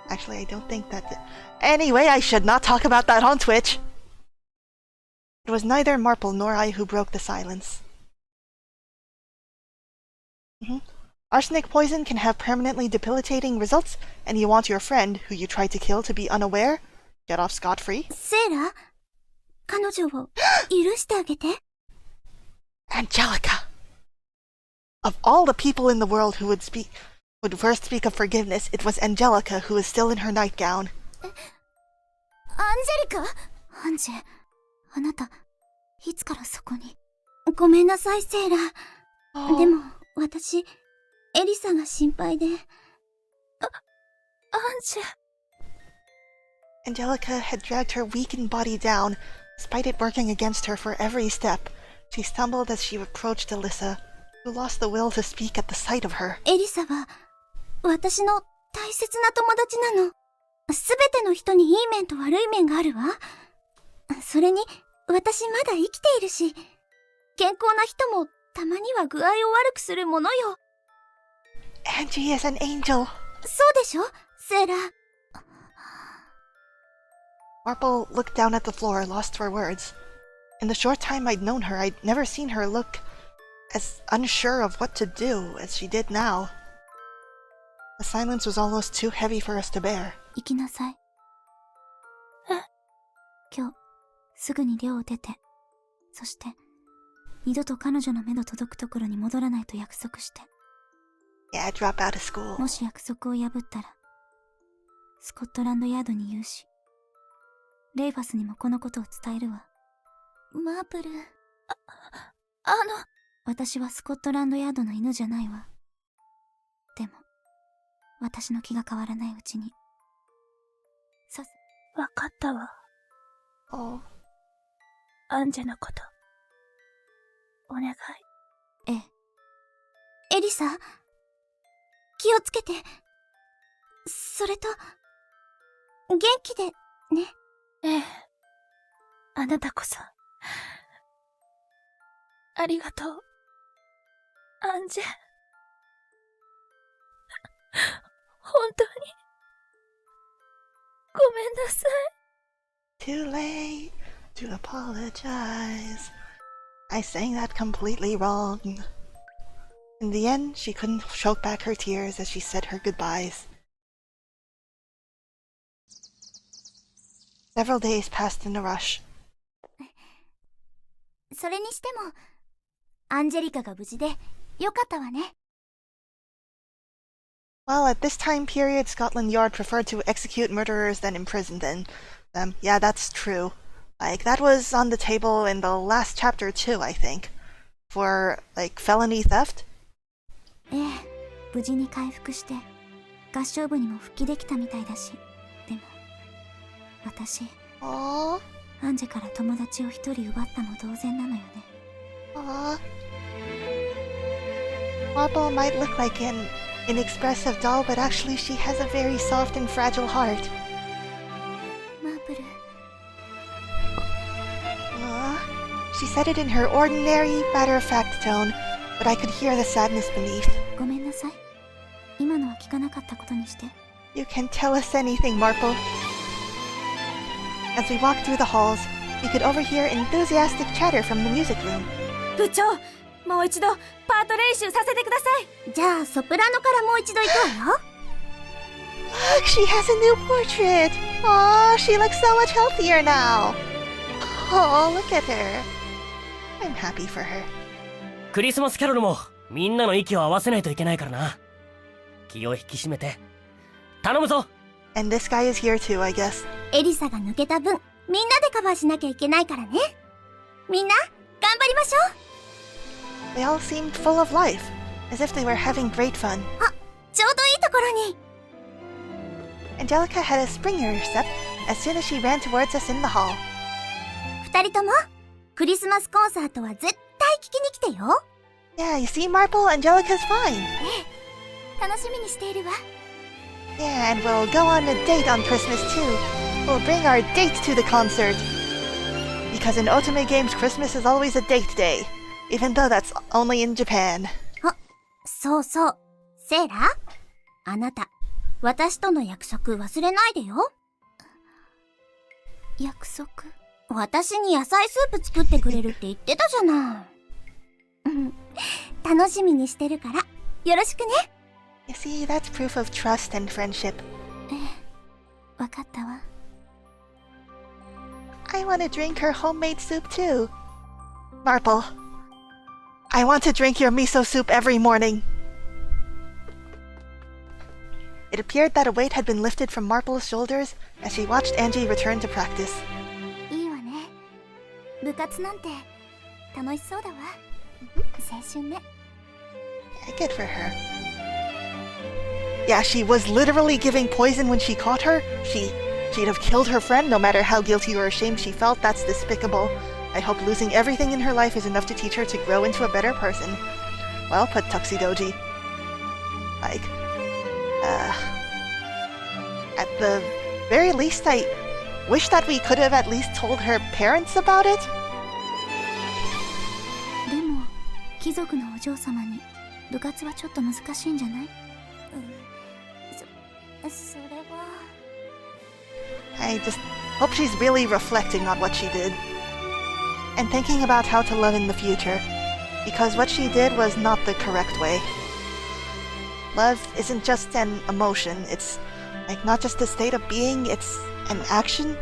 Actually, I don't think that... Anyway, I should not talk about that on Twitch. It was neither Marple nor I who broke the silence. Arsenic poison can have permanently debilitating results, and you want your friend, who you tried to kill, to be unaware? Get off scot-free? セイラ、彼女を許してあげて。 Angelica! Of all the people in the world who would first speak of forgiveness, it was Angelica who was still in her nightgown. アンジェリカ？アンジェ、あなたいつからそこに？ごめんなさい、セイラ。 Oh. でも私、エリサが心配で。アンジェ。 Angelica had dragged her weakened body down, despite it working against her for every step. She stumbled as she approached Alyssa, who who lost the will to speak at the sight of her. エリサは、私の大切な友達なの。すべての人にいい面と悪い面があるわ。それに、私まだ生きているし、健康な人もたまには具合を悪くするものよ。Angie is an angel. そうでしょ、セーラ。Marple looked down at the floor, lost for words. In the short time I'd known her, I'd never seen her look as unsure of what to do as she did now. The silence was almost too heavy for us to bear. 行きなさい。今日、すぐに寮を出て、そして、二度と彼女の目の届くところに戻らないと約束して。Yeah, drop out of school. もし約束を破ったら、スコットランドヤードに言うし、レイファスにもこのことを伝えるわ。マープル。私はスコットランドヤードの犬じゃないわ。でも、私の気が変わらないうちに。わかったわ。Oh. アンジェのこと。お願い。ええ。エリサ、気をつけて。それと、元気で、ね。ええ。あなたこそ。ありがとう。アンジェ。本当に。ごめんなさい。Too late to apologize. I sang that completely wrong. In the end, she couldn't choke back her tears as she said her goodbyes. Several days passed in a rush. それにしても、アンジェリカが無事でよかったわね。Well, at this time period, Scotland Yard preferred to execute murderers than imprison them. Yeah, that's true. Like, that was on the table in the last chapter too, I think. For, like, felony theft? ええ、無事に回復して、合唱部にも復帰できたみたいだし。でも、私、Aww. アンジェから友達を一人奪ったも同然なのよね。Aww. Marple might look like an inexpressive doll, but actually she has a very soft and fragile heart. マープル。She said it in her ordinary, matter-of-fact tone, but I could hear the sadness beneath. ごめんなさい。今のは聞かなかったことにして。You can tell us anything, Marple. As we walked through the halls, we could overhear enthusiastic chatter from the music room. 部長、もう一度パート練習させてください。じゃあソプラノからもう一度行くわよ。Look, she has a new portrait. Aw, she looks so much healthier now. Oh, look at her. I'm happy for her. クリスマスキャロルもみんなの息を合わせないといけないからな。気を引き締めて頼むぞ。 And this guy is here too, I guess. エリサが抜けた分、みんなでカバーしなきゃいけないからね。みんな、頑張りましょう。 They all seemed full of life, as if they were having great fun. あ、ちょうどいいところに。Angelica had a Springer step as soon as she ran towards us in the hall. 二人とも、クリスマスコンサートは絶対聞きに来てよ。Yeah, you see, Marple, Angelica's fine. ええ、楽しみにしているわ。Yeah, and we'll go on a date on Christmas too. We'll bring our date to the concert. Because in Otome Games, Christmas is always a date day, even though that's only in Japan. あ、そうそう。セーラ、あなた、私との約束忘れないでよ。約束？私に野菜スープ作ってくれるって言ってたじゃない。楽しみにしてるから、よろしくね。You see, that's proof of trust and friendship. ええ、わかったわ。I want to drink her homemade soup too. Marple, I want to drink your miso soup every morning. It appeared that a weight had been lifted from Marple's shoulders as she watched Angie return to practice. いいわね。部活なんて楽しそうだわ。青春ね。Good for her. Yeah, she was literally giving poison when she caught her. She'd have killed her friend no matter how guilty or ashamed she felt. That's despicable. I hope losing everything in her life is enough to teach her to grow into a better person. well put, Tuxedoji. Like, at the very least, I wish that we could have at least told her parents about it. でも貴族のお嬢様に部活はちょっと難しいんじゃない？それは I just hope she's really reflecting on what she did and thinking about how to love in the future, because what she did was not the correct way. Love isn't just an emotion, it's like not just a state of being, it's an action,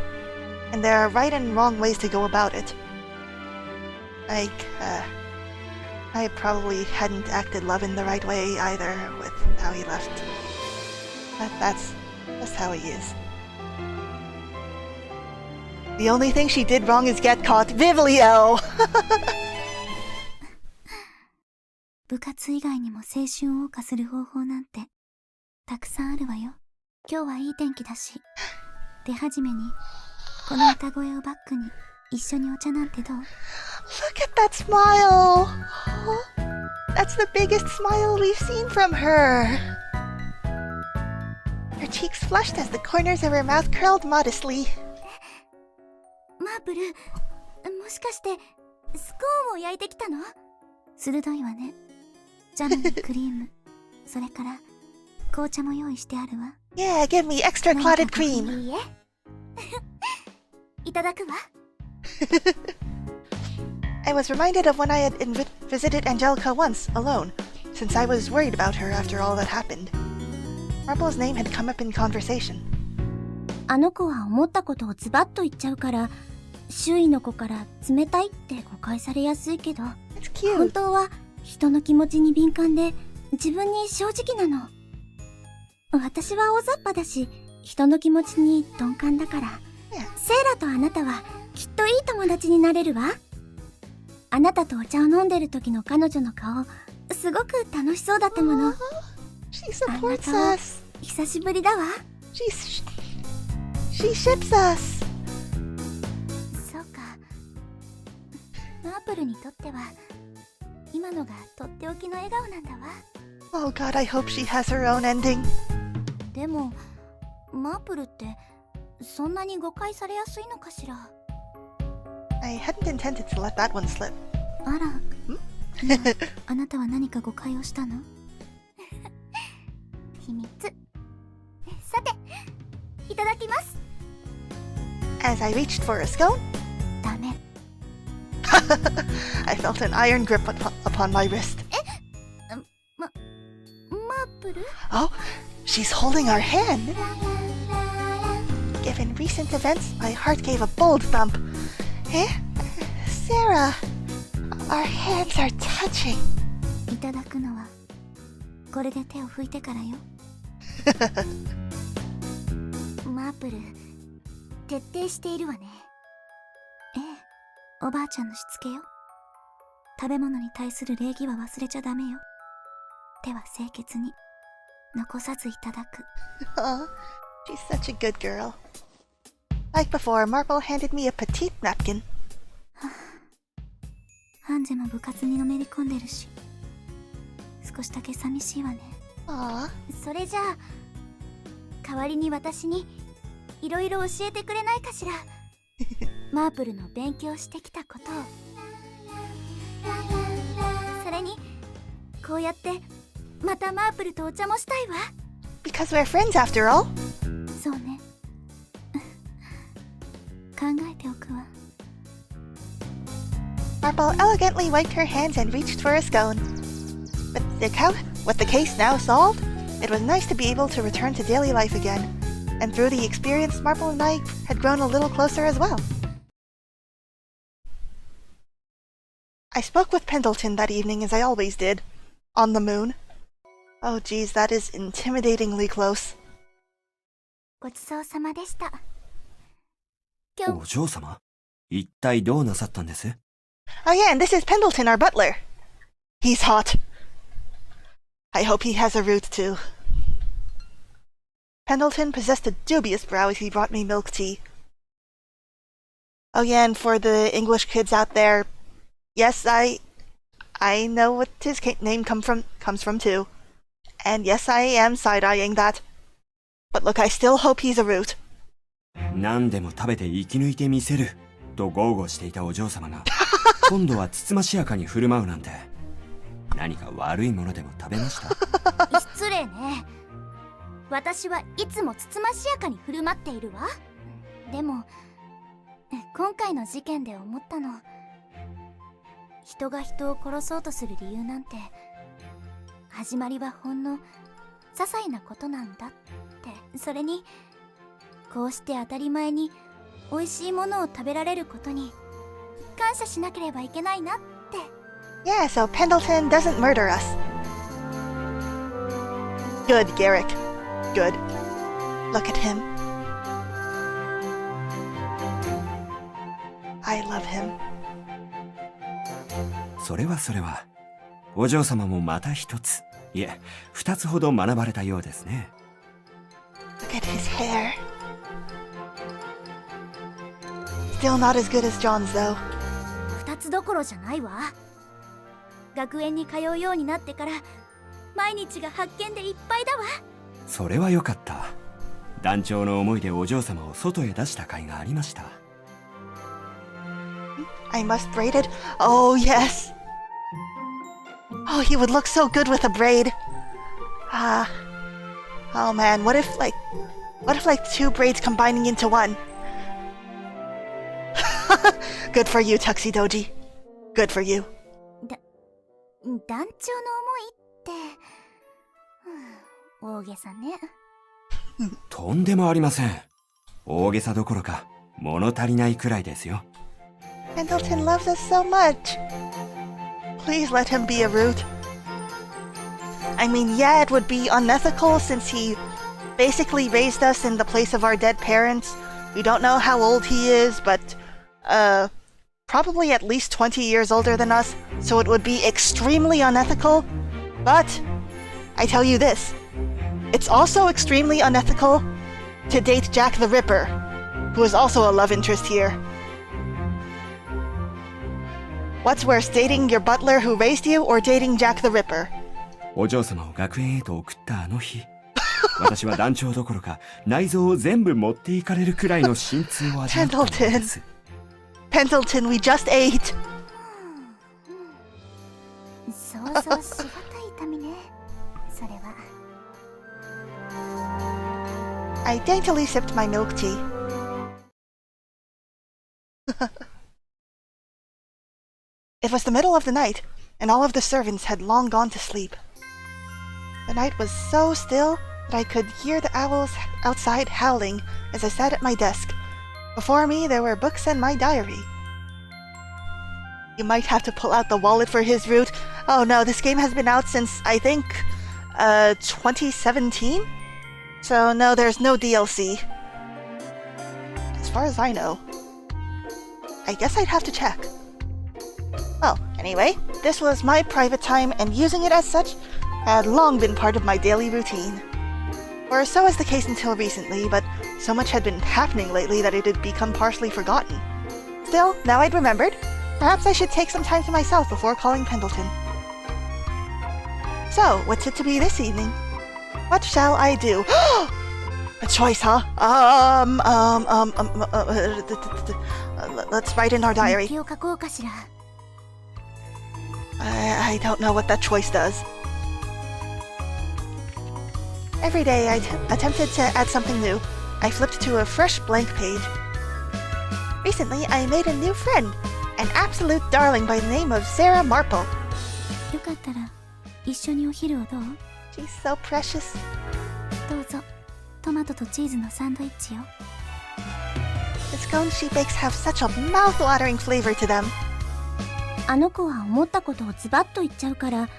and there are right and wrong ways to go about it. Like, I probably hadn't acted love in the right way either with how he left. But that's how he is. The only thing she did wrong is get caught. Vivlio! 部活以外にも青春を謳歌する方法なんてたくさんあるわよ。今日はいい天気だし、出始めにこの歌声をバックに一緒にお茶なんてどう？ Look at that smile! That's the biggest smile we've seen from her. Her cheeks flushed as the corners of her mouth curled modestly. マープル、もしかしてスコーンを焼いてきたの？鋭いわね。ジャムにクリーム、それから紅茶も用意してあるわ。Yeah, give me extra clotted cream. いいえ。いただくわ。I was reminded of when I had visited Angelica once, alone, since I was worried about her after all that happened. Marble's name had come up in conversation. あの子は思ったことをズバッと言っちゃうから、周囲の子から冷たいって誤解されやすいけど、It's cute. 本当は人の気持ちに敏感で自分に正直なの。私は大雑把だし、人の気持ちに鈍感だから、セイラとあなたはきっといい友達になれるわ。あなたとお茶を飲んでる時の彼女の顔、すごく楽しそうだったもの。She supports あんな顔 us. 久しぶりだわ。She ships us. そうか。マープルにとっては今のがとっておきの笑顔なんだわ。Oh God, I hope she has her own ending. でもマープルってそんなに誤解されやすいのかしら。I hadn't intended to let that one slip. あら、ねえ、あなたは何か誤解をしたの？秘密。さて、いただきます。As I reached for a scone, ダメ。I felt an iron grip upon my wrist. マープル？ Oh, she's holding our hand. Given recent events, my heart gave a bold thump. Eh? Sarah, our hands are touching. いただくのはこれで手を拭いてからよ。マープル、徹底しているわね。ええ、おばあちゃんのしつけよ。食べ物に対する礼儀は忘れちゃダメよ。手は清潔に残さずいただく。Oh, she's such a good girl. Like before, Marble handed me a petite napkin. ハンジェも部活にのめり込んでるし、少しだけ寂しいわね。Aw, それじゃあ代わりに私にいろいろ教えてくれないかしら。マープルの勉強してきたことを。それにこうやってまたマープルとお茶もしたいわ。 because we're friends after all. そうね。考えておくわ。Marble elegantly wiped her hands and reached for a scone. With the case now solved, it was nice to be able to return to daily life again. And through the experience, Marble and I had grown a little closer as well. I spoke with Pendleton that evening as I always did, on the moon. Oh geez, that is intimidatingly close. ごちそうさまでした。お嬢様、一体どうなさったんです？ Oh yeah, and this is Pendleton, our butler. He's hot. I hope he has a root too. Pendleton possessed a dubious brow as he brought me milk tea. Oh yeah, and for the English kids out there, yes, I I know what his name comes from too. And yes, I am side-eyeing that. But look, I still hope he's a root. 何でも食べて生き抜いてみせると豪語していたお嬢様が今度はつつましやかに振る舞うなんて何か悪いものでも食べました？失礼ね。私はいつもつつましやかに振る舞っているわ。でも今回の事件で思ったの。人が人を殺そうとする理由なんて始まりはほんの些細なことなんだって。それにこうして当たり前に美味しいものを食べられることに感謝しなければいけないなって。 Yeah, so Pendleton doesn't murder us. Good, Garrick. Good. Look at him. I love him. それはお嬢様もまた一つ、いえ二つほど学ばれたようですね。 Look at his hair. Still not as good as John's though. 二つどころじゃないわ。学園に通うようになってから毎日が発見でいっぱいだわ。それはよかった。団長の思いでお嬢様を外へ出した甲斐がありました。 I must braid it. Oh yes. Oh, he would look so good with a braid. Oh man, what if like two braids combining into one? Good for you, Tuxedoji. Good for you. 団長の思いって、大げさね。とんでもありません。大げさどころか物足りないくらいですよ。 Pendleton loves us so much. Please let him be a root. I mean, yeah, it would be unethical since he basically raised us in the place of our dead parents. We don't know how old he is, but probably at least 20 years older than us, so it would be extremely unethical. But I tell you this, it's also extremely unethical to date Jack the Ripper, who is also a love interest here. What's worse, dating your butler who raised you or dating Jack the Ripper? お嬢様を学園へと送ったあの日、私は団長どころか内臓を全部持っていかれるくらいの心痛を味わったのです。Pendleton, we just ate. 想像しがたい痛みね。それは。I daintily sipped my milk tea. It was the middle of the night, and all of the servants had long gone to sleep. The night was so still that I could hear the owls outside howling as I sat at my desk. Before me there were books and my diary. You might have to pull out the wallet for his root. Oh no, this game has been out since, I think, 2017? So no, there's no DLC. As far as I know. I guess I'd have to check. Well, anyway, this was my private time, and using it as such had long been part of my daily routine. Or so was the case until recently, but so much had been happening lately that it had become partially forgotten. Still, now I'd remembered, perhaps I should take some time to myself before calling Pendleton. So, what's it to be this evening? What shall I do? A choice, huh? Let's write in our diary. I don't know what that choice does. Every day I attempted to add something new. I flipped to a fresh blank page. Recently, I made a new friend, an absolute darling by the name of Sarah Marple. よかったら一緒にお昼をどう？ She's so precious. どうぞ。トマトとチーズのサンドイッチよ。 The scones she bakes have such a mouth-watering flavor to them. あの子は思ったことをズバッと言っちゃうから、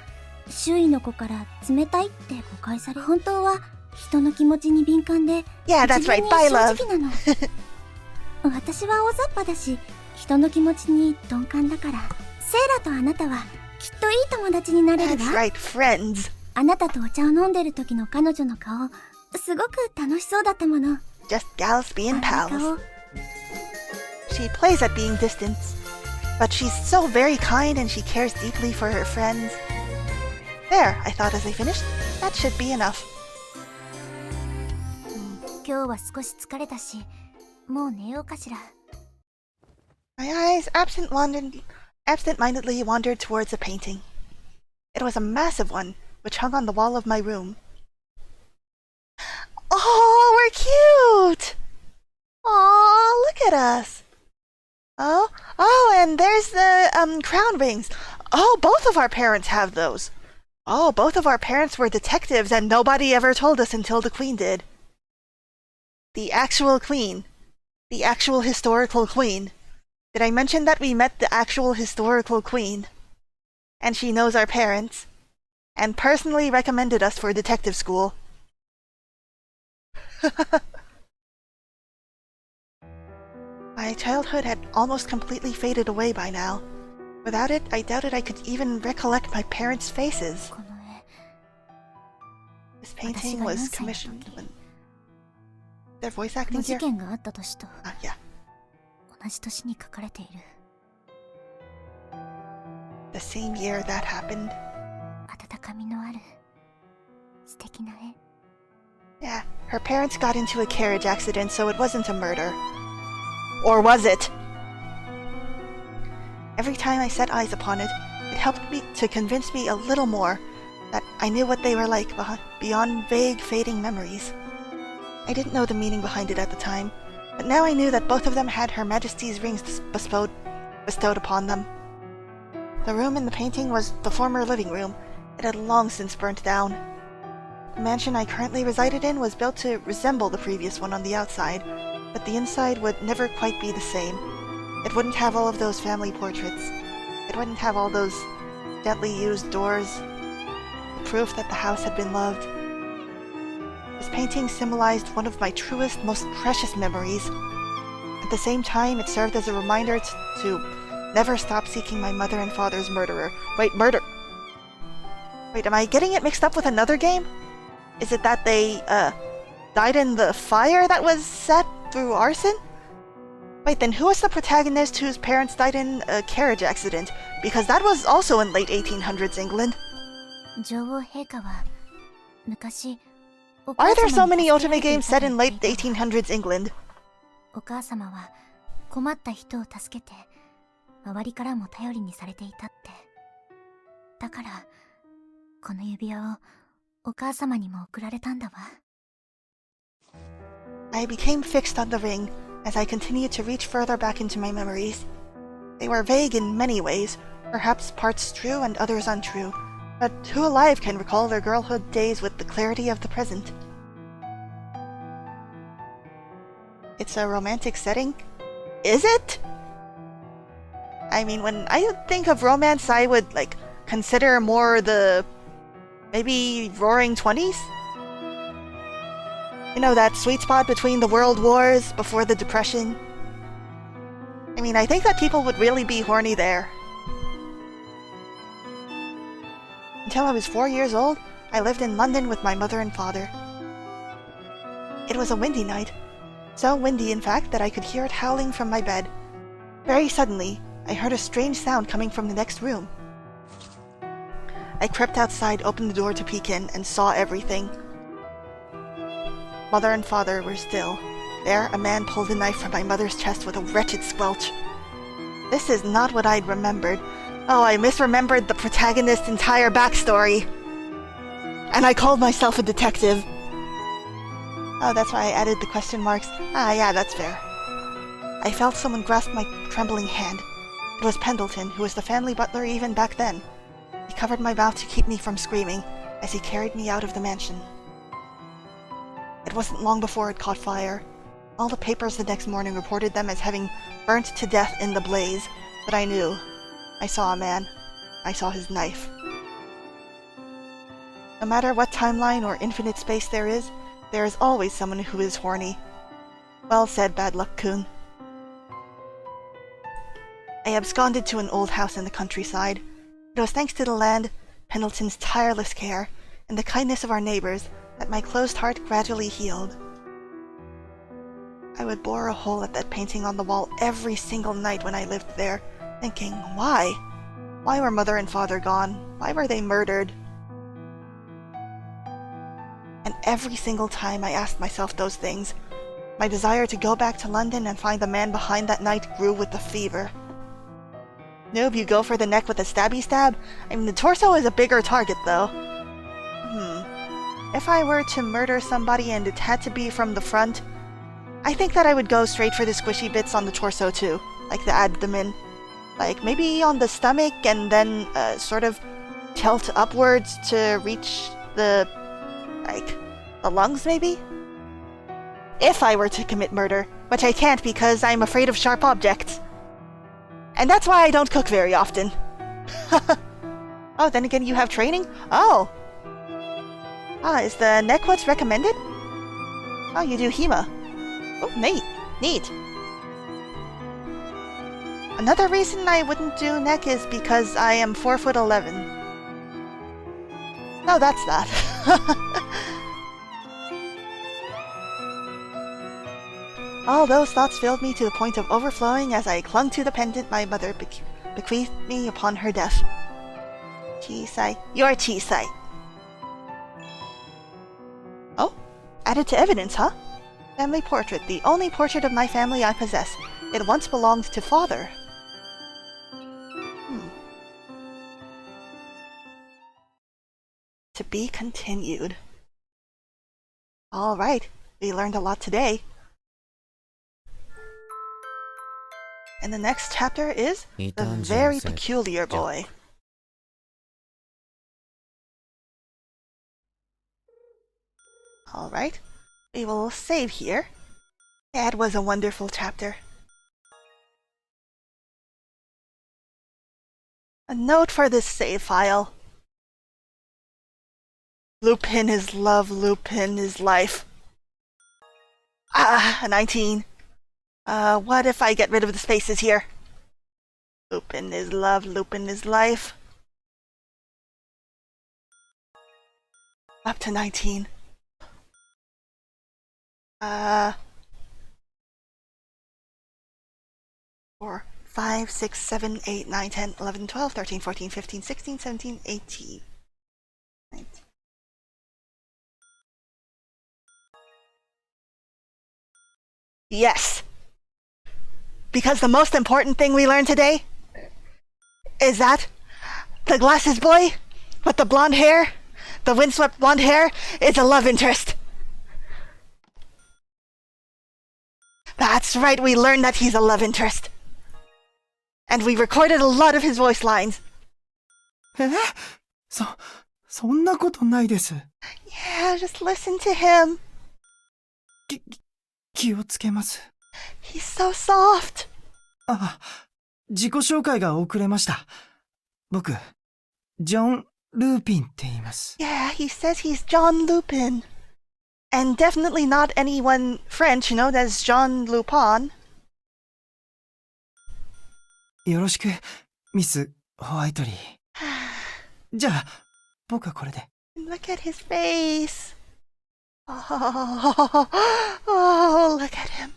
周囲の子から冷たいって誤解され、本当は人の気持ちに敏感で、 Yeah, that's right. Bye, 正 love. 直なの。私は大雑把だし、人の気持ちに鈍感だから。セイラとあなたはきっといい友達になれる That's わ。 right, friends. あなたとお茶を飲んでる時の彼女の顔、すごく楽しそうだったもの。 Just gals being あの pals. 顔、 She plays at being distant. But she's so very kind and she cares deeply for her friends. There, I thought as I finished. That should be enough. 今日は少し疲れたし、もう寝ようかしら。My eyes absent-mindedly wandered towards a painting. It was a massive one, which hung on the wall of my room. Oh, we're cute! Aw, look at us. Oh, and there's the crown rings. Oh, both of our parents have those. Oh, both of our parents were detectives and nobody ever told us until the Queen did. The actual Queen. The actual historical Queen. Did I mention that we met the actual historical Queen? And she knows our parents. And personally recommended us for detective school. My childhood had almost completely faded away by now. Without it, I doubted I could even recollect my parents' faces. この絵、 This painting was commissioned when... Their voice この acting 事 here? 件があった年と Yeah. 同じ年に描かれている。 The same year that happened. 温かみのある素敵な絵。 Yeah, her parents got into a carriage accident, so it wasn't a murder. Or was it? Every time I set eyes upon it, it helped me to convince me a little more that I knew what they were like beyond vague, fading memories. I didn't know the meaning behind it at the time, but now I knew that both of them had Her Majesty's rings bestowed upon them. The room in the painting was the former living room. It had long since burnt down. The mansion I currently resided in was built to resemble the previous one on the outside, but the inside would never quite be the same. It wouldn't have all of those family portraits. It wouldn't have all those gently used doors, the proof that the house had been loved. This painting symbolized one of my truest, most precious memories. At the same time, it served as a reminder to never stop seeking my mother and father's murderer. Wait, murder? Wait, am I getting it mixed up with another game? Is it that they, died in the fire that was set through arson? Wait, then who was the protagonist whose parents died in a carriage accident? Because that was also in late 1800s England. 女王陛下は昔、 Why are there so many ultimate games set in late 1800s England? お母様は困った人を助けて、周りからも頼りにされていたって。だから、この指輪をお母様にも贈られたんだわ。I became fixed on the ring as I continued to reach further back into my memories. They were vague in many ways, perhaps parts true and others untrue, but who alive can recall their girlhood days with the clarity of the present? It's a romantic setting? Is it? I mean, when I think of romance, I would, consider more the... maybe Roaring 20s? You know, that sweet spot between the world wars, before the Depression. I mean, I think that people would really be horny there. Until I was 4 years old, I lived in London with my mother and father. It was a windy night. So windy, in fact, that I could hear it howling from my bed. Very suddenly, I heard a strange sound coming from the next room. I crept outside, opened the door to peek in, and saw everything. Mother and father were still. There, a man pulled a knife from my mother's chest with a wretched squelch. This is not what I'd remembered. Oh, I misremembered the protagonist's entire backstory. And I called myself a detective. Oh, that's why I added the question marks. Ah, yeah, that's fair. I felt someone grasp my trembling hand. It was Pendleton, who was the family butler even back then. He covered my mouth to keep me from screaming, as he carried me out of the mansion. It wasn't long before it caught fire. All the papers the next morning reported them as having burnt to death in the blaze, but I knew. I saw a man. I saw his knife. No matter what timeline or infinite space there is always someone who is horny. Well said, Bad Luck Kun. I absconded to an old house in the countryside. It was thanks to the land, Pendleton's tireless care, and the kindness of our neighbors that my closed heart gradually healed. I would bore a hole at that painting on the wall every single night when I lived there, Thinking, why? Why were mother and father gone? Why were they murdered? And every single time I asked myself those things, my desire to go back to London and find the man behind that night grew with the fever. Noob, you go for the neck with a stabby stab? I mean, the torso is a bigger target, though. If I were to murder somebody and it had to be from the front, I think that I would go straight for the squishy bits on the torso too, like the abdomen. Like, maybe on the stomach and then sort of tilt upwards to reach the, like, the lungs maybe? If I were to commit murder, which I can't because I'm afraid of sharp objects. And that's why I don't cook very often. Oh, then again you have training? Oh! Ah, is the neck what's recommended? Oh, you do HEMA. Oh, neat. Another reason I wouldn't do neck is because I am 4'11". No, that's that. All those thoughts filled me to the point of overflowing as I clung to the pendant my mother bequeathed me upon her death. Chisai. You're Chisai. Oh? Added to evidence, huh? Family portrait. The only portrait of my family I possess. It once belonged to father. To be continued. Alright, we learned a lot today. And the next chapter is The Very Peculiar Boy. Alright, we will save here. That was a wonderful chapter. A note for this save file. Lupin is love, Lupin is life. 19. What if I get rid of the spaces here? Lupin is love, Lupin is life. Up to 19. 4, 5, 6, 7, 8, 9, 10, 11, 12, 13, 14, 15, 16, 17, 18, 19. Yes! Because the most important thing we learned today is that the glasses boy with the blonde hair, the windswept blonde hair, is a love interest. That's right, we learned that he's a love interest. And we recorded a lot of his voice lines. そんなことないです。Yeah, just listen to him. 気をつけます。He's so soft. 自己紹介が遅れました。僕、ジョン・ルーピンって言います。Yeah, he says he's John Lupin. And definitely not anyone French known as Jean Lupin. よろしく、ミス・ホワイトリー。じゃあ、僕はこれで。Look at his face. Oh, look at him.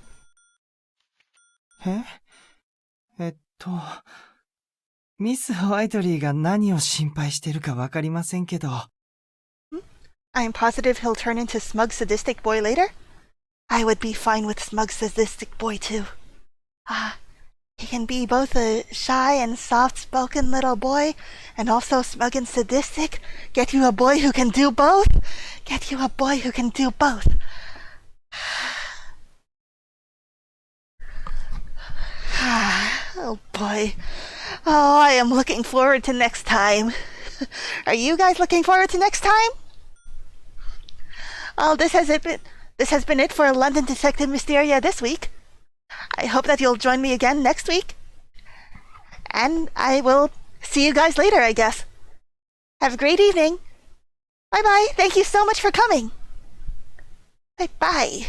ミス・ホワイトリーが何を心配してるかわかりませんけど。I'm positive he'll turn into smug sadistic boy later. I would be fine with smug sadistic boy too. He can be both a shy and soft-spoken little boy, and also smug and sadistic. Get you a boy who can do both. Get you a boy who can do both. Oh boy. Oh, I am looking forward to next time. Are you guys looking forward to next time? Well, this has been it for London Detective Mysteria this week. I hope that you'll join me again next week. And I will see you guys later, I guess. Have a great evening. Bye-bye. Thank you so much for coming. Bye-bye.